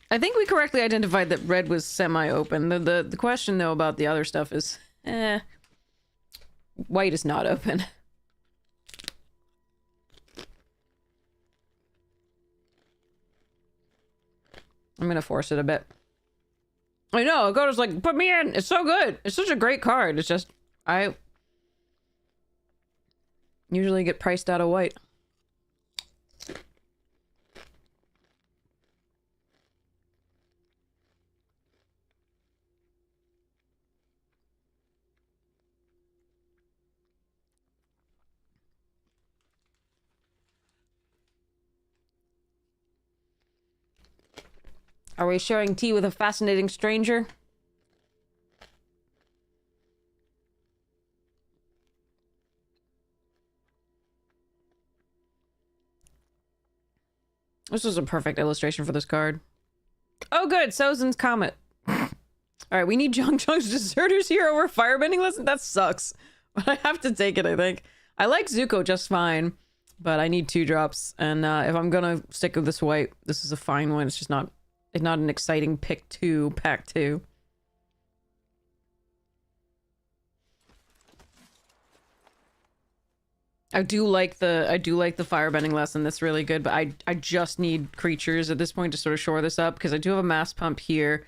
I think we correctly identified that red was semi-open. The question, though, about the other stuff is... white is not open. I'm gonna force it a bit. I know, Agota's like, put me in! It's so good! It's such a great card. It's just... I... usually get priced out of white. Are we sharing tea with a fascinating stranger? This was a perfect illustration for this card. Oh good, Sozin's Comet. Alright, we need Jung Jung's Deserters here over Firebending Lesson? That sucks. But I have to take it, I think. I like Zuko just fine, but I need 2 drops. And if I'm gonna stick with this white, this is a fine one. It's just not... it's not an exciting pick 2, pack 2. I do like the Firebending Lesson. That's really good, but I just need creatures at this point to sort of shore this up because I do have a mass pump here.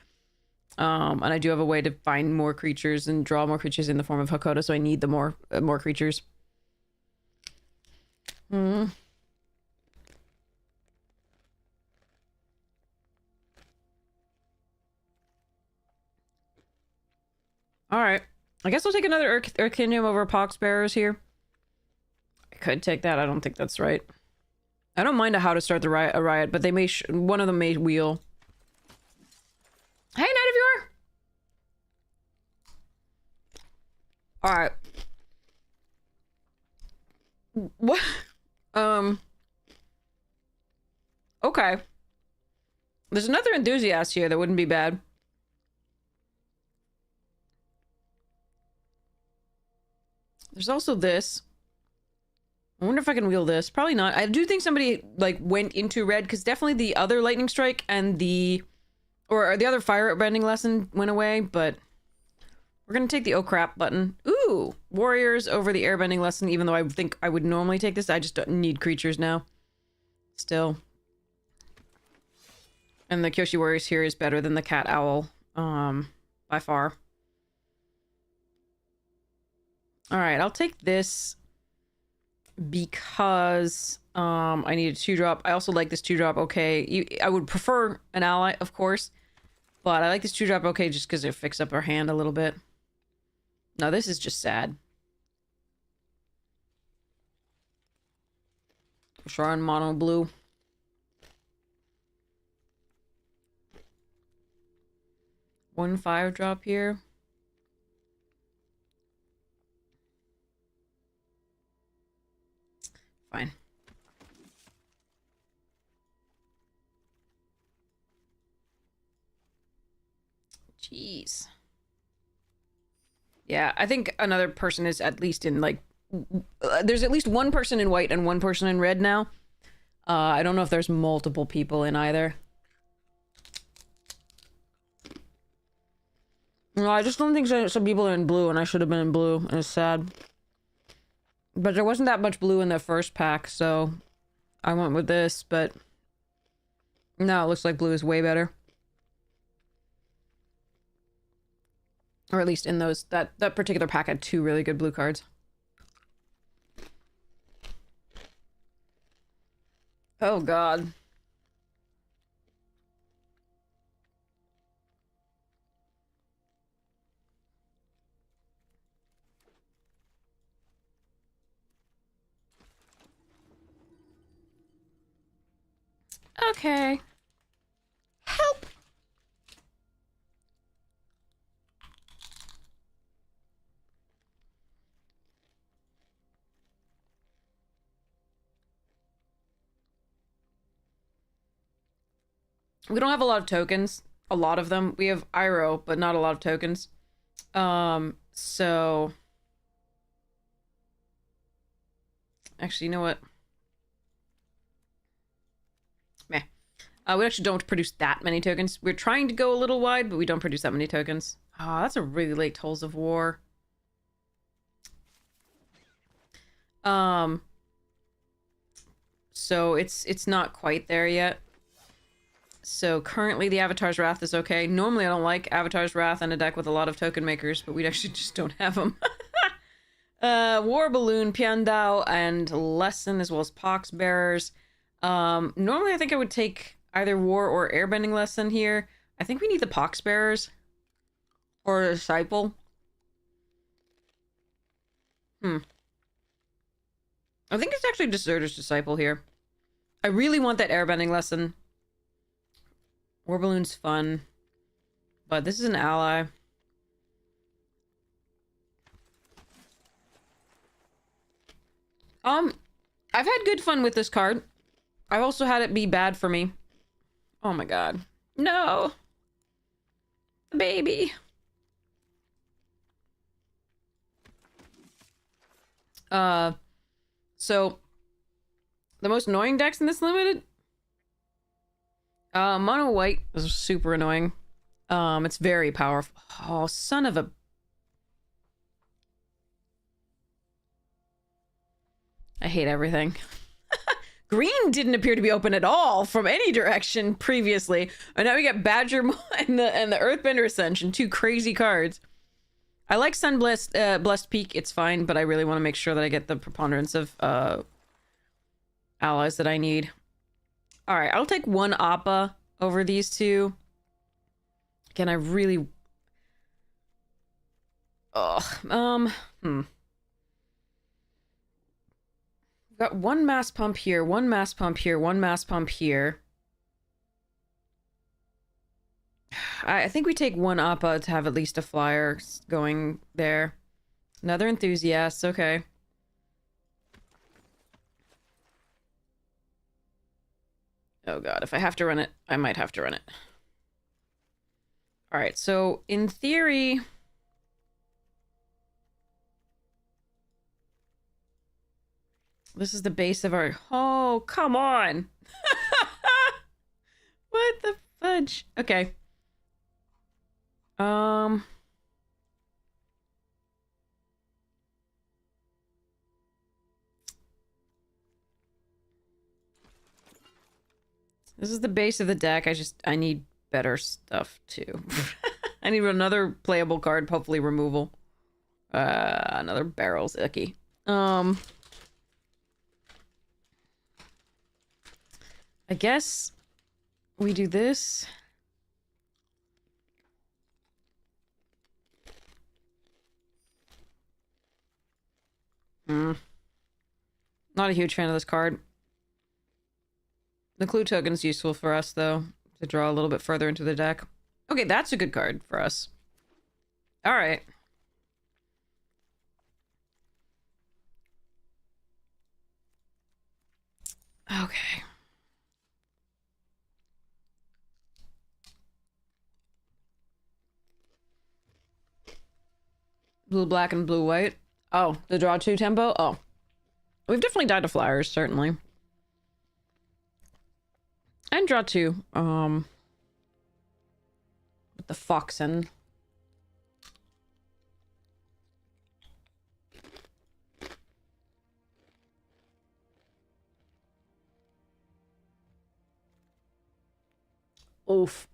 And I do have a way to find more creatures and draw more creatures in the form of Hakoda, so I need the more creatures. Alright. I guess I'll take another Urkinium over Poxbearers here. I could take that. I don't think that's right. I don't mind how to start the riot, but they may one of them may wheel. Hey, Night of Yore! Alright. What? Okay. There's another enthusiast here that wouldn't be bad. There's also this. I wonder if I can wheel this. Probably not. I do think somebody, like, went into red, because definitely the other lightning strike and the... Or the other fire bending lesson went away, but... We're gonna take the oh crap button. Ooh! Warriors over the airbending lesson, even though I think I would normally take this. I just don't need creatures now. Still. And the Kyoshi Warriors here is better than the Cat Owl. By far. Alright, I'll take this. Because, I need a 2-drop. I also like this 2-drop okay. I would prefer an ally, of course. But I like this 2-drop okay just because it fixes up our hand a little bit. No, this is just sad. Sharon mono blue. One 5-drop here. Fine. Jeez. Yeah, I think another person is at least in, like... there's at least one person in white and one person in red now. I don't know if there's multiple people in either. No, I just don't think some people are in blue, and I should have been in blue, and it's sad. But there wasn't that much blue in the first pack, so... I went with this, but... No, it looks like blue is way better. Or at least in those... That particular pack had 2 really good blue cards. Oh, God. Okay. Help! We don't have a lot of tokens. A lot of them. We have Iroh, but not a lot of tokens. So... Actually, you know what? Meh. We actually don't produce that many tokens. We're trying to go a little wide, but we don't produce that many tokens. Ah, that's a really late Tolls of War. So it's not quite there yet. So currently the Avatar's Wrath is okay. Normally I don't like Avatar's Wrath in a deck with a lot of token makers, but we actually just don't have them. War Balloon, Piandao, and Lesson, as well as Pox Bearers. Normally I think I would take either War or Airbending Lesson here. I think we need the Pox Bearers. Or a Disciple. I think it's actually Deserter's Disciple here. I really want that Airbending Lesson. War Balloon's fun. But this is an ally. I've had good fun with this card. I've also had it be bad for me. Oh my god. No! Baby! So... The most annoying decks in this limited? Mono White is super annoying. It's very powerful. Oh, son of a... I hate everything. Green didn't appear to be open at all from any direction previously. And now we got Badger and the Earthbender Ascension, 2 crazy cards. I like Sun Blessed Peak, it's fine, but I really want to make sure that I get the preponderance of allies that I need. Alright, I'll take 1 Appa over these 2. Again, I really... Ugh, Got one mass pump here, one mass pump here, one mass pump here. I think we take one Appa to have at least a flyer going there. Another enthusiast, okay. Oh god, if I have to run it, I might have to run it. Alright, so in theory... This is the base of our... Oh, come on! What the fudge? Okay. This is the base of the deck. I need better stuff too. I need another playable card, hopefully removal. Another barrel's icky. I guess we do this. Not a huge fan of this card. The clue token's useful for us, though, to draw a little bit further into the deck. Okay, that's a good card for us. Alright. Okay. Blue, black, and blue, white. Oh, the draw 2 tempo? Oh. We've definitely died to flyers, certainly. And draw 2. With the Foxen. Oof.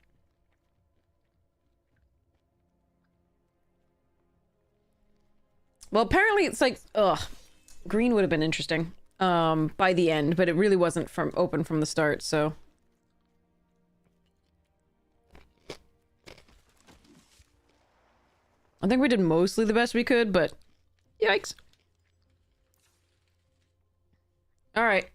Well, apparently it's like, ugh. Green would have been interesting by the end, but it really wasn't open from the start, so... I think we did mostly the best we could, but... Yikes. Alright.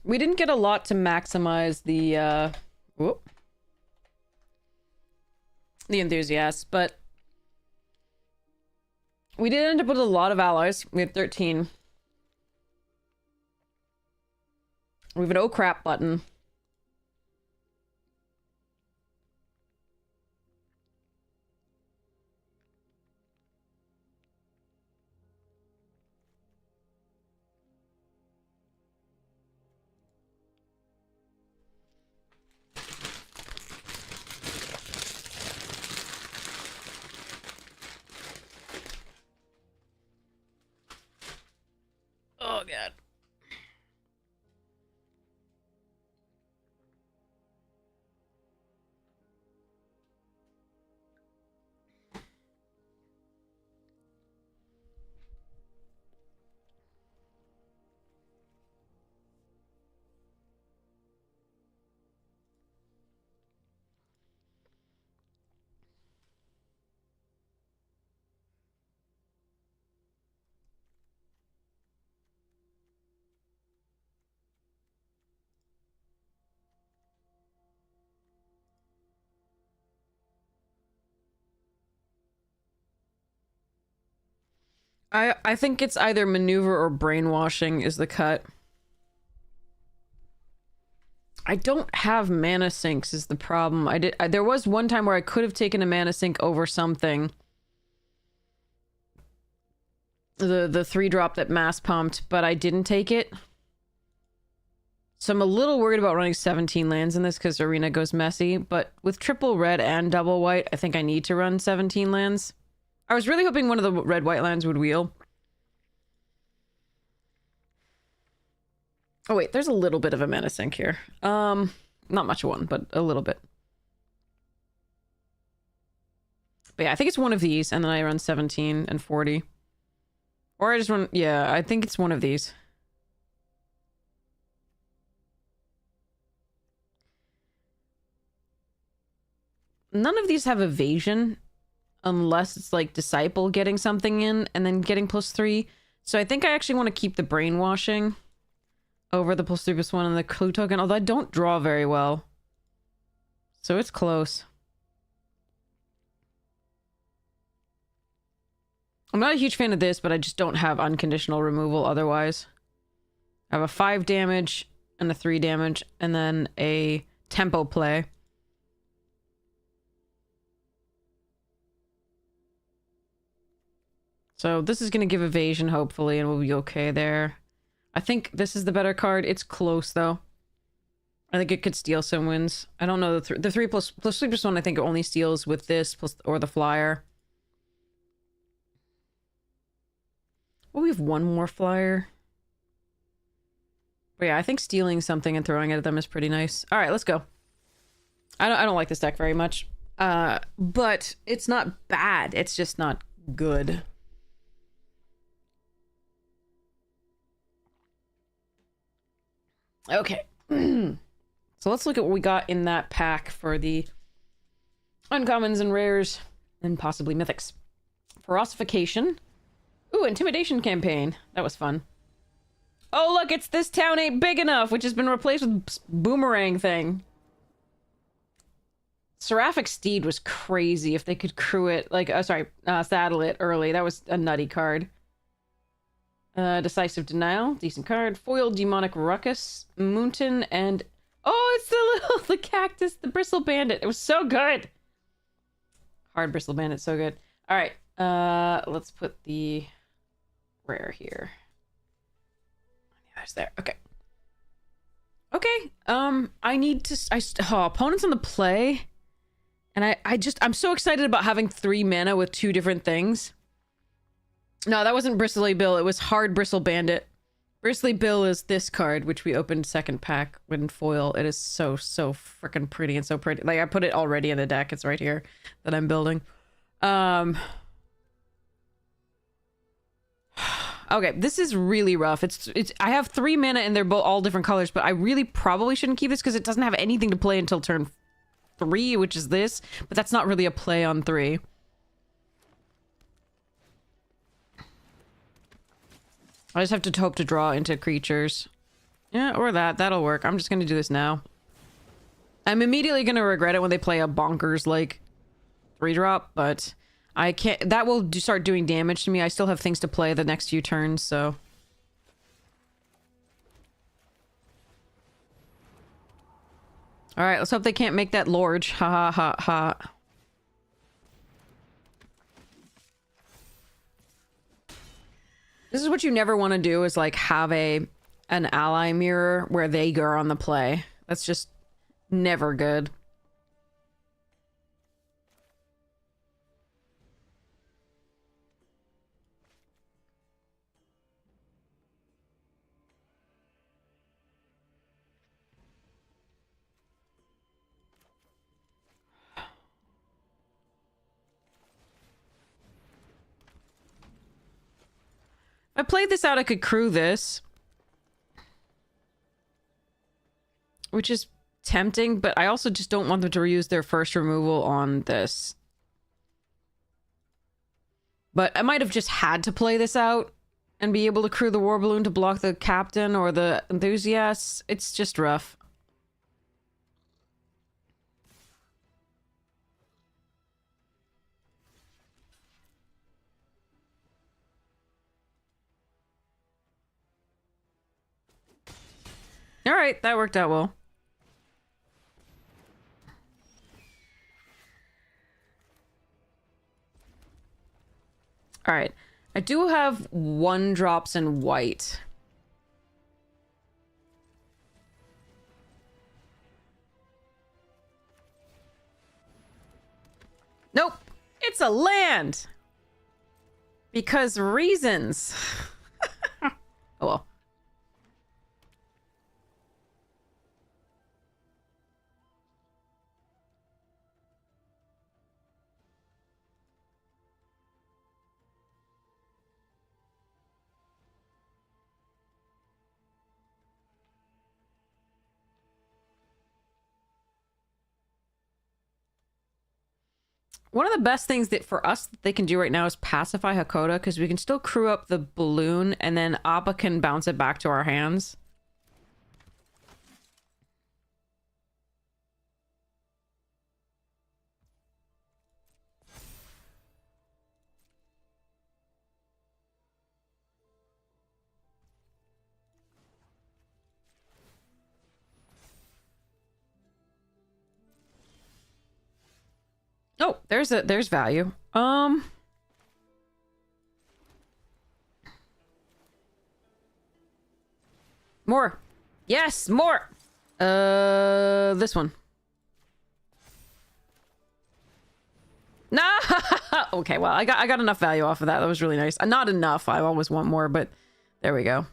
We didn't get a lot to maximize the, the enthusiasts, but we did end up with a lot of allies. We had 13. We have an oh crap button. Oh, God. I think it's either maneuver or brainwashing is the cut. I don't have mana sinks is the problem. There was one time where I could have taken a mana sink over something. The 3-drop that mass pumped, but I didn't take it. So I'm a little worried about running 17 lands in this because Arena goes messy, but with triple red and double white, I think I need to run 17 lands. I was really hoping one of the red-white lands would wheel. Oh wait, there's a little bit of a mana sink here. Not much of one, but a little bit. But yeah, I think it's one of these, and then I run 17 and 40. Or I just run... Yeah, I think it's one of these. None of these have evasion, unless it's like Disciple getting something in, and then getting +3. So I think I actually want to keep the Brainwashing over the +3/+1 and the Clue Token, although I don't draw very well. So it's close. I'm not a huge fan of this, but I just don't have unconditional removal otherwise. I have a 5 damage and a 3 damage, and then a tempo play. So this is going to give evasion, hopefully, and we'll be okay there. I think this is the better card. It's close, though. I think it could steal some wins. I don't know. The 3+3/+1, I think, only steals with this plus or the flyer. Well, we have one more flyer. But yeah, I think stealing something and throwing it at them is pretty nice. All right, let's go. I don't like this deck very much. But it's not bad. It's just not good. Okay. So let's look at what we got in that pack for the uncommons and rares and possibly mythics. Ferocification. Ooh, Intimidation Campaign. That was fun. Oh, look, it's This Town Ain't Big Enough, which has been replaced with Boomerang thing. Seraphic Steed was crazy if they could crew it, like, saddle it early. That was a nutty card. Decisive Denial, decent card. Foil Demonic Ruckus, Moonton, and... Oh, it's the cactus, the Bristle Bandit. It was so good. Hard Bristle Bandit, so good. All right, let's put the rare here. There's there. Okay. Okay. I need to. Opponents on the play, and I'm so excited about having 3 mana with 2 different things. No, that wasn't Bristly Bill. It was Hard Bristle Bandit. Bristly Bill is this card, which we opened second pack when foil. It is so freaking pretty and so pretty. Like, I put it already in the deck. It's right here that I'm building. Okay, this is really rough. It's I have 3 mana and they're all different colors, but I really probably shouldn't keep this because it doesn't have anything to play until turn 3, which is this. But that's not really a play on 3. I just have to hope to draw into creatures. Yeah, or that. That'll work. I'm just going to do this now. I'm immediately going to regret it when they play a bonkers, like, 3-drop, but I can't... That will start doing damage to me. I still have things to play the next few turns, so... Alright, let's hope they can't make that Lorge. Ha ha ha ha. This is what you never want to do, is like have an ally mirror where they go on the play. That's just never good. If I played this out, I could crew this. Which is tempting, but I also just don't want them to reuse their first removal on this. But I might have just had to play this out and be able to crew the War Balloon to block the Captain or the Enthusiast. It's just rough. All right, that worked out well. All right, I do have 1-drops in white. Nope, it's a land. Because reasons. Oh well. One of the best things that for us that they can do right now is pacify Hakoda, because we can still crew up the balloon and then Appa can bounce it back to our hands. Oh, there's value. More. Yes, more. This one. Nah. Okay, well, I got enough value off of that. That was really nice. Not enough. I always want more, but there we go.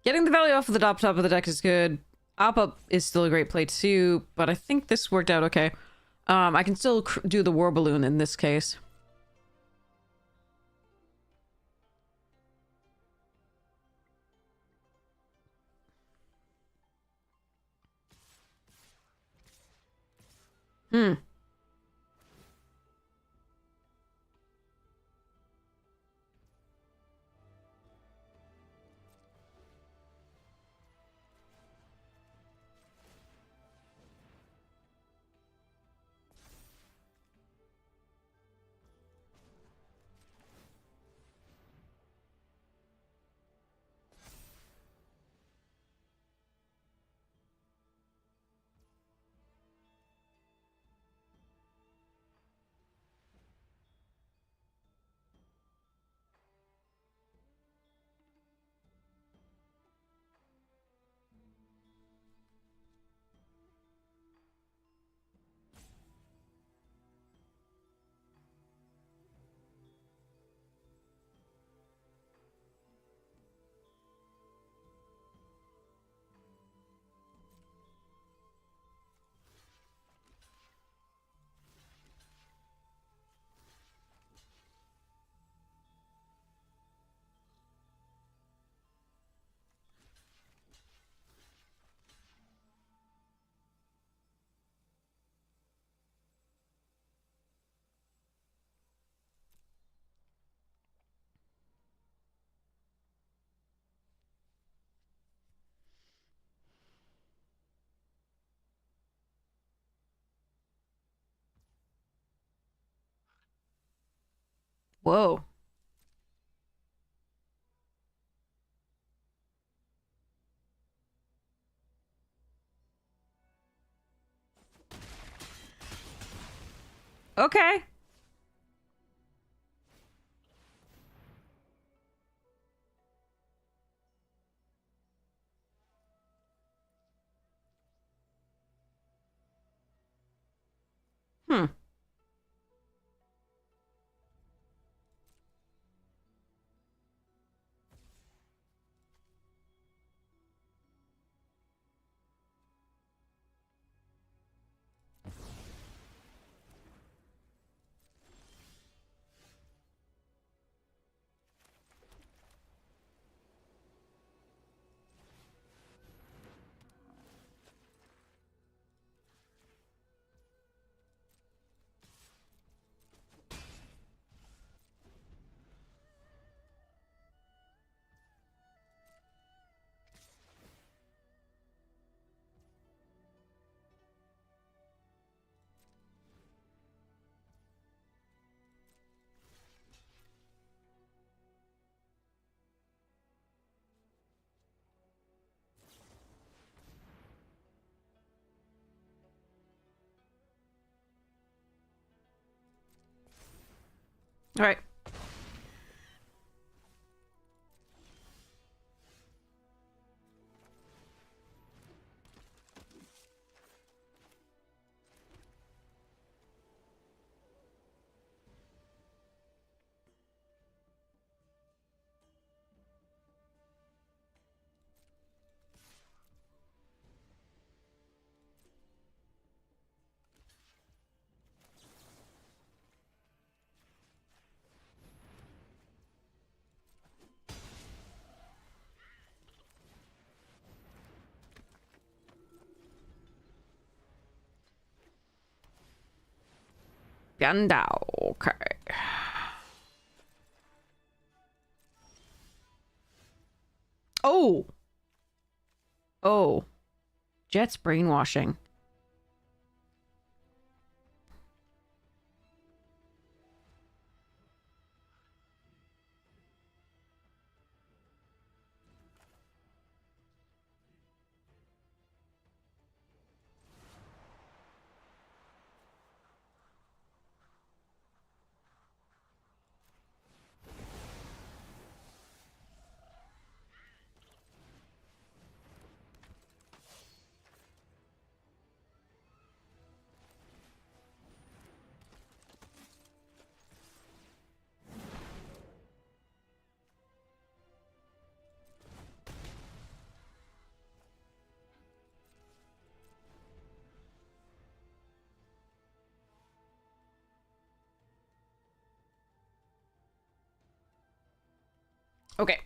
Getting the value off of the top of the deck is good. Appa is still a great play too, but I think this worked out okay. I can still do the war balloon in this case. Hmm. Whoa. Okay. Hmm. All right. Gandao. Okay. Oh. Oh. Jet's brainwashing. Okay.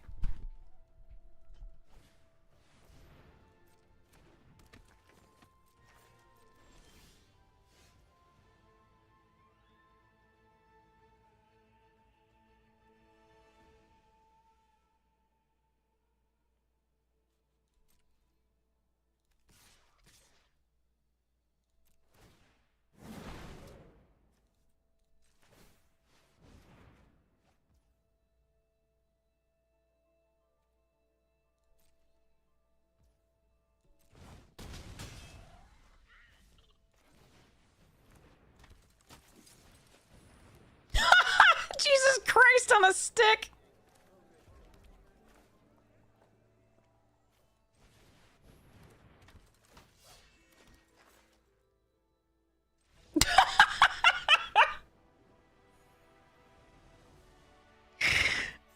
Jesus Christ on a stick!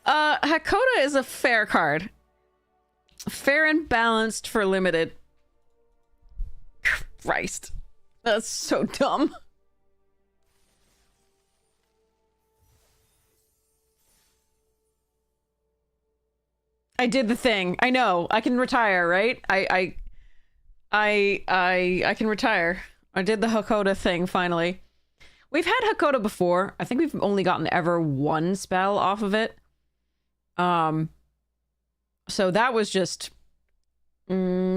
Hakoda is a fair card. Fair and balanced for limited. Christ. That's so dumb. I did the thing. I know. I can retire, right? I can retire. I did the Hakoda thing finally. We've had Hakoda before. I think we've only gotten ever one spell off of it. So that was just all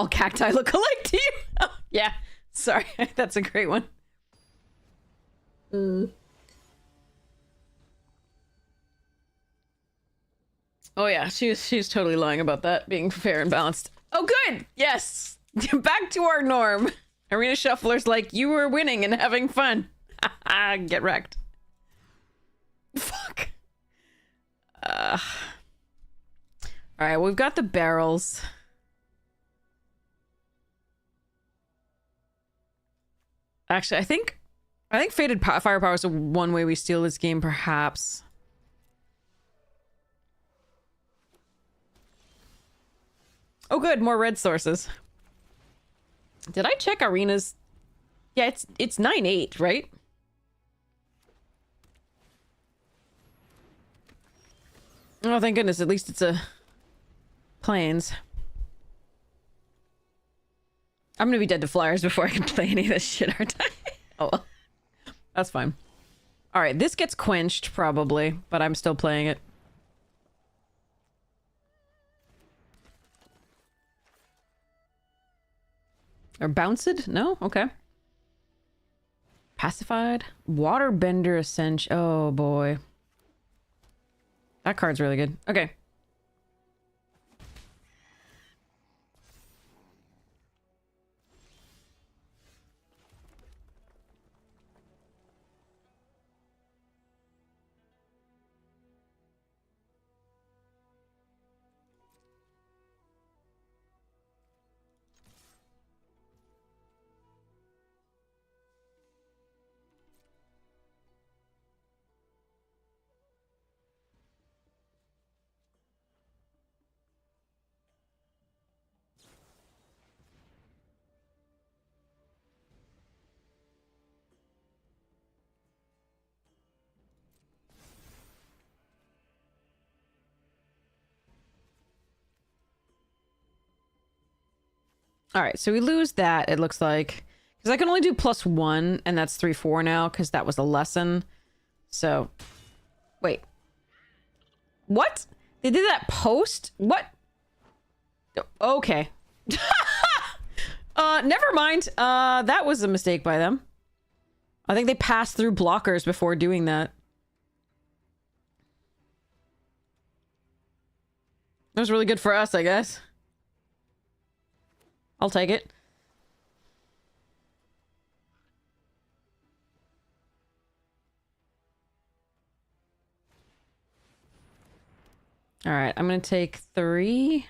cacti look alike to you. Oh, yeah. Sorry. That's a great one. Oh yeah, she's totally lying about that being fair and balanced. Oh good, yes, back to our norm. Arena Shuffler's like, you were winning and having fun. Get wrecked. Fuck. All right, we've got the barrels. Actually, I think Fated Firepower is the one way we steal this game, perhaps. Oh good, more red sources. Did I check arenas? Yeah, it's 9-8, right? Oh, thank goodness. At least it's a plains. I'm gonna be dead to flyers before I can play any of this shit, aren't I? Oh well. That's fine. Alright, this gets quenched, probably, but I'm still playing it. Or bounced? No? Okay. Pacified? Waterbender Ascension. Oh boy. That card's really good. Okay. All right, so we lose that, it looks like. Because I can only do +1, and that's 3/4 now, because that was a lesson. So, wait. What? They did that post? What? Okay. Never mind. That was a mistake by them. I think they passed through blockers before doing that. That was really good for us, I guess. I'll take it. All right, I'm gonna take 3.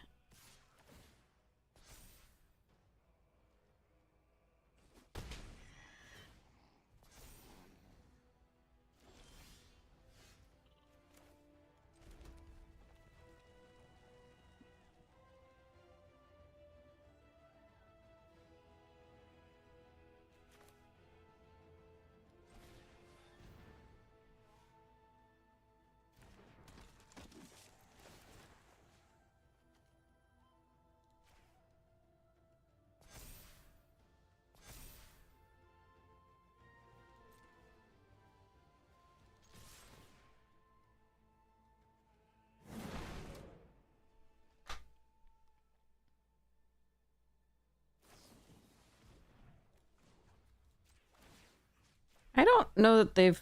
I don't know that they've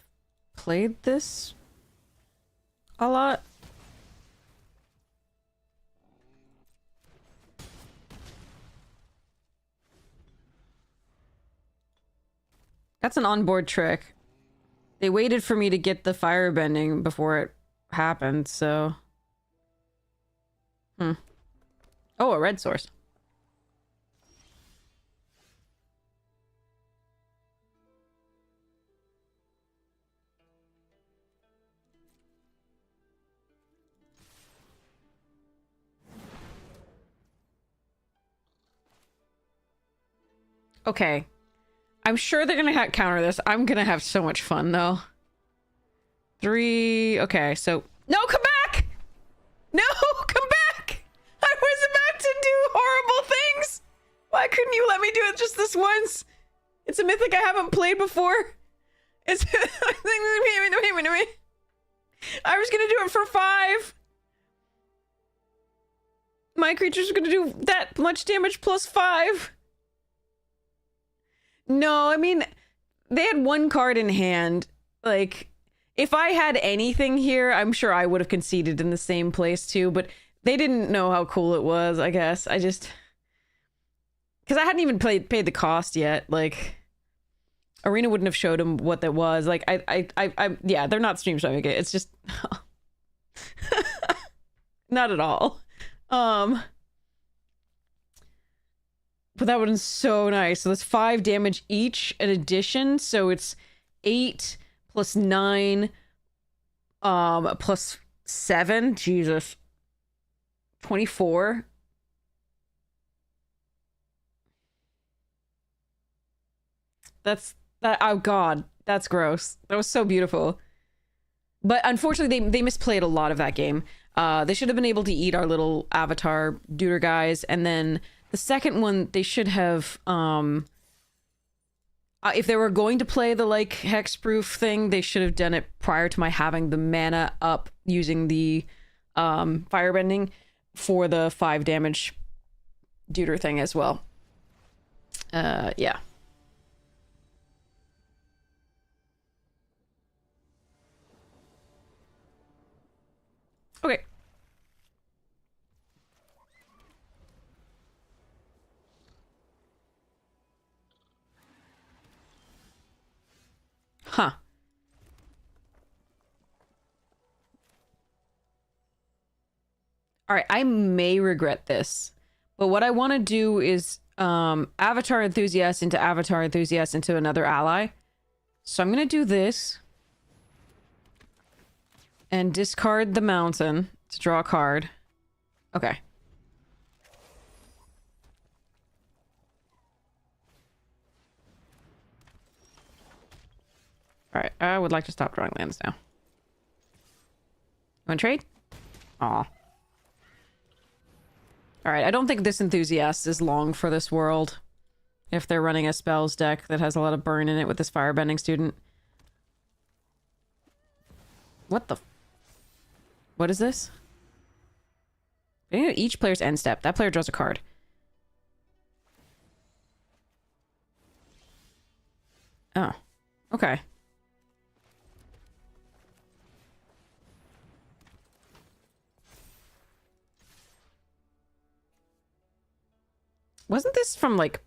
played this a lot. That's an onboard trick. They waited for me to get the firebending before it happened, so... Oh, a red source. Okay. I'm sure they're gonna counter this. I'm gonna have so much fun, though. 3... Okay, so... No, come back! No, come back! I was about to do horrible things! Why couldn't you let me do it just this once? It's a mythic I haven't played before. It's... I was gonna do it for 5! My creatures are gonna do that much damage plus 5! No, I mean, they had 1 card in hand. Like, if I had anything here, I'm sure I would have conceded in the same place too, but they didn't know how cool it was, I guess. I just... Because I hadn't even paid the cost yet. Like, Arena wouldn't have showed them what that was. Like, yeah, they're not stream showing it. It's just... Not at all. But that would have been so nice. So that's 5 damage each in addition. So it's 8 plus 9 plus 7. Jesus. 24. That's that. Oh god, that's gross. That was so beautiful. But unfortunately, they misplayed a lot of that game. They should have been able to eat our little avatar duder guys, and then the second one they should have. If they were going to play the like hexproof thing, they should have done it prior to my having the mana up using the firebending for the 5 damage duder thing as well. Yeah. Okay. Huh. All right, I may regret this, but what I want to do is Avatar Enthusiast into Avatar Enthusiast into another ally. So I'm going to do this and discard the mountain to draw a card. Okay. Alright, I would like to stop drawing lands now. Want to trade? Aw. Alright, I don't think this enthusiast is long for this world. If they're running a spells deck that has a lot of burn in it with this firebending student. What the... What is this? Each player's end step. That player draws a card. Oh. Okay. Wasn't this from, like...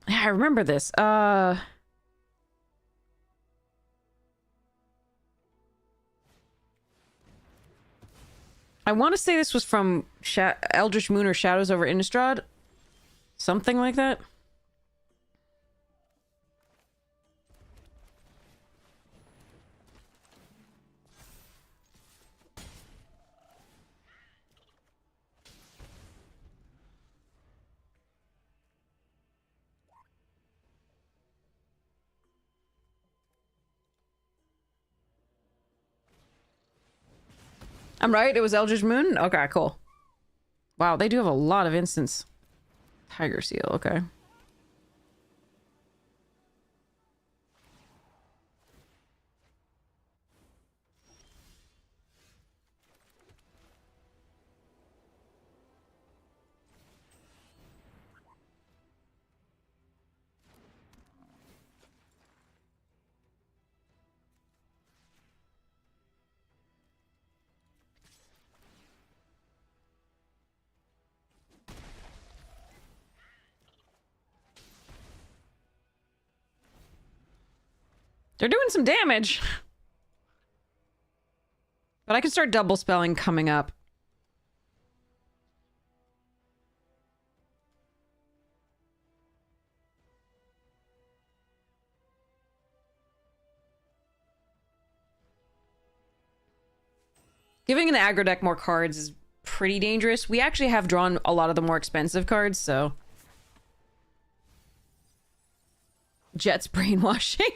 Yeah, I remember this. I want to say this was from Eldritch Moon or Shadows over Innistrad. Something like that. I'm right, it was Eldritch Moon? Okay, cool. Wow, they do have a lot of instants. Tiger Seal, okay. They're doing some damage. But I can start double spelling coming up. Giving an aggro deck more cards is pretty dangerous. We actually have drawn a lot of the more expensive cards, so... Jet's brainwashing.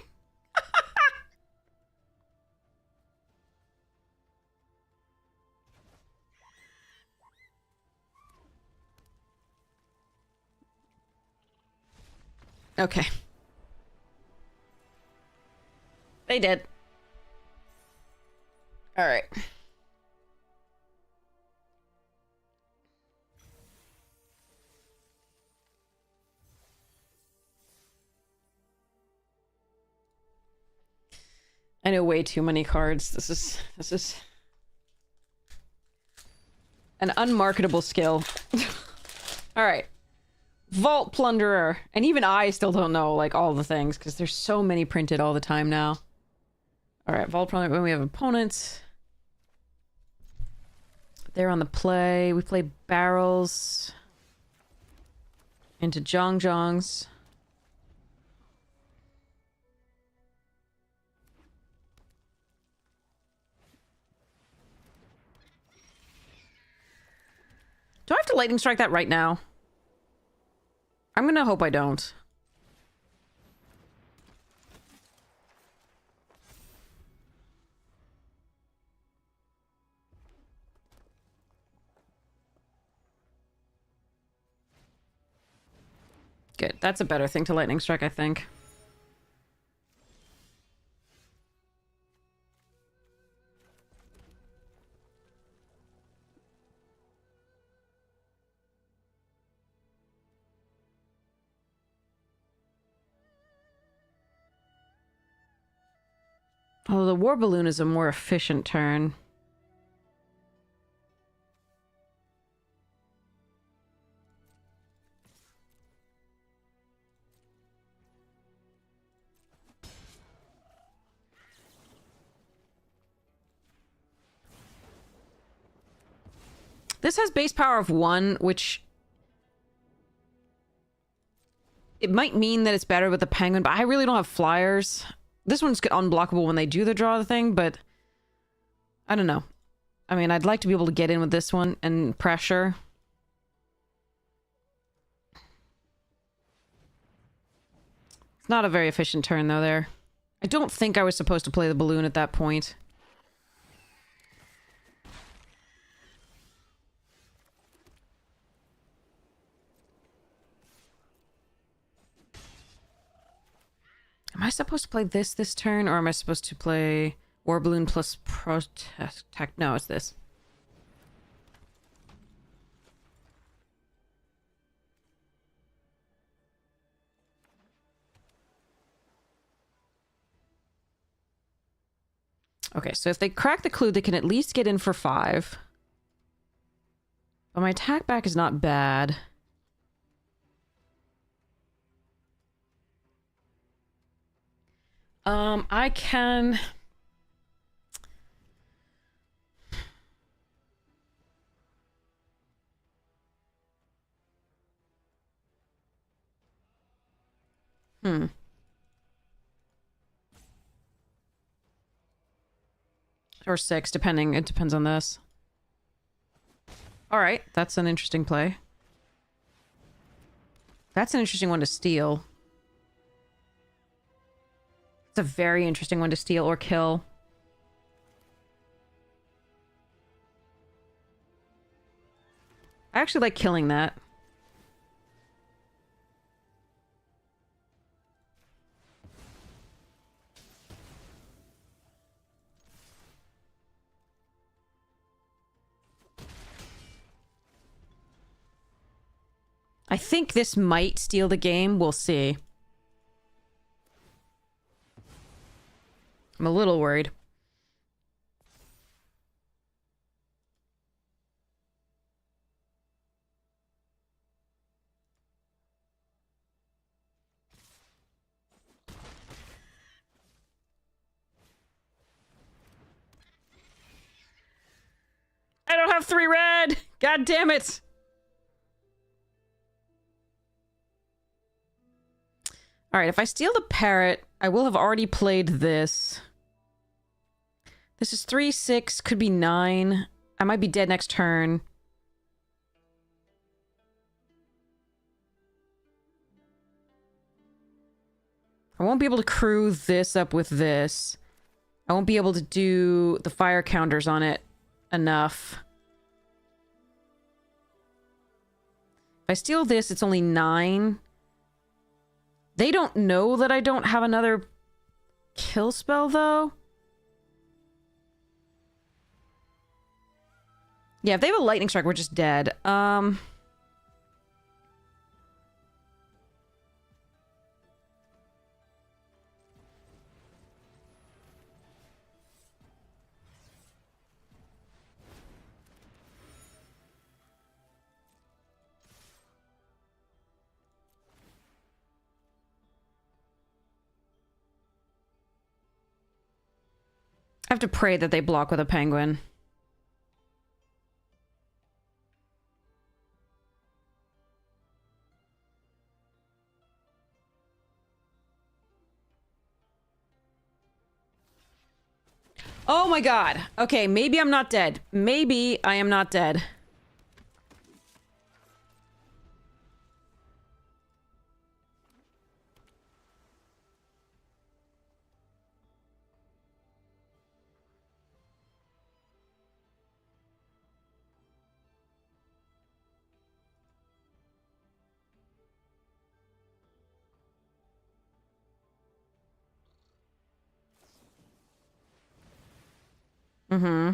Okay. They did. All right. I know way too many cards. This is an unmarketable skill. All right. Vault Plunderer. And even I still don't know, like, all the things, because there's so many printed all the time now. Alright, Vault Plunderer. When we have opponents. They're on the play. We play barrels. Into Jongjongs. Do I have to lightning strike that right now? I'm gonna hope I don't. Good. That's a better thing to lightning strike, I think. Oh, the War Balloon is a more efficient turn. This has base power of 1, which... It might mean that it's better with the Penguin, but I really don't have flyers. This one's unblockable when they do the draw thing, but... I don't know. I mean, I'd like to be able to get in with this one and pressure. It's not a very efficient turn, though, there. I don't think I was supposed to play the balloon at that point. Am I supposed to play this turn, or am I supposed to play War Balloon plus Protect? No, it's this. Okay, so if they crack the clue, they can at least get in for 5. But my attack back is not bad. I can... Or 6, depending. It depends on this. Alright, that's an interesting play. That's an interesting one to steal. It's a very interesting one to steal or kill. I actually like killing that. I think this might steal the game. We'll see. I'm a little worried. I don't have 3 red! God damn it! Alright, if I steal the parrot, I will have already played this. This is 3, 6, could be 9. I might be dead next turn. I won't be able to crew this up with this. I won't be able to do the fire counters on it enough. If I steal this, it's only 9. They don't know that I don't have another kill spell, though. Yeah, if they have a lightning strike, we're just dead. I have to pray that they block with a penguin. Oh my god. Okay, maybe I'm not dead. Maybe I am not dead. Mm-hmm.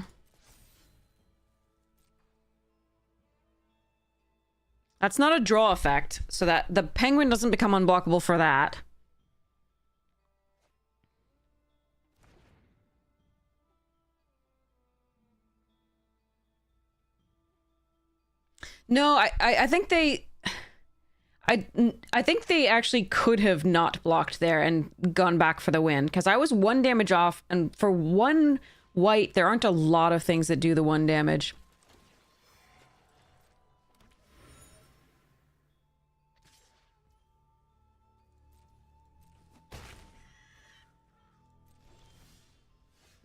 That's not a draw effect, so that the penguin doesn't become unblockable for that. No, I think they... I think they actually could have not blocked there and gone back for the win, because I was 1 damage off, and for 1 white, there aren't a lot of things that do the 1 damage.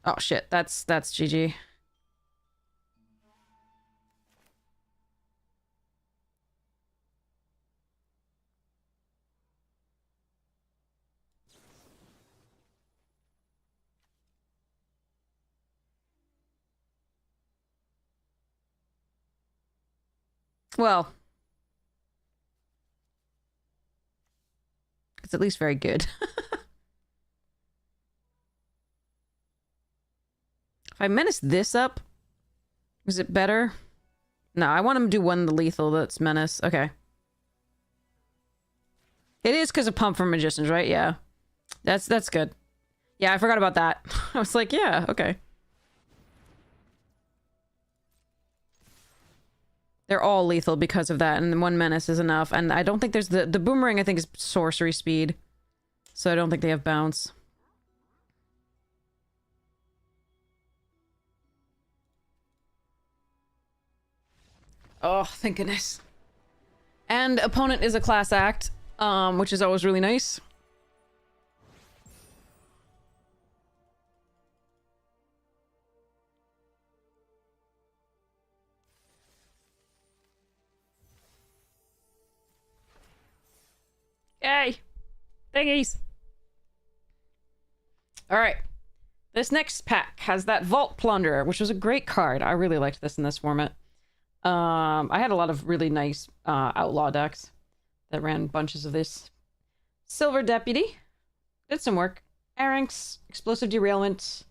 Oh shit, that's GG. Well, it's at least very good. I menace this up, is it better? No, I want him to do one lethal that's menace. Okay. It is because of pump from magicians, right? Yeah. That's good. Yeah, I forgot about that. I was like, yeah, okay. They're all lethal because of that, and one menace is enough. And I don't think there's the boomerang, I think, is sorcery speed. So I don't think they have bounce. Oh, thank goodness. And opponent is a class act, which is always really nice. Yay! Thingies! Alright. This next pack has that Vault Plunderer, which was a great card. I really liked this in this format. I had a lot of really nice outlaw decks that ran bunches of this. Silver Deputy. Did some work. Aranx, Explosive Derailment,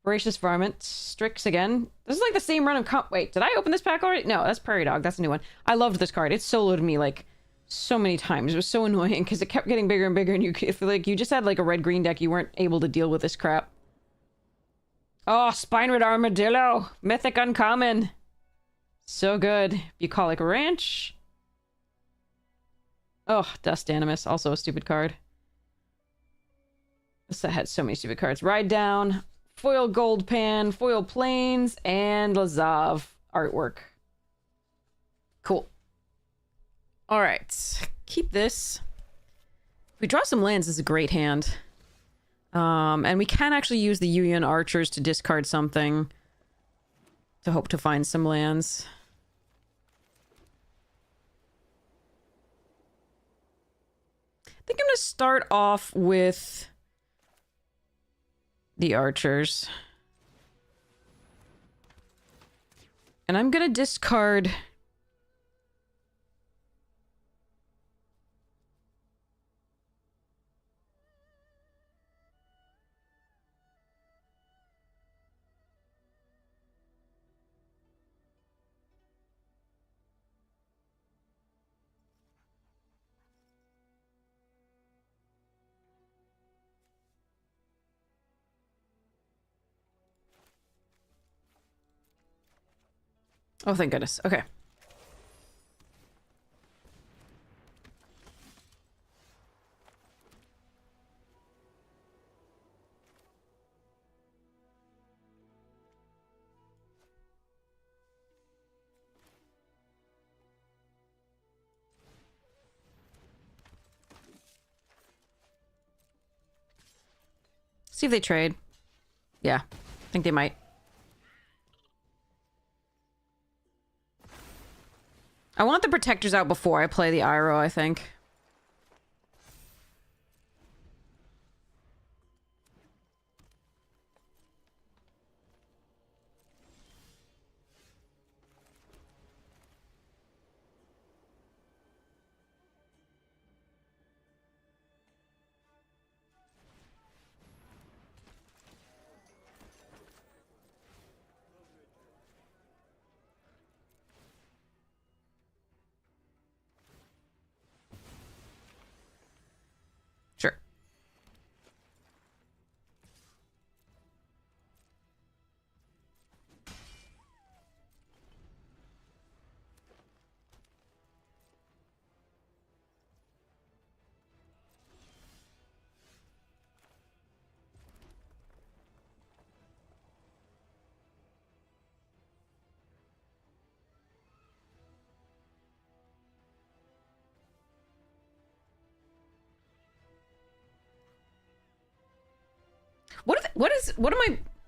Voracious Varmint, Strix again. This is like the same run of wait, did I open this pack already? No, that's Prairie Dog. That's a new one. I loved this card. It soloed me like so many times. It was so annoying because it kept getting bigger and bigger, and if like you just had like a red-green deck, you weren't able to deal with this crap. Oh, Spinewood Armadillo! Mythic Uncommon! So good. Bucolic Ranch. Oh, Dust Animus. Also a stupid card. This set had so many stupid cards. Ride Down, Foil Gold Pan, Foil Plains, and Lazav artwork. Cool. Alright. Keep this. If we draw some lands, this is a great hand. And we can actually use the Yuyan Archers to discard something to hope to find some lands. I think I'm going to start off with the Archers. And I'm going to discard... Oh, thank goodness. Okay. See if they trade. Yeah, I think they might. I want the protectors out before I play the Iroh, I think. Sure.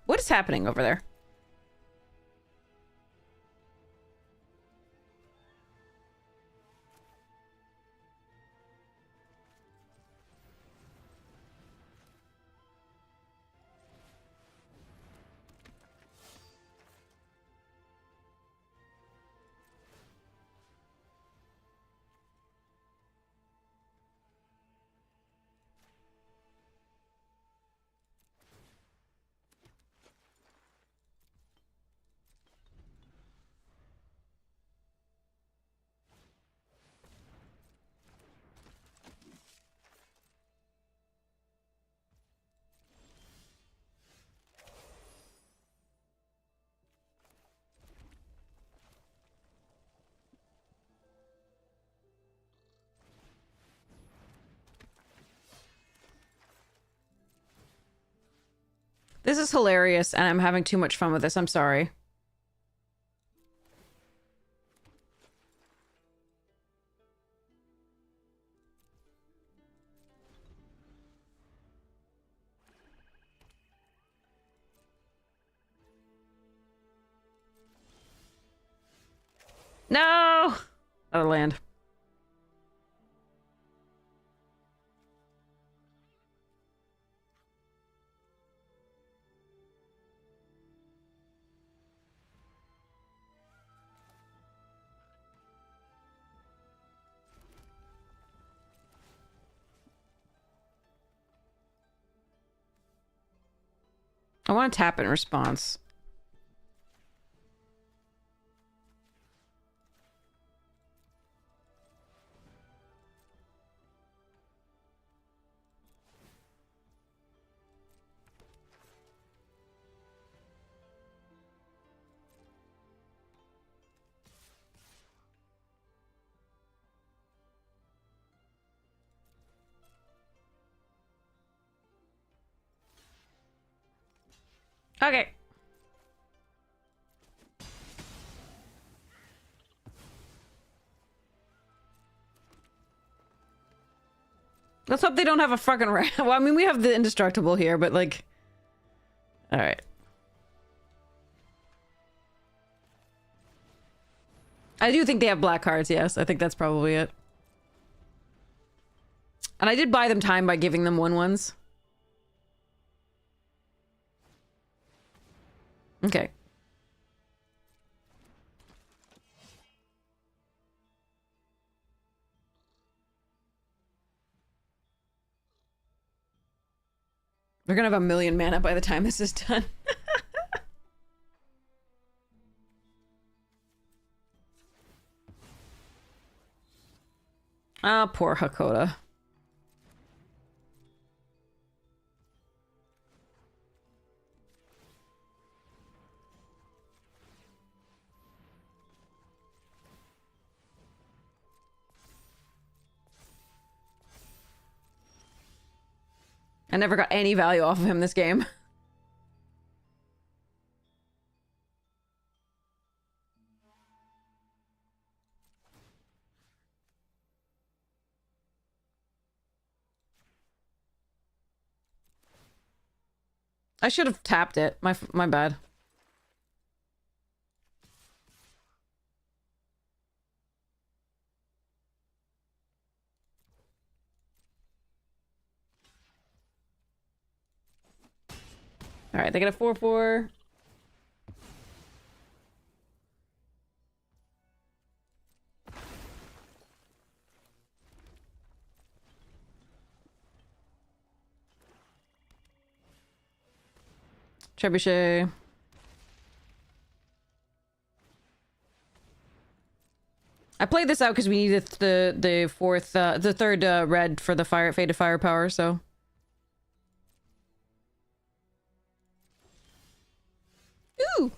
What is happening over there? This is hilarious, and I'm having too much fun with this. I'm sorry. No! Other land. I want to tap in response. Okay. Let's hope they don't have a fucking well, I mean, we have the indestructible here, but like... Alright. I do think they have black cards, yes. I think that's probably it. And I did buy them time by giving them 1/1s. Okay. They're gonna have a million mana by the time this is done. Ah, poor Hakoda. I never got any value off of him this game. I should have tapped it. My bad. Alright, they get a 4/4. Trebuchet. I played this out because we needed the third red for the faded firepower, so. Ooh!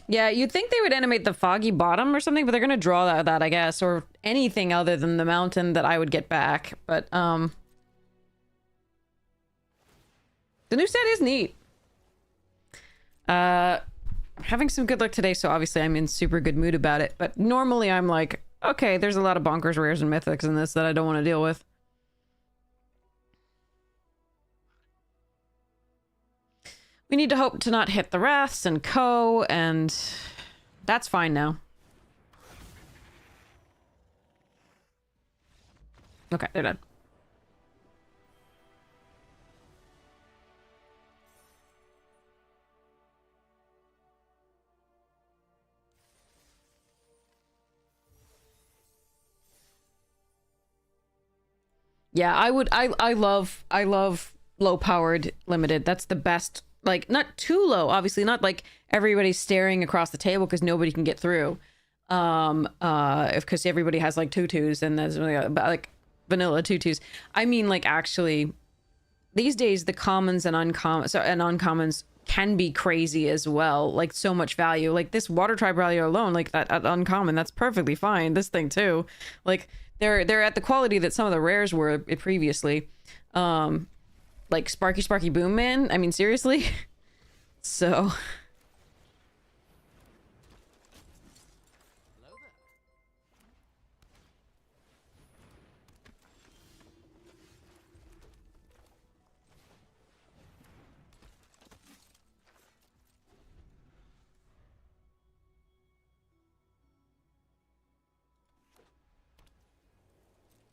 Yeah, you'd think they would animate the foggy bottom or something, but they're gonna draw that, I guess, or anything other than the mountain that I would get back. But, the new set is neat. Having some good luck today, so obviously I'm in super good mood about it. But normally I'm like, okay, there's a lot of bonkers rares and mythics in this that I don't want to deal with. We need to hope to not hit the Wraths and Co, and that's fine now. Okay, they're done. Yeah, I love low powered limited. That's the best. Like, not too low, obviously, not like everybody's staring across the table because nobody can get through. Because everybody has like tutus and there's like vanilla tutus. I mean, like, actually, these days the commons and uncommons can be crazy as well. Like, so much value. Like this water tribe rally alone, like that uncommon, that's perfectly fine. This thing too, like they're at the quality that some of the rares were previously. Like Sparky Boom Man. I mean, seriously. So.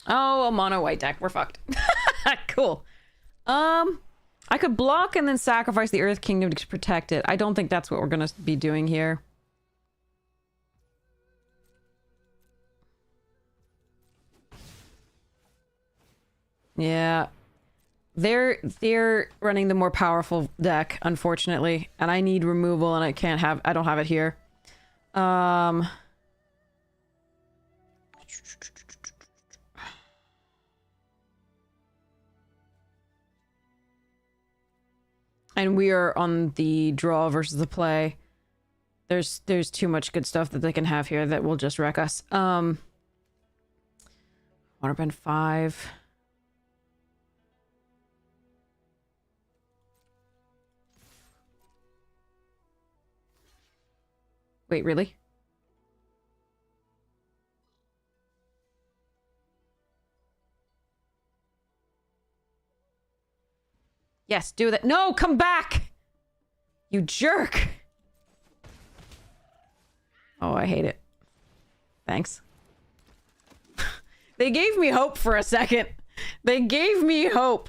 Oh, a mono white deck. We're fucked. Cool. I could block and then sacrifice the Earth Kingdom to protect it. I don't think that's what we're gonna be doing here. Yeah. They're running the more powerful deck, unfortunately. And I need removal and I don't have it here. And we are on the draw versus the play. There's too much good stuff that they can have here that will just wreck us. Waterbend 5. Wait, really? Yes, do that. No, come back! You jerk! Oh, I hate it. Thanks. They gave me hope for a second. They gave me hope.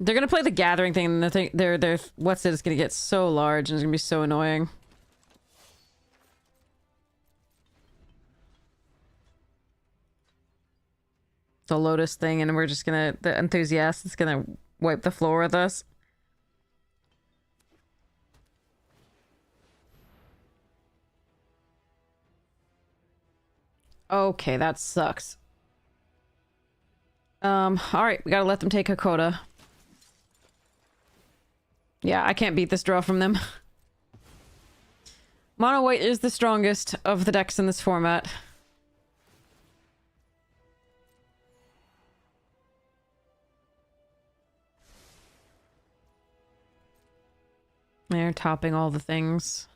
They're gonna play the gathering thing, and the thing, they're what's it is gonna get so large, and it's gonna be so annoying. The Lotus thing, and we're just gonna, the enthusiast is gonna wipe the floor with us. Okay, that sucks. Alright, we gotta let them take Hakoda. Yeah, I can't beat this draw from them. Mono White is the strongest of the decks in this format. They're topping all the things.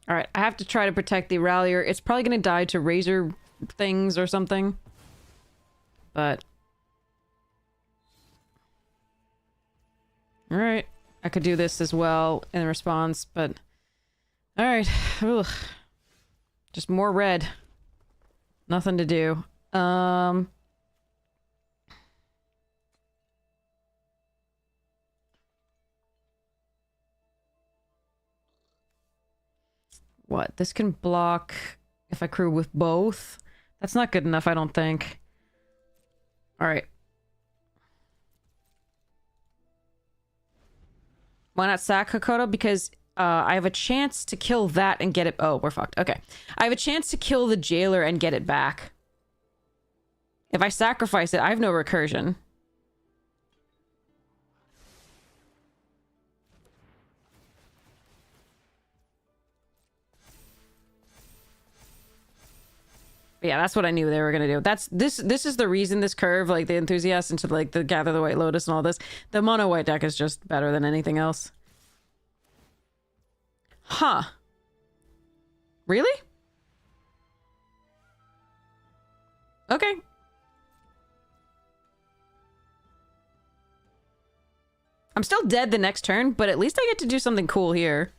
Alright, I have to try to protect the Rallier. It's probably gonna die to Razor things or something. But... Alright. I could do this as well in response, but... Alright. Just more red. Nothing to do. What? This can block if I crew with both? That's not good enough, I don't think. Alright. Why not sack Hakoda? Because I have a chance to kill that and get it... Oh, we're fucked. Okay. I have a chance to kill the jailer and get it back. If I sacrifice it, I have no recursion. Yeah, that's what I knew they were gonna do. This is the reason this curve, like the enthusiast into like the Gather the White Lotus and all this. The mono white deck is just better than anything else. Huh. Really? Okay. I'm still dead the next turn, but at least I get to do something cool here.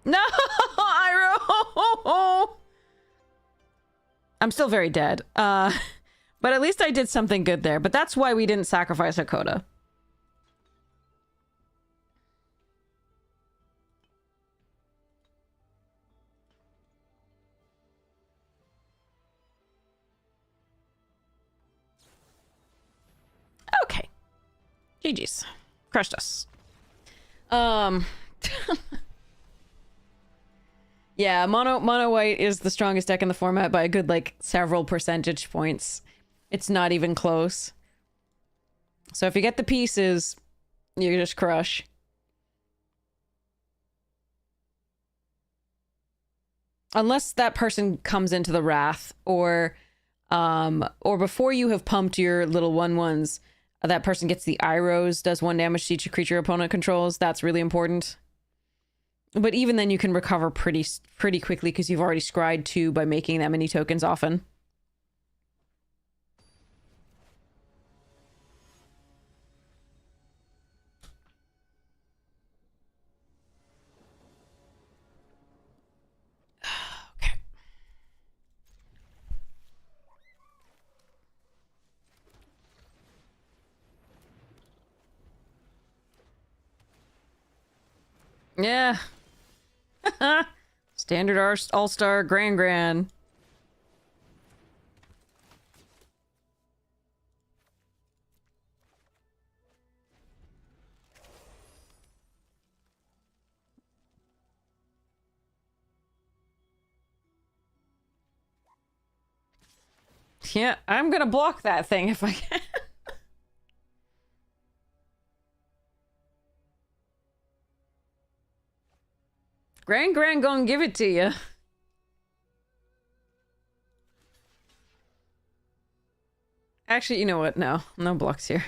No, Iroh! I'm still very dead. But at least I did something good there. But that's why we didn't sacrifice Hakoda. Okay. GG's. Crushed us. Yeah, mono white is the strongest deck in the format by a good, like, several percentage points. It's not even close. So if you get the pieces, you just crush. Unless that person comes into the Wrath, or before you have pumped your little 1/1s, that person gets the Irohs, does 1 damage to each creature opponent controls. That's really important. But even then, you can recover pretty quickly because you've already scryed 2 by making that many tokens often. Okay. Yeah. Standard All-Star Gran. Yeah, I'm gonna block that thing if I can. Gran gonna give it to you. Actually, you know what? No blocks here.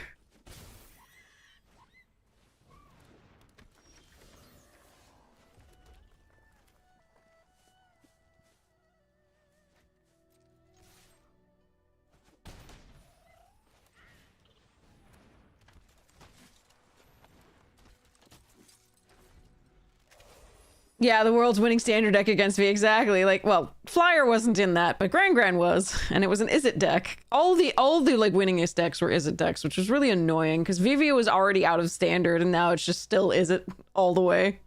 Yeah, the world's winning standard deck against me, exactly. Like, well, Flyer wasn't in that, but Gran was, and it was an Izzet deck. All the like winningest decks were Izzet decks, which was really annoying because Vivia was already out of standard, and now it's just still Izzet all the way.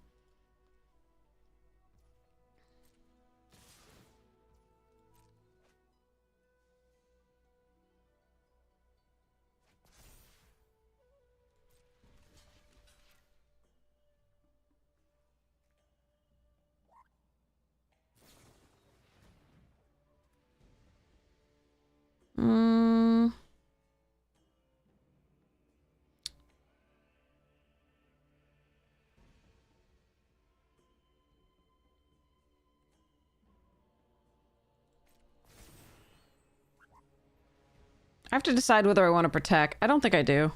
I have to decide whether I want to protect. I don't think I do.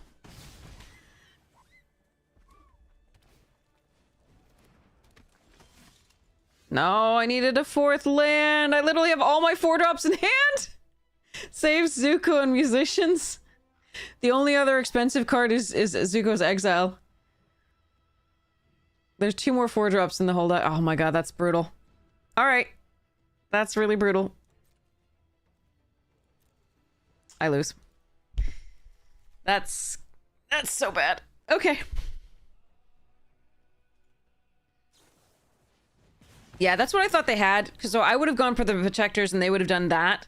No, I needed a 4th land. I literally have all my 4-drops in hand. Save Zuko and Musicians. The only other expensive card is Zuko's Exile. There's 2 more 4-drops in the whole deck. Oh my god, that's brutal. Alright. That's really brutal. I lose. That's so bad. Okay. Yeah, that's what I thought they had. So I would have gone for the Protectors and they would have done that.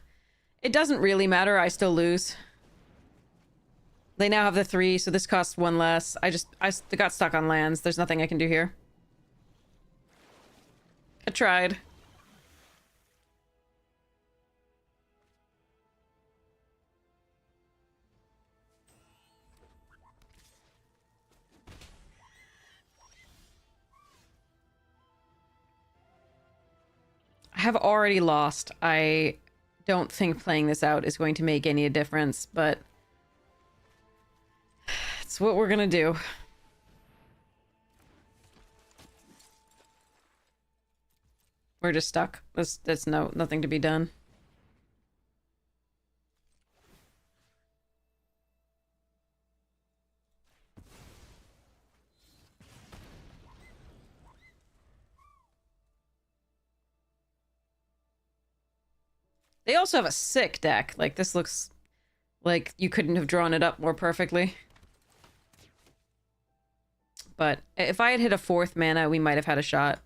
It doesn't really matter. I still lose. They now have the 3, so this costs 1 less. I got stuck on lands. There's nothing I can do here. I tried. have already lost. I don't think playing this out is going to make any difference, but it's what we're gonna do. We're just stuck. There's nothing to be done. They also have a sick deck. Like, this looks like you couldn't have drawn it up more perfectly. But if I had hit a 4th mana, we might have had a shot.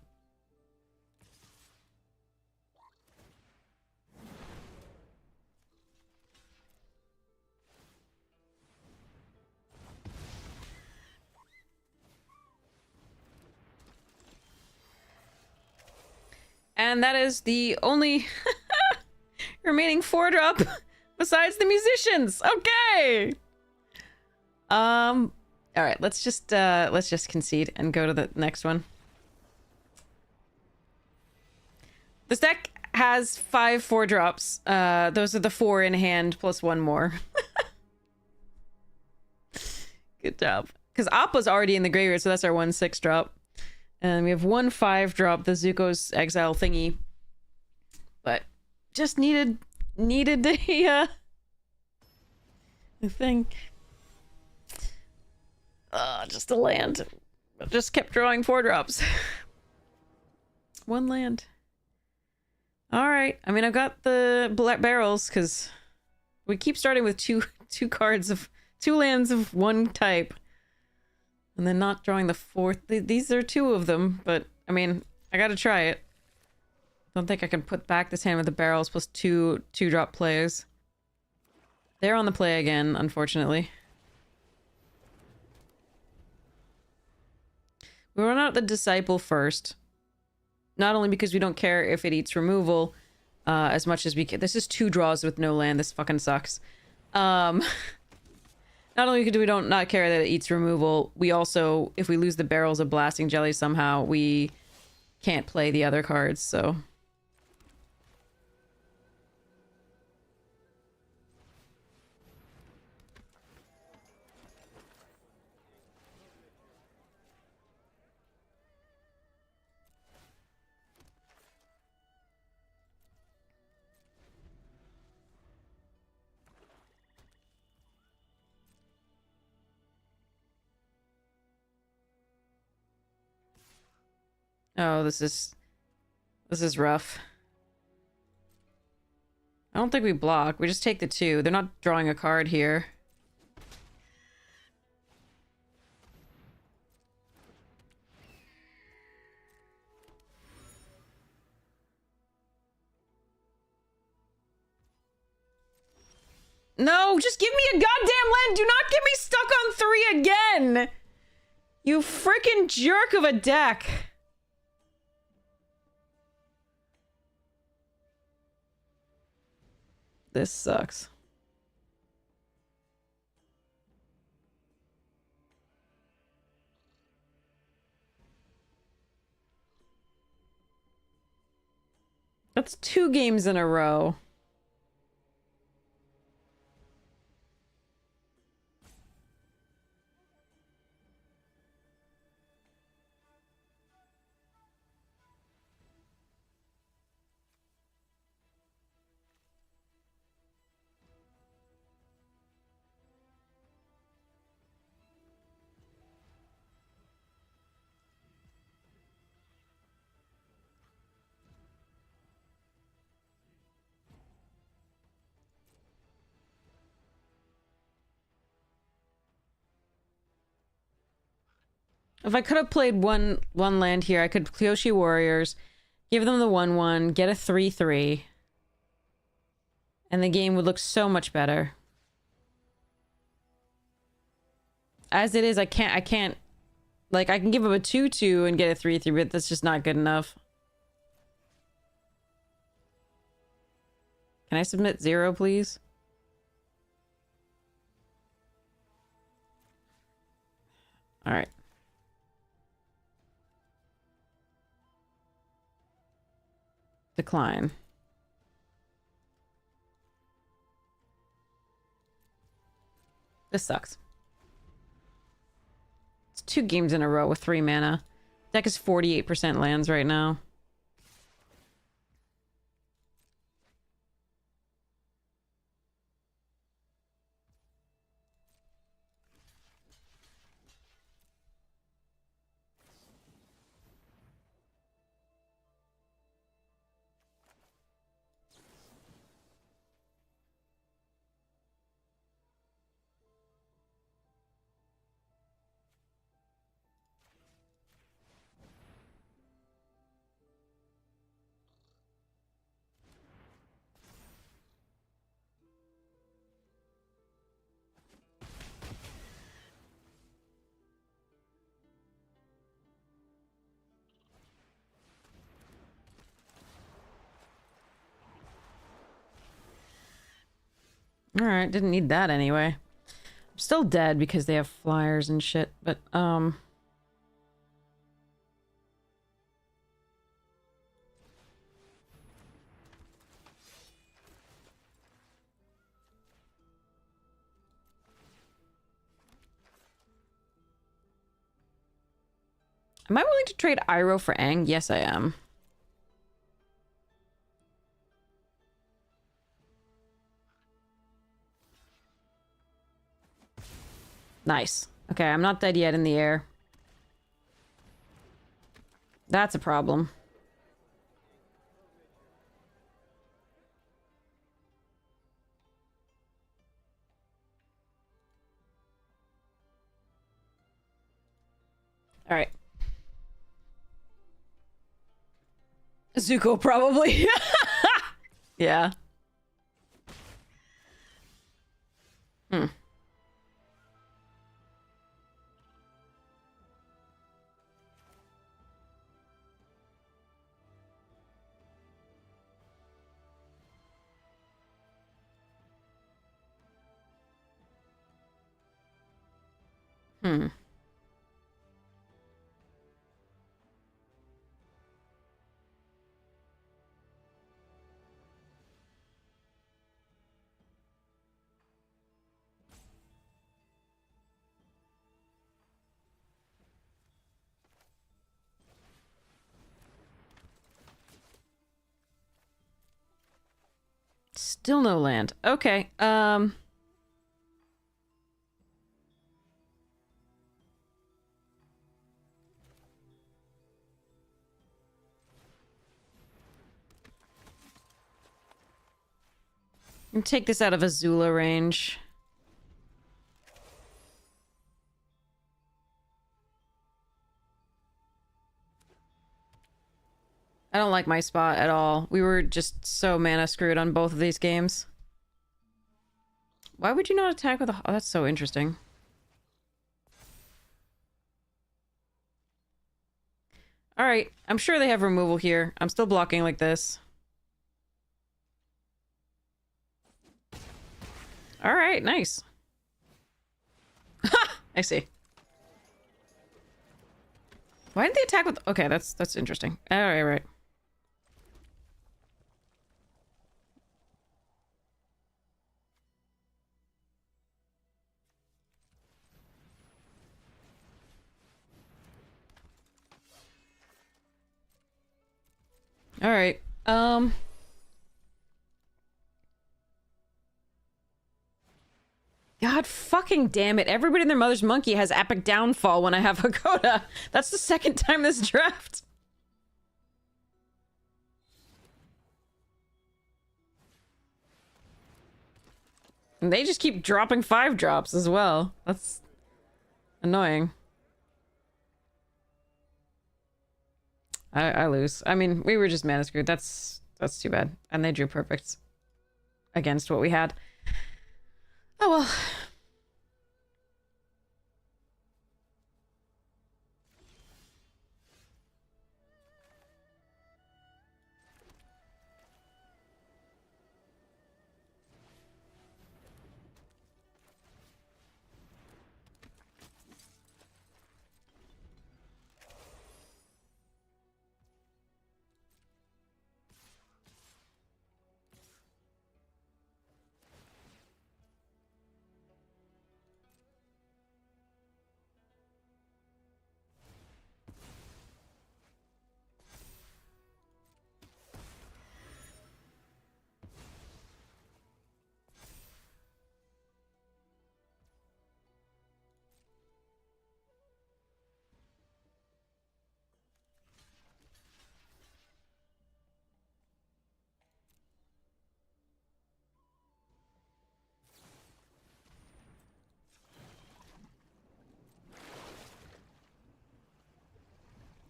And that is the only remaining 4-drop besides the musicians. Okay. All right, let's just concede and go to the next one. This deck has 5 4-drops. Those are the 4 in hand plus 1 more. Good job. Because Appa's already in the graveyard, so that's our 1 6-drop. And we have 1 5-drop, the Zuko's Exile thingy. But just needed a thing. Just a land. Just kept drawing 4-drops. 1 land. Alright. I mean, I've got the black barrels, because we keep starting with two cards of 2 lands of 1 type. And then not drawing the 4th. These are 2 of them, but, I mean, I gotta try it. Don't think I can put back this hand with the barrels plus 2 2-drop plays. They're on the play again, unfortunately. We run out the Disciple first. Not only because we don't care if it eats removal, as much as we can. This is 2 draws with no land. This fucking sucks. Not only do we not care that it eats removal, we also, if we lose the barrels of Blasting Jelly somehow, we can't play the other cards, so... Oh, this is rough. I don't think we block. We just take the 2. They're not drawing a card here. No, just give me a goddamn land! Do not get me stuck on 3 again! You freaking jerk of a deck! This sucks. That's 2 games in a row. If I could have played one land here, I could Kyoshi Warriors, give them the 1/1, get a 3/3, and the game would look so much better. As it is, I can't, like, I can give them a 2/2 and get a 3/3, but that's just not good enough. Can I submit 0, please? All right. Decline. This sucks. It's 2 games in a row with 3 mana. Deck is 48% lands right now. Alright, didn't need that anyway. I'm still dead because they have flyers and shit, but, am I willing to trade Iroh for Aang? Yes, I am. Nice. Okay, I'm not dead yet in the air. That's a problem. Alright. Zuko, probably. Yeah. Hmm. Hmm. Still no land. Okay, and take this out of Azula range. I don't like my spot at all. We were just so mana screwed on both of these games. Why would you not attack with a... Oh, that's so interesting. Alright, I'm sure they have removal here. I'm still blocking like this. Alright, nice. Ha! I see. Why didn't they attack with... Okay, that's interesting. Alright, right. Alright, God fucking damn it. Everybody and their mother's monkey has epic downfall when I have Hakoda. That's the second time this draft. And they just keep dropping 5 drops as well. That's annoying. I lose. I mean, we were just mana screwed. That's too bad. And they drew perfect against what we had. Oh well.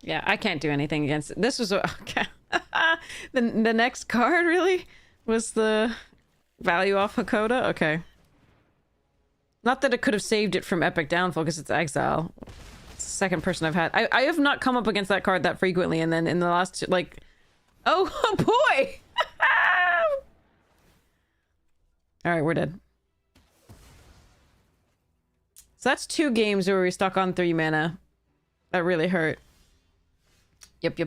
Yeah, I can't do anything against it. This was okay. The next card really was the value off Hakoda? Okay. Not that it could have saved it from epic downfall because it's exile. It's the second person I've had. I have not come up against that card that frequently, and then in the last, like... Oh, boy! Alright, we're dead. So that's 2 games where we stuck on 3 mana. That really hurt. Yep.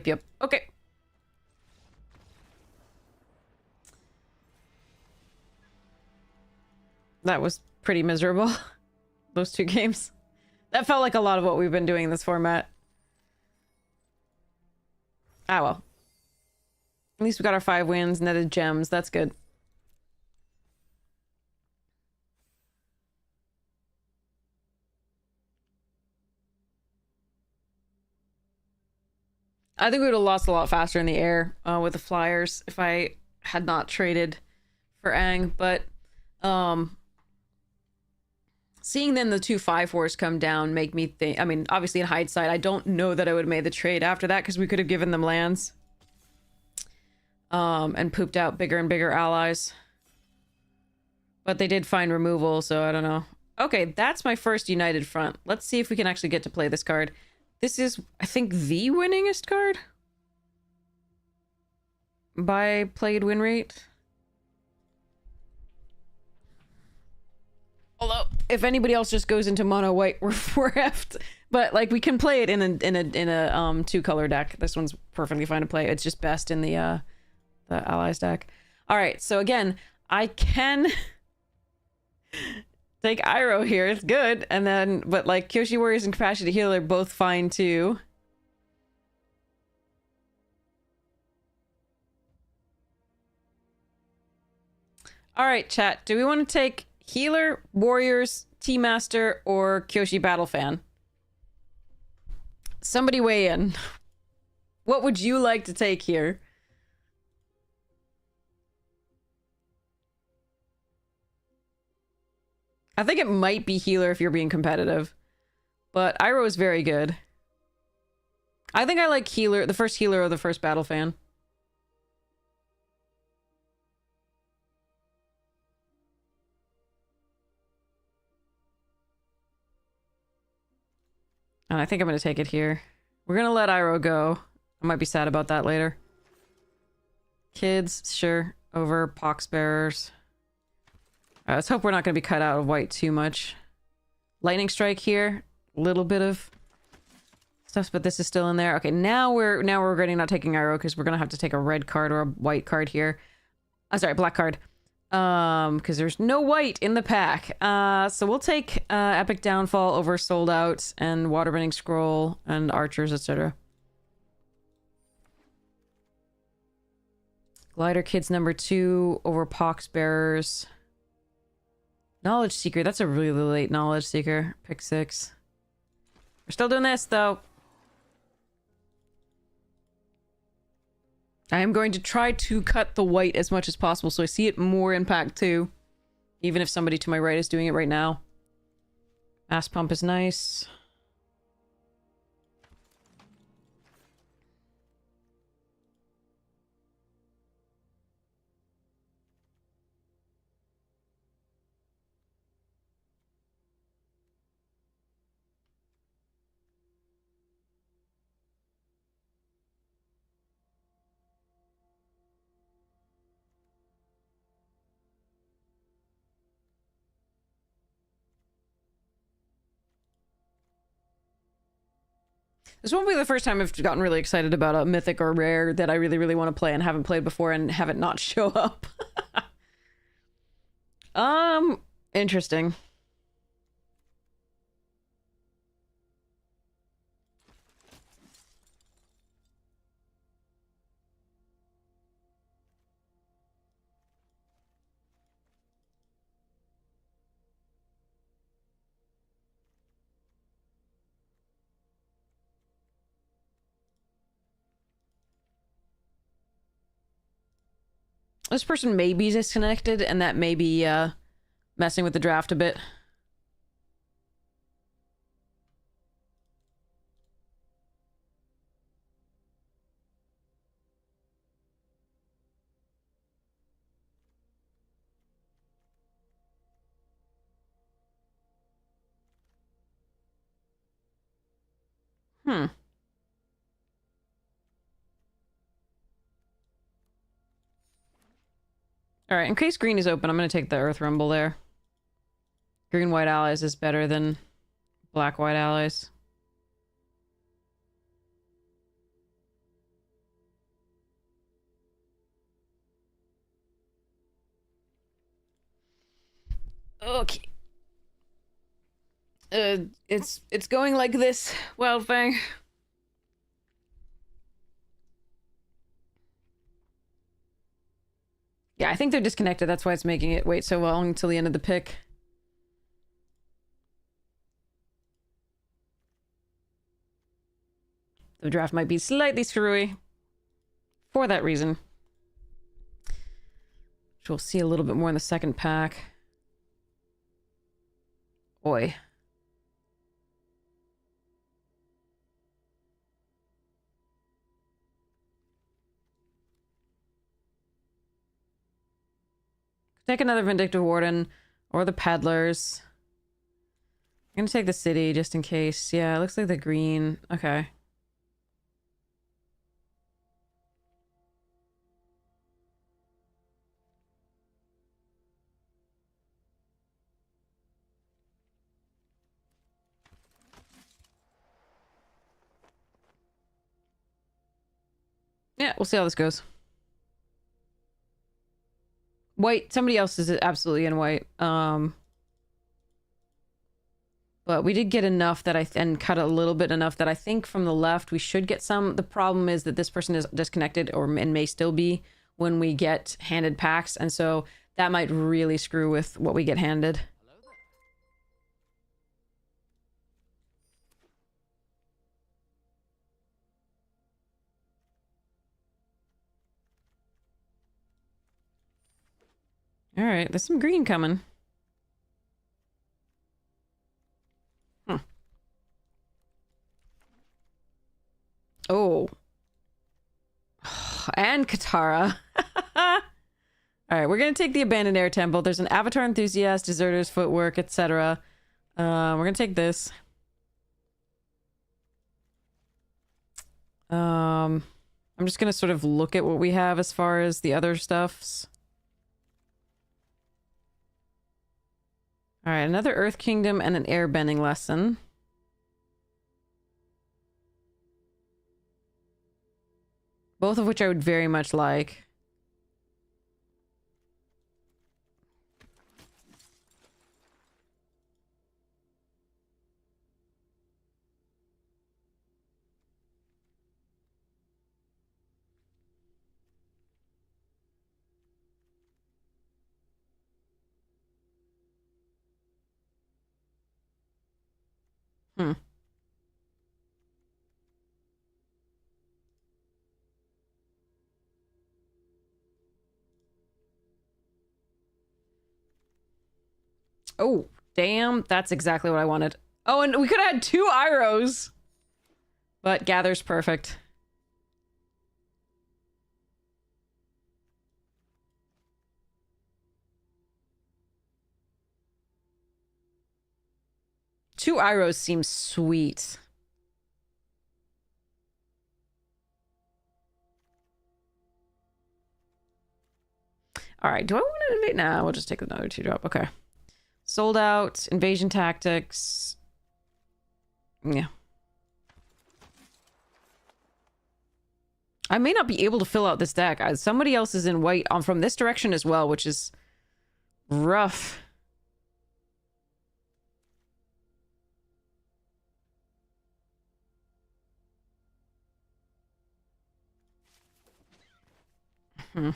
Okay. That was pretty miserable. Those 2 games. That felt like a lot of what we've been doing in this format. Ah, well. At least we got our 5 wins, netted gems. That's good. I think we would have lost a lot faster in the air with the Flyers if I had not traded for Aang, but seeing then the 2 5/4s come down make me think, I mean, obviously in hindsight, I don't know that I would have made the trade after that because we could have given them lands and pooped out bigger and bigger allies. But they did find removal, so I don't know. Okay, that's my first United Front. Let's see if we can actually get to play this card. This is, I think, the winningest card by played win rate. Although, if anybody else just goes into mono white, we're effed. But like, we can play it in a 2-color deck. This one's perfectly fine to play. It's just best in the allies deck. All right, so again, I can take Iroh here. It's good, and then but like Kyoshi Warriors and Capacity Healer both fine too. All right, chat. Do we want to take Healer, Warriors, Tea-Master, or Kyoshi Battle Fan? Somebody weigh in. What would you like to take here? I think it might be Healer if you're being competitive. But Iroh is very good. I think I like Healer, the first Healer or the first Battle Fan. And I think I'm going to take it here. We're going to let Iroh go. I might be sad about that later. Kids, sure. Over Poxbearers. Let's hope we're not going to be cut out of white too much. Lightning Strike here. A little bit of stuff, but this is still in there. Okay, now we're regretting not taking Iroh because we're going to have to take a red card or a white card here. Sorry, black card. Because there's no white in the pack. So we'll take Epic Downfall over Sold Out and Waterbending Scroll and Archers, etc. Glider Kids number 2 over Poxbearers. Knowledge Seeker. That's a really late Knowledge Seeker. Pick 6. We're still doing this, though. I am going to try to cut the white as much as possible so I see it more in pack 2. Even if somebody to my right is doing it right now. Mass Pump is nice. This won't be the first time I've gotten really excited about a mythic or rare that I really, really want to play and haven't played before and have it not show up. Interesting. This person may be disconnected, and that may be messing with the draft a bit. Hmm. Alright, in case green is open, I'm gonna take the Earth Rumble there. Green-white allies is better than black-white allies. Okay. It's going like this, Wildfang. Yeah, I think they're disconnected. That's why it's making it wait so long until the end of the pick. The draft might be slightly screwy for that reason. Which we'll see a little bit more in the second pack. Boy. Take another Vindictive Warden or the Peddlers. I'm gonna take the city just in case. Yeah, it looks like the green. Okay. Yeah, we'll see how this goes. White. Somebody else is absolutely in white. But we did get enough that and cut a little bit enough that I think from the left we should get some. The problem is that this person is disconnected and may still be when we get handed packs. And so that might really screw with what we get handed. All right, there's some green coming. Oh. And Katara. Alright, we're gonna take the Abandoned Air Temple. There's an Avatar Enthusiast, Deserters, Footwork, etc. We're gonna take this. I'm just gonna sort of look at what we have as far as the other stuffs. Alright, another Earth Kingdom and an Airbending lesson. Both of which I would very much like. Hmm. Oh, damn. That's exactly what I wanted. Oh, and we could have had 2 Iros. But Gather's perfect. Two Iros seems sweet. Alright, do I want to invade? Nah, we'll just take another 2-drop. Okay. Sold out. Invasion tactics. Yeah. I may not be able to fill out this deck. Somebody else is in white from this direction as well, which is rough. Hmm.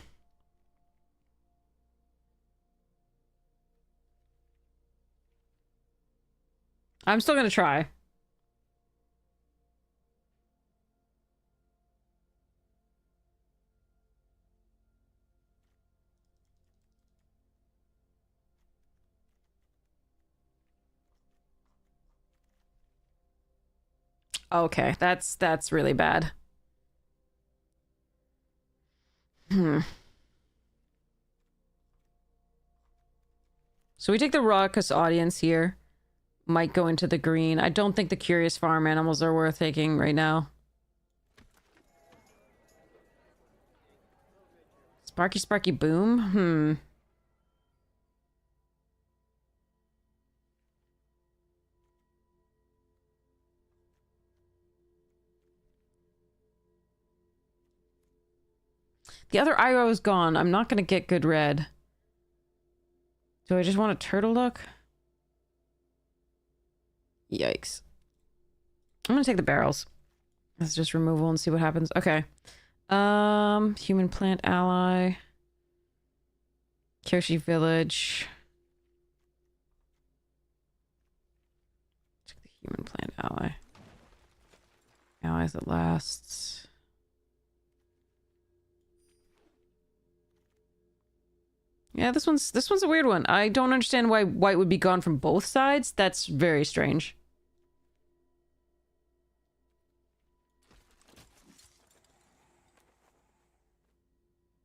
I'm still gonna try. Okay, that's really bad. Hmm. So we take the Raucous Audience here. might go into the green. I don't think the Curious Farm animals are worth taking right now. Sparky Sparky Boom? The other Iroh is gone. I'm not gonna get good red. Do I just want a turtle duck? Yikes. I'm gonna take the barrels. Let's just removal and see what happens. Okay. Human plant ally. Kyoshi village. Check the human plant ally. Allies at last. Yeah, this one's a weird one. I don't understand why white would be gone from both sides. That's very strange.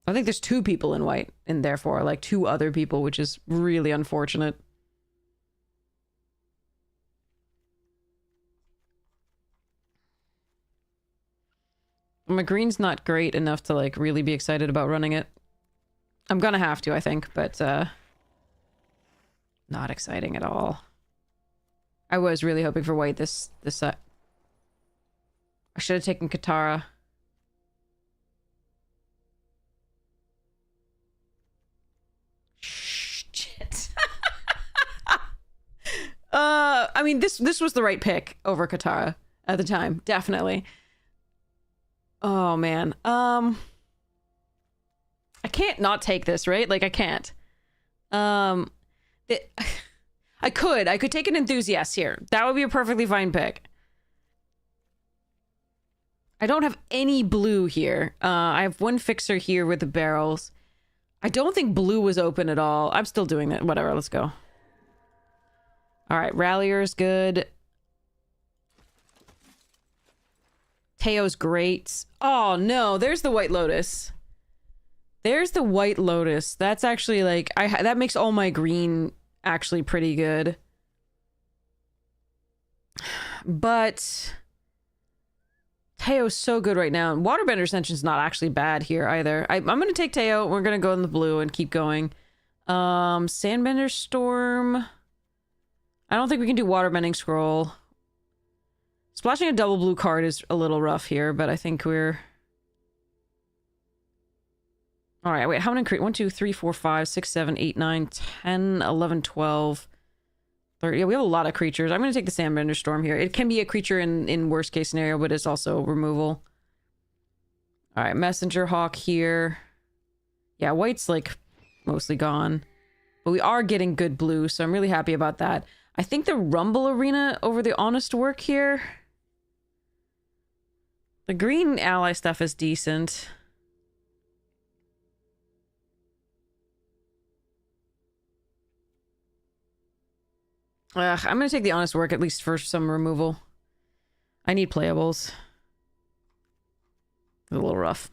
I think there's 2 people in white, and therefore, like, 2 other people, which is really unfortunate. My green's not great enough to, like, really be excited about running it. I'm gonna have to, I think, but, not exciting at all. I was really hoping for white this I should have taken Katara. Shit. I mean, this was the right pick over Katara at the time, definitely. Oh, man. I can't not take this, right? Like, I can't. I could take an enthusiast here. That would be a perfectly fine pick. I don't have any blue here. I have 1 fixer here with the barrels. I don't think blue was open at all. I'm still doing that. Whatever, let's go. All right, Rallier's good. Teo's great. Oh, no, there's the White Lotus. There's the White Lotus. That's actually, like, that makes all my green actually pretty good. But Teo's so good right now. And Waterbender Ascension's not actually bad here either. I'm going to take Teo. We're going to go in the blue and keep going. Sandbender Storm. I don't think we can do Waterbending Scroll. Splashing a double blue card is a little rough here, but I think we're... All right, wait, how many create? 1, 2, 3, 4, 5, 6, 7, 8, 9, 10, 11, 12, 30. Yeah, we have a lot of creatures. I'm going to take the Sandbender Storm here. It can be a creature in worst case scenario, but it's also removal. All right, Messenger Hawk here. Yeah, white's like mostly gone. But we are getting good blue, so I'm really happy about that. I think the Rumble Arena over the Honest Work here. The green ally stuff is decent. I'm gonna take the Honest Work at least for some removal. I need playables. A little rough.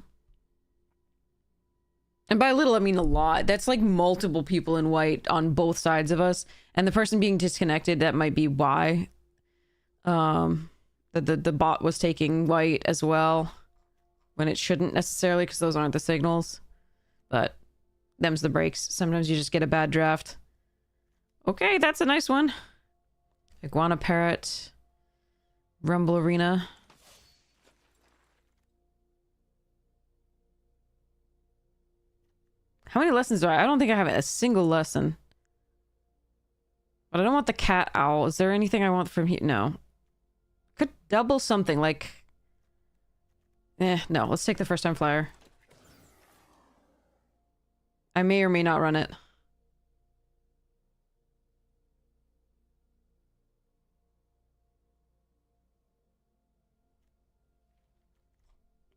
And by little, I mean a lot. That's like multiple people in white on both sides of us. And the person being disconnected, that might be why. The bot was taking white as well. When it shouldn't necessarily, because those aren't the signals. But them's the breaks. Sometimes you just get a bad draft. Okay, that's a nice one. Iguana Parrot. Rumble Arena. How many lessons do I don't think I have a single lesson. But I don't want the cat owl. Is there anything I want from here? No. Could double something like... no. Let's take the first time flyer. I may or may not run it.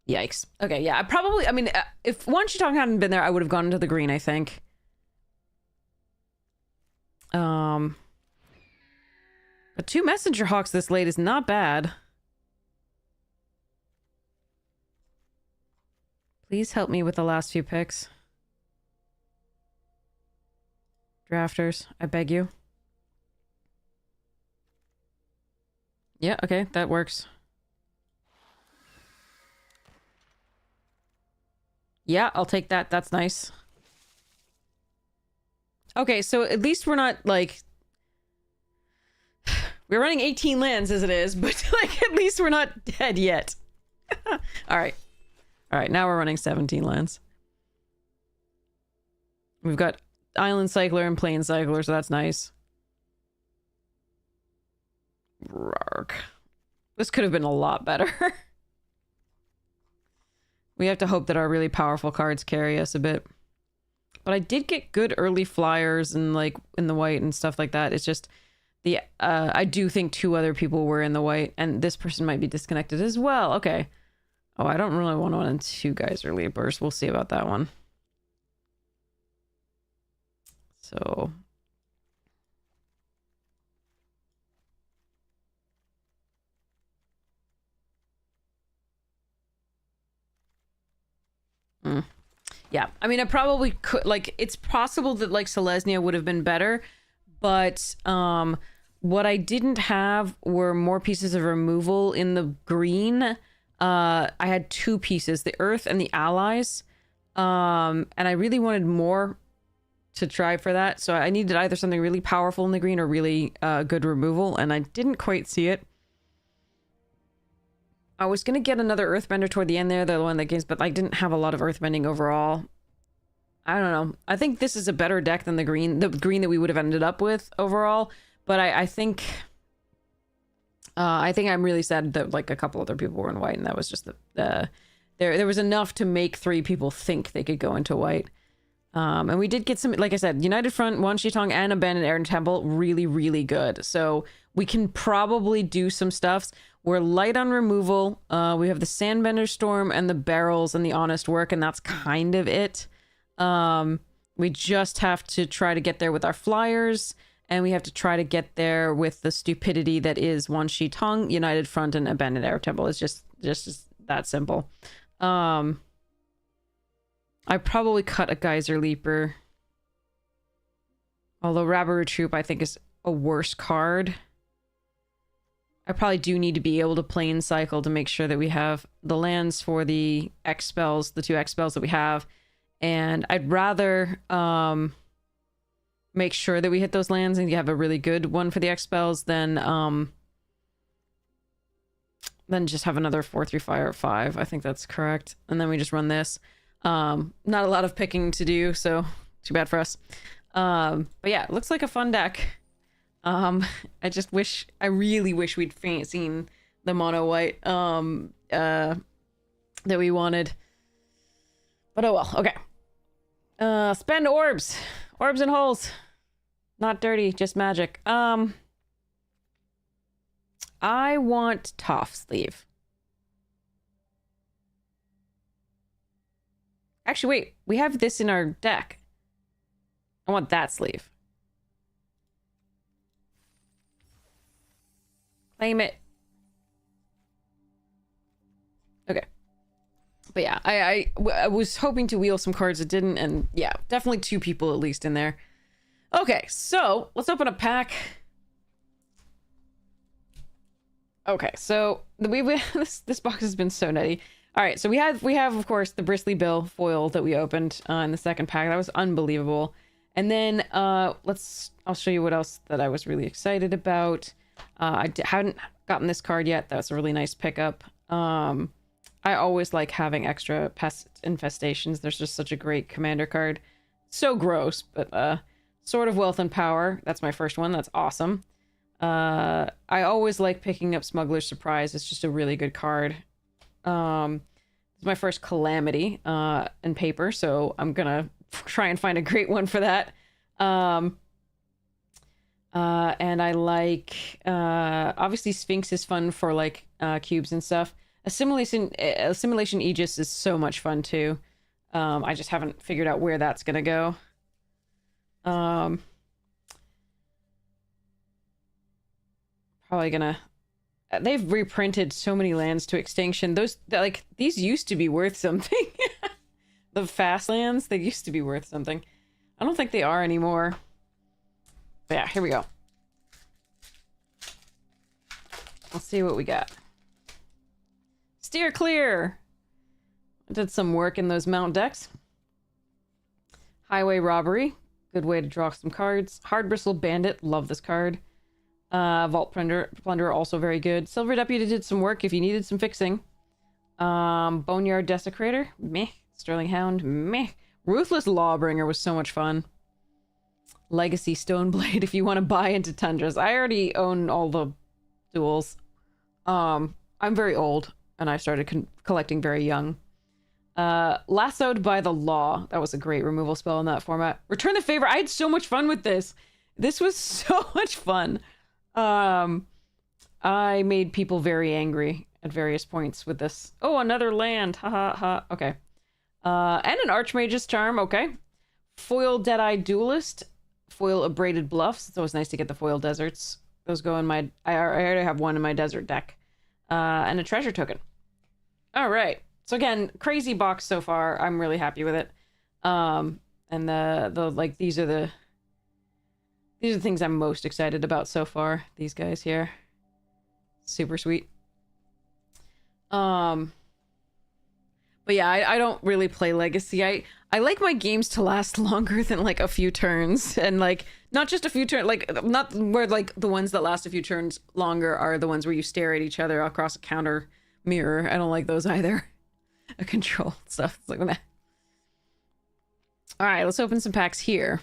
Yikes. Okay, yeah, I mean, if One Shitong hadn't been there, I would have gone into the green, I think. But 2 Messenger Hawks this late is not bad. Please help me with the last few picks. Drafters, I beg you. Yeah, okay, that works. Yeah, I'll take that. That's nice. Okay, so at least we're not, like... We're running 18 lands as it is, but, like, at least we're not dead yet. Alright. Alright, now we're running 17 lands. We've got Island Cycler and Plane Cycler, so that's nice. Rark. This could have been a lot better. We have to hope that our really powerful cards carry us a bit. But I did get good early flyers and like in the white and stuff like that. It's just the I do think 2 other people were in the white and this person might be disconnected as well. Okay. Oh, I don't really want 1 and 2 Geyser Leapers. We'll see about that one. So yeah, I mean, I probably could, like, it's possible that, like, Selesnya would have been better, but, what I didn't have were more pieces of removal in the green. I had 2 pieces, the Earth and the Allies, and I really wanted more to try for that, so I needed either something really powerful in the green or really, good removal, and I didn't quite see it. I was gonna get another Earthbender toward the end there, the one that gains, but I didn't have a lot of Earthbending overall. I don't know. I think this is a better deck than the green that we would have ended up with overall. But I think I'm really sad that like a couple other people were in white, and that was just there was enough to make 3 people think they could go into white. And we did get some, like I said, United Front, Wan Shi Tong, and Abandoned Air Temple, really, really good. So we can probably do some stuffs. We're light on removal. We have the Sandbender Storm and the Barrels and the Honest Work, and that's kind of it. We just have to try to get there with our flyers, and we have to try to get there with the stupidity that is Wan Shi Tong, United Front, and Abandoned Air Temple. It's just that simple. I probably cut a Geyser Leaper. Although Rabaru Troop, I think, is a worse card. I probably do need to be able to plane cycle to make sure that we have the lands for the X spells, the 2 X spells that we have. And I'd rather make sure that we hit those lands and you have a really good one for the X spells than just have another 4/3 fire at 5. I think that's correct. And then we just run this. Not a lot of picking to do, so too bad for us. But yeah, it looks like a fun deck. I really wish we'd seen the mono white that we wanted. But oh well, okay. Spend orbs. Orbs and holes. Not dirty, just magic. I want Toph sleeve. Actually, wait. We have this in our deck. I want that sleeve. Claim it. Okay. But yeah, I was hoping to wheel some cards that didn't, and yeah, definitely 2 people at least in there. Okay, so let's open a pack. Okay, so this box has been so nutty. All right, so we have of course the Bristly Bill foil that we opened in the second pack. That was unbelievable. And then I'll show you what else that I was really excited about. I hadn't gotten this card yet. That's a really nice pickup. I always like having extra pest infestations. There's just such a great commander card. So gross, but Sword of Wealth and Power. That's my first one. That's awesome. I always like picking up Smuggler's Surprise. It's just a really good card. It's my first Calamity in paper, so I'm gonna try and find a great one for that. And I like obviously Sphinx is fun for like cubes and stuff. Assimilation Aegis is so much fun too. I just haven't figured out where that's gonna go. Probably gonna. They've reprinted so many lands to extinction. These used to be worth something. The fast lands, they used to be worth something. I don't think they are anymore. But yeah, here we go. Let's see what we got. Steer clear! I did some work in those mount decks. Highway Robbery. Good way to draw some cards. Hard Bristle Bandit. Love this card. Vault Plunderer. Also very good. Silver Deputy did some work if you needed some fixing. Boneyard Desecrator. Meh. Sterling Hound. Meh. Ruthless Lawbringer was so much fun. Legacy Stoneblade if you want to buy into Tundras. I already own all the duels. I'm very old, and I started collecting very young. Lassoed by the Law. That was a great removal spell in that format. Return the Favor. I had so much fun with this. This was so much fun. I made people very angry at various points with this. Oh, another land. Ha ha ha. Okay. And an Archmage's Charm. Okay. Foil Deadeye Duelist. Foil Abraded Bluffs. It's always nice to get the foil deserts. Those go in my... I already have one in my desert deck. And a treasure token. All right. So again, crazy box so far. I'm really happy with it. And the like these are the things I'm most excited about so far. These guys here. Super sweet. But yeah, I don't really play Legacy. I like my games to last longer than like a few turns, and like not just a few turns, like not where like the ones that last a few turns longer are the ones where you stare at each other across a counter mirror. I don't like those either. A control stuff. It's like that. All right, let's open some packs here.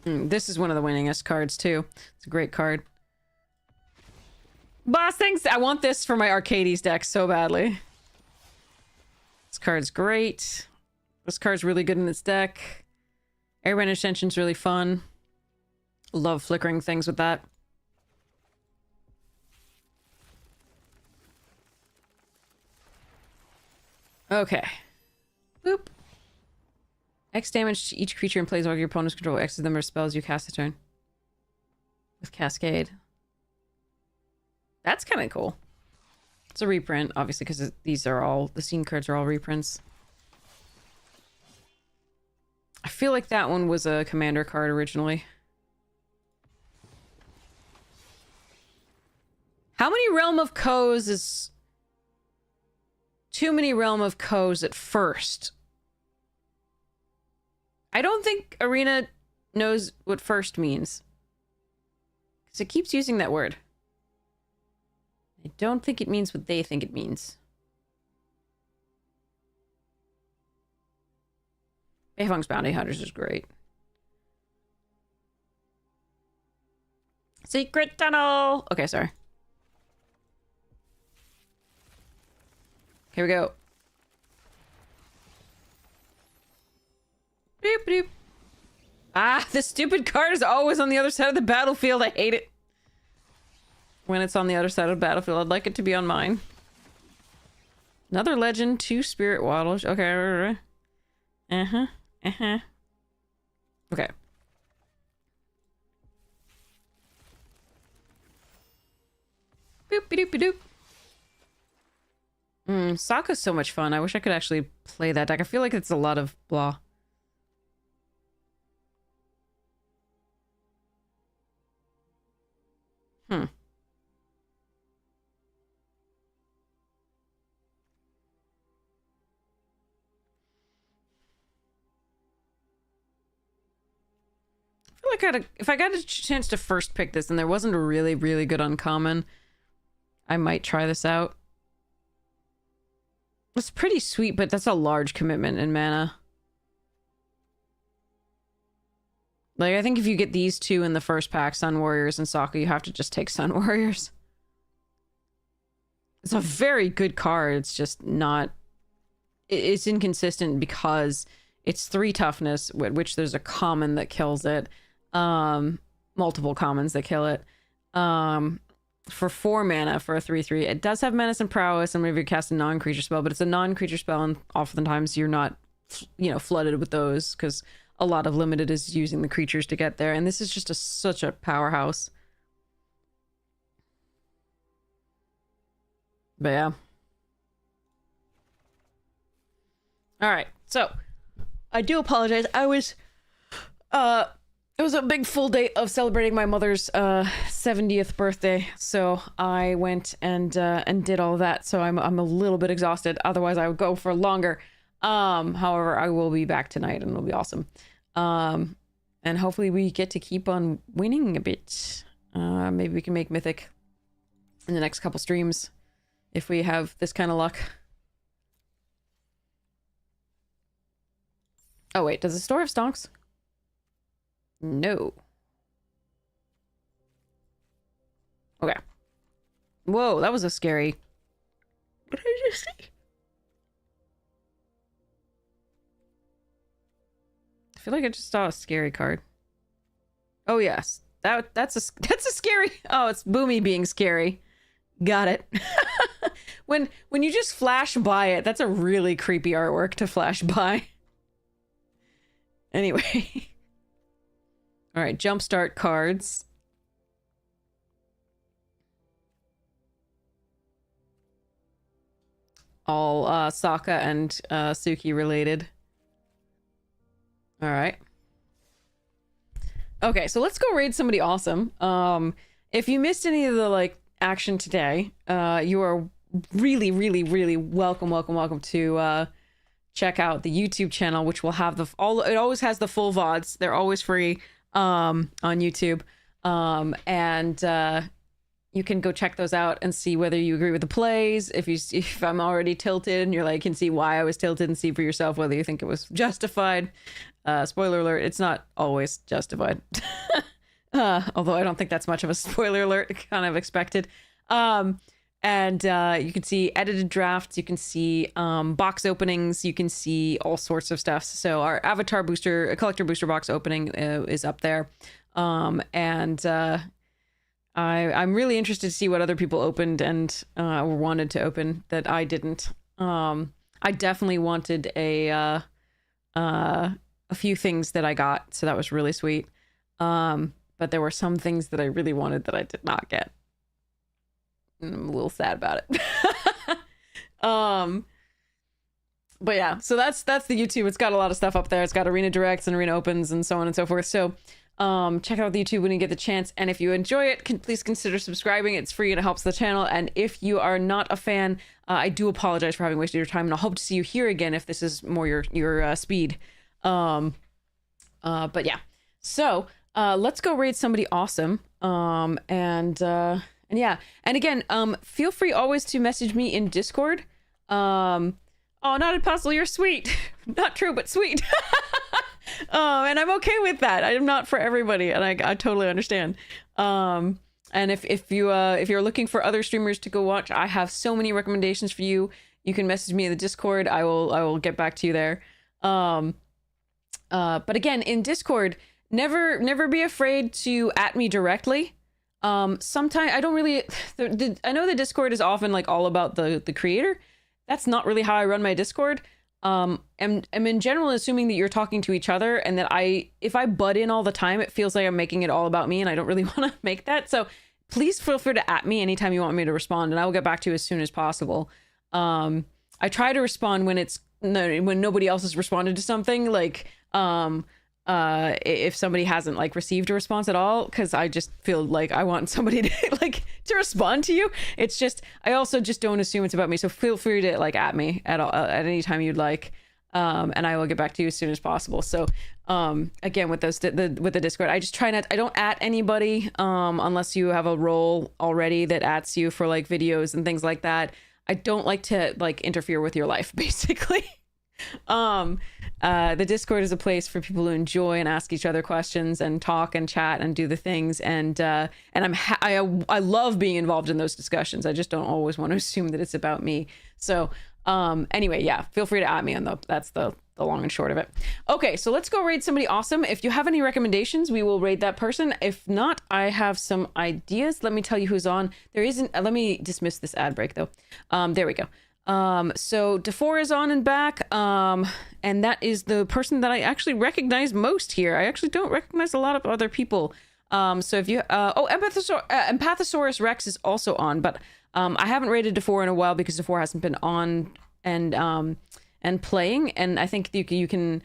This is one of the winningest cards too. It's a great card. Boss, thanks. I want this for my Arcades deck so badly. This card's great. This card's really good in this deck. Airband Ascension's really fun. Love flickering things with that. Okay. Boop. X damage to each creature and planeswalker your opponents control. X is the number of spells you cast a turn. With Cascade. That's kind of cool. It's a reprint, obviously, because these are all... The scene cards are all reprints. I feel like that one was a commander card originally. How many Realm of Ko's is... Too many Realm of Ko's at first. I don't think Arena knows what first means. Because it keeps using that word. I don't think it means what they think it means. Beifeng's Bounty Hunters is great. Secret Tunnel! Okay, sorry. Here we go. Boop, boop. Ah, this stupid card is always on the other side of the battlefield. I hate it. When it's on the other side of the battlefield, I'd like it to be on mine. Another legend, 2 Spirit Waddles. Okay. Uh-huh. Uh-huh. Okay. Boop, doop, doop. Sokka's so much fun. I wish I could actually play that deck. I feel like it's a lot of blah. I feel like if I got a chance to first pick this and there wasn't a really, really good uncommon, I might try this out. It's pretty sweet, but that's a large commitment in mana. Like, I think if you get these two in the first pack, Sun Warriors and Sokka, you have to just take Sun Warriors. It's a very good card. It's just not... It's inconsistent because it's 3 toughness, which there's a common that kills it. Multiple commons that kill it. For 4 mana for a 3/3. It does have Menace and Prowess, and maybe you cast a non-creature spell, but it's a non-creature spell, and oftentimes you're not, you know, flooded with those, because a lot of Limited is using the creatures to get there, and this is just such a powerhouse. But yeah. Alright, so, I do apologize. I was It was a big full day of celebrating my mother's 70th birthday, so I went and did all that. So I'm a little bit exhausted. Otherwise, I would go for longer. However, I will be back tonight, and it'll be awesome. And hopefully, we get to keep on winning a bit. Maybe we can make Mythic in the next couple streams if we have this kind of luck. Oh wait, does the store have stonks? No. Okay. Whoa, that was a scary... What did I just say? I feel like I just saw a scary card. Oh yes, that's a scary... Oh, it's Boomy being scary. Got it. When you just flash by it, that's a really creepy artwork to flash by. Anyway. All right, jumpstart cards. All Sokka and Suki related. All right. Okay, so let's go raid somebody awesome. If you missed any of the like action today, you are really, really, really welcome to check out the YouTube channel, which will have it always has the full VODs. They're always free. On YouTube, and you can go check those out and see whether you agree with the plays. If I'm already tilted and you're like, can see why I was tilted, and see for yourself whether you think it was justified. Spoiler alert, it's not always justified. Although I don't think that's much of a spoiler alert, kind of expected. And you can see edited drafts, you can see box openings, you can see all sorts of stuff. So our avatar booster, collector booster box opening is up there. I'm really interested to see what other people opened and wanted to open that I didn't. I definitely wanted a few things that I got, so that was really sweet. But there were some things that I really wanted that I did not get. I'm a little sad about it. But yeah, so that's the YouTube. It's got a lot of stuff up there. It's got Arena Directs and Arena Opens and so on and so forth. So check out the YouTube when you get the chance. And if you enjoy it, please consider subscribing. It's free and it helps the channel. And if you are not a fan, I do apologize for having wasted your time. And I hope to see you here again if this is more your speed. But yeah, so let's go raid somebody awesome. And yeah, and again, feel free always to message me in Discord. Oh, not impossible, you're sweet. Not true, but sweet. And I'm okay with that. I am not for everybody, and I totally understand. And if you're looking for other streamers to go watch, I have so many recommendations for you. You can message me in the Discord. I will get back to you there. But again, in Discord, never be afraid to @ me directly. Sometimes I don't really, I know the Discord is often like all about the creator. That's not really how I run my Discord. I'm in general assuming that you're talking to each other, and that if I butt in all the time, it feels like I'm making it all about me, and I don't really want to make that. So please feel free to @ me anytime you want me to respond, and I will get back to you as soon as possible. I try to respond when nobody else has responded to something, like, if somebody hasn't like received a response at all, because I just feel like I want somebody to like to respond to you. It's just, I also just don't assume it's about me, so feel free to like @ me at any time you'd like, and I will get back to you as soon as possible. So again, with with the Discord, I just try not, I don't @ anybody unless you have a role already that @ you for like videos and things like that. I don't like to like interfere with your life, basically. The Discord is a place for people to enjoy and ask each other questions and talk and chat and do the things, and I love being involved in those discussions. I just don't always want to assume that it's about me. So anyway, yeah, feel free to @ me, and that's the long and short of it. Okay, so let's go raid somebody awesome. If you have any recommendations, we will raid that person. If not, I have some ideas. Let me tell you who's on. There isn't, let me dismiss this ad break though. There we go. So DeFore is on and back, and that is the person that I actually recognize most here. I actually don't recognize a lot of other people. So if you, Empathosaurus Rex is also on, but I haven't rated DeFore in a while because DeFore hasn't been on and playing, and I think you can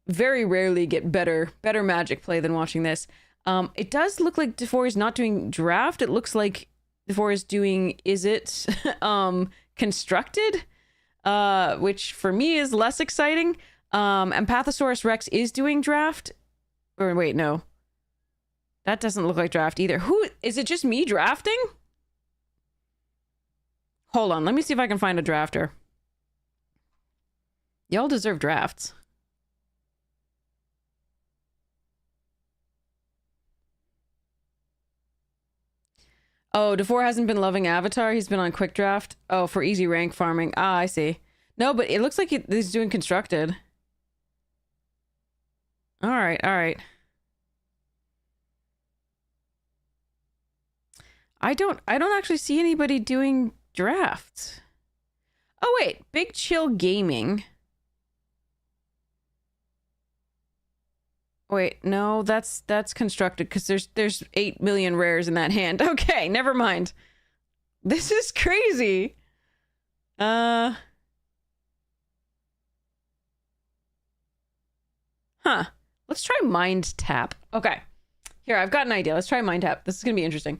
very rarely get better Magic play than watching this. It does look like Defor is not doing draft. It looks like Defor is doing Izzet constructed, which for me is less exciting. And Pathosaurus Rex is doing draft. Or wait, no. That doesn't look like draft either. Who is it? Just me drafting? Hold on, let me see if I can find a drafter. Y'all deserve drafts. Oh, Defor hasn't been loving Avatar. He's been on quick draft. Oh, for easy rank farming. Ah, I see. No, but it looks like he's doing constructed. All right, all right. I don't actually see anybody doing drafts. Oh wait, Big Chill Gaming. Wait, no, that's constructed because there's 8 million rares in that hand. Okay, never mind. This is crazy. Huh. Let's try Mind Tap. Okay. Here, I've got an idea. Let's try Mind Tap. This is going to be interesting.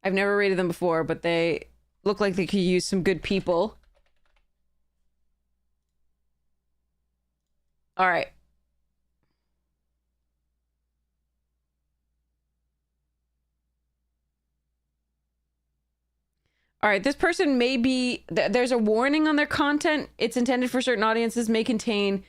I've never rated them before, but they look like they could use some good people. All right. All right, this person may be... There's a warning on their content. It's intended for certain audiences, may contain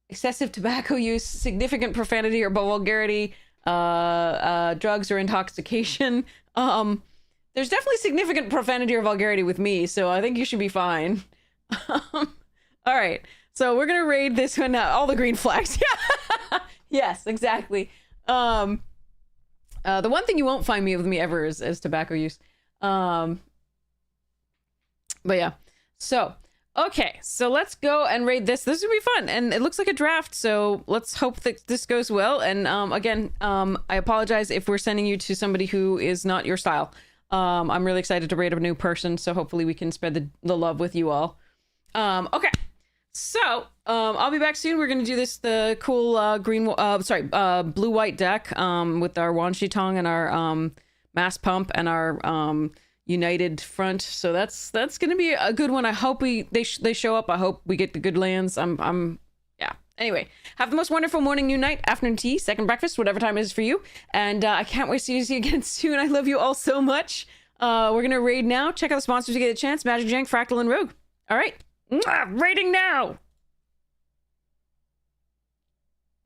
excessive tobacco use, significant profanity or vulgarity, drugs or intoxication. There's definitely significant profanity or vulgarity with me, so I think you should be fine. All right, so we're gonna raid this one now. All the green flags. Yes, exactly. The one thing you won't find with me ever is tobacco use. But yeah. So, okay. So let's go and raid this. This is gonna be fun. And it looks like a draft, so let's hope that this goes well. And again, I apologize if we're sending you to somebody who is not your style. I'm really excited to raid a new person, so hopefully we can spread the love with you all. Okay. So, I'll be back soon. We're going to do the cool, blue-white deck, with our Wan Shi Tong and our, Mass Pump and our, United Front. So that's going to be a good one. I hope they show up. I hope we get the good lands. Yeah. Anyway, have the most wonderful morning, noon, night, afternoon tea, second breakfast, whatever time it is for you. And, I can't wait to see you again soon. I love you all so much. We're going to raid now. Check out the sponsors to get a chance. Magic Jank, Fractal, and Rogue. All right. Raiding now!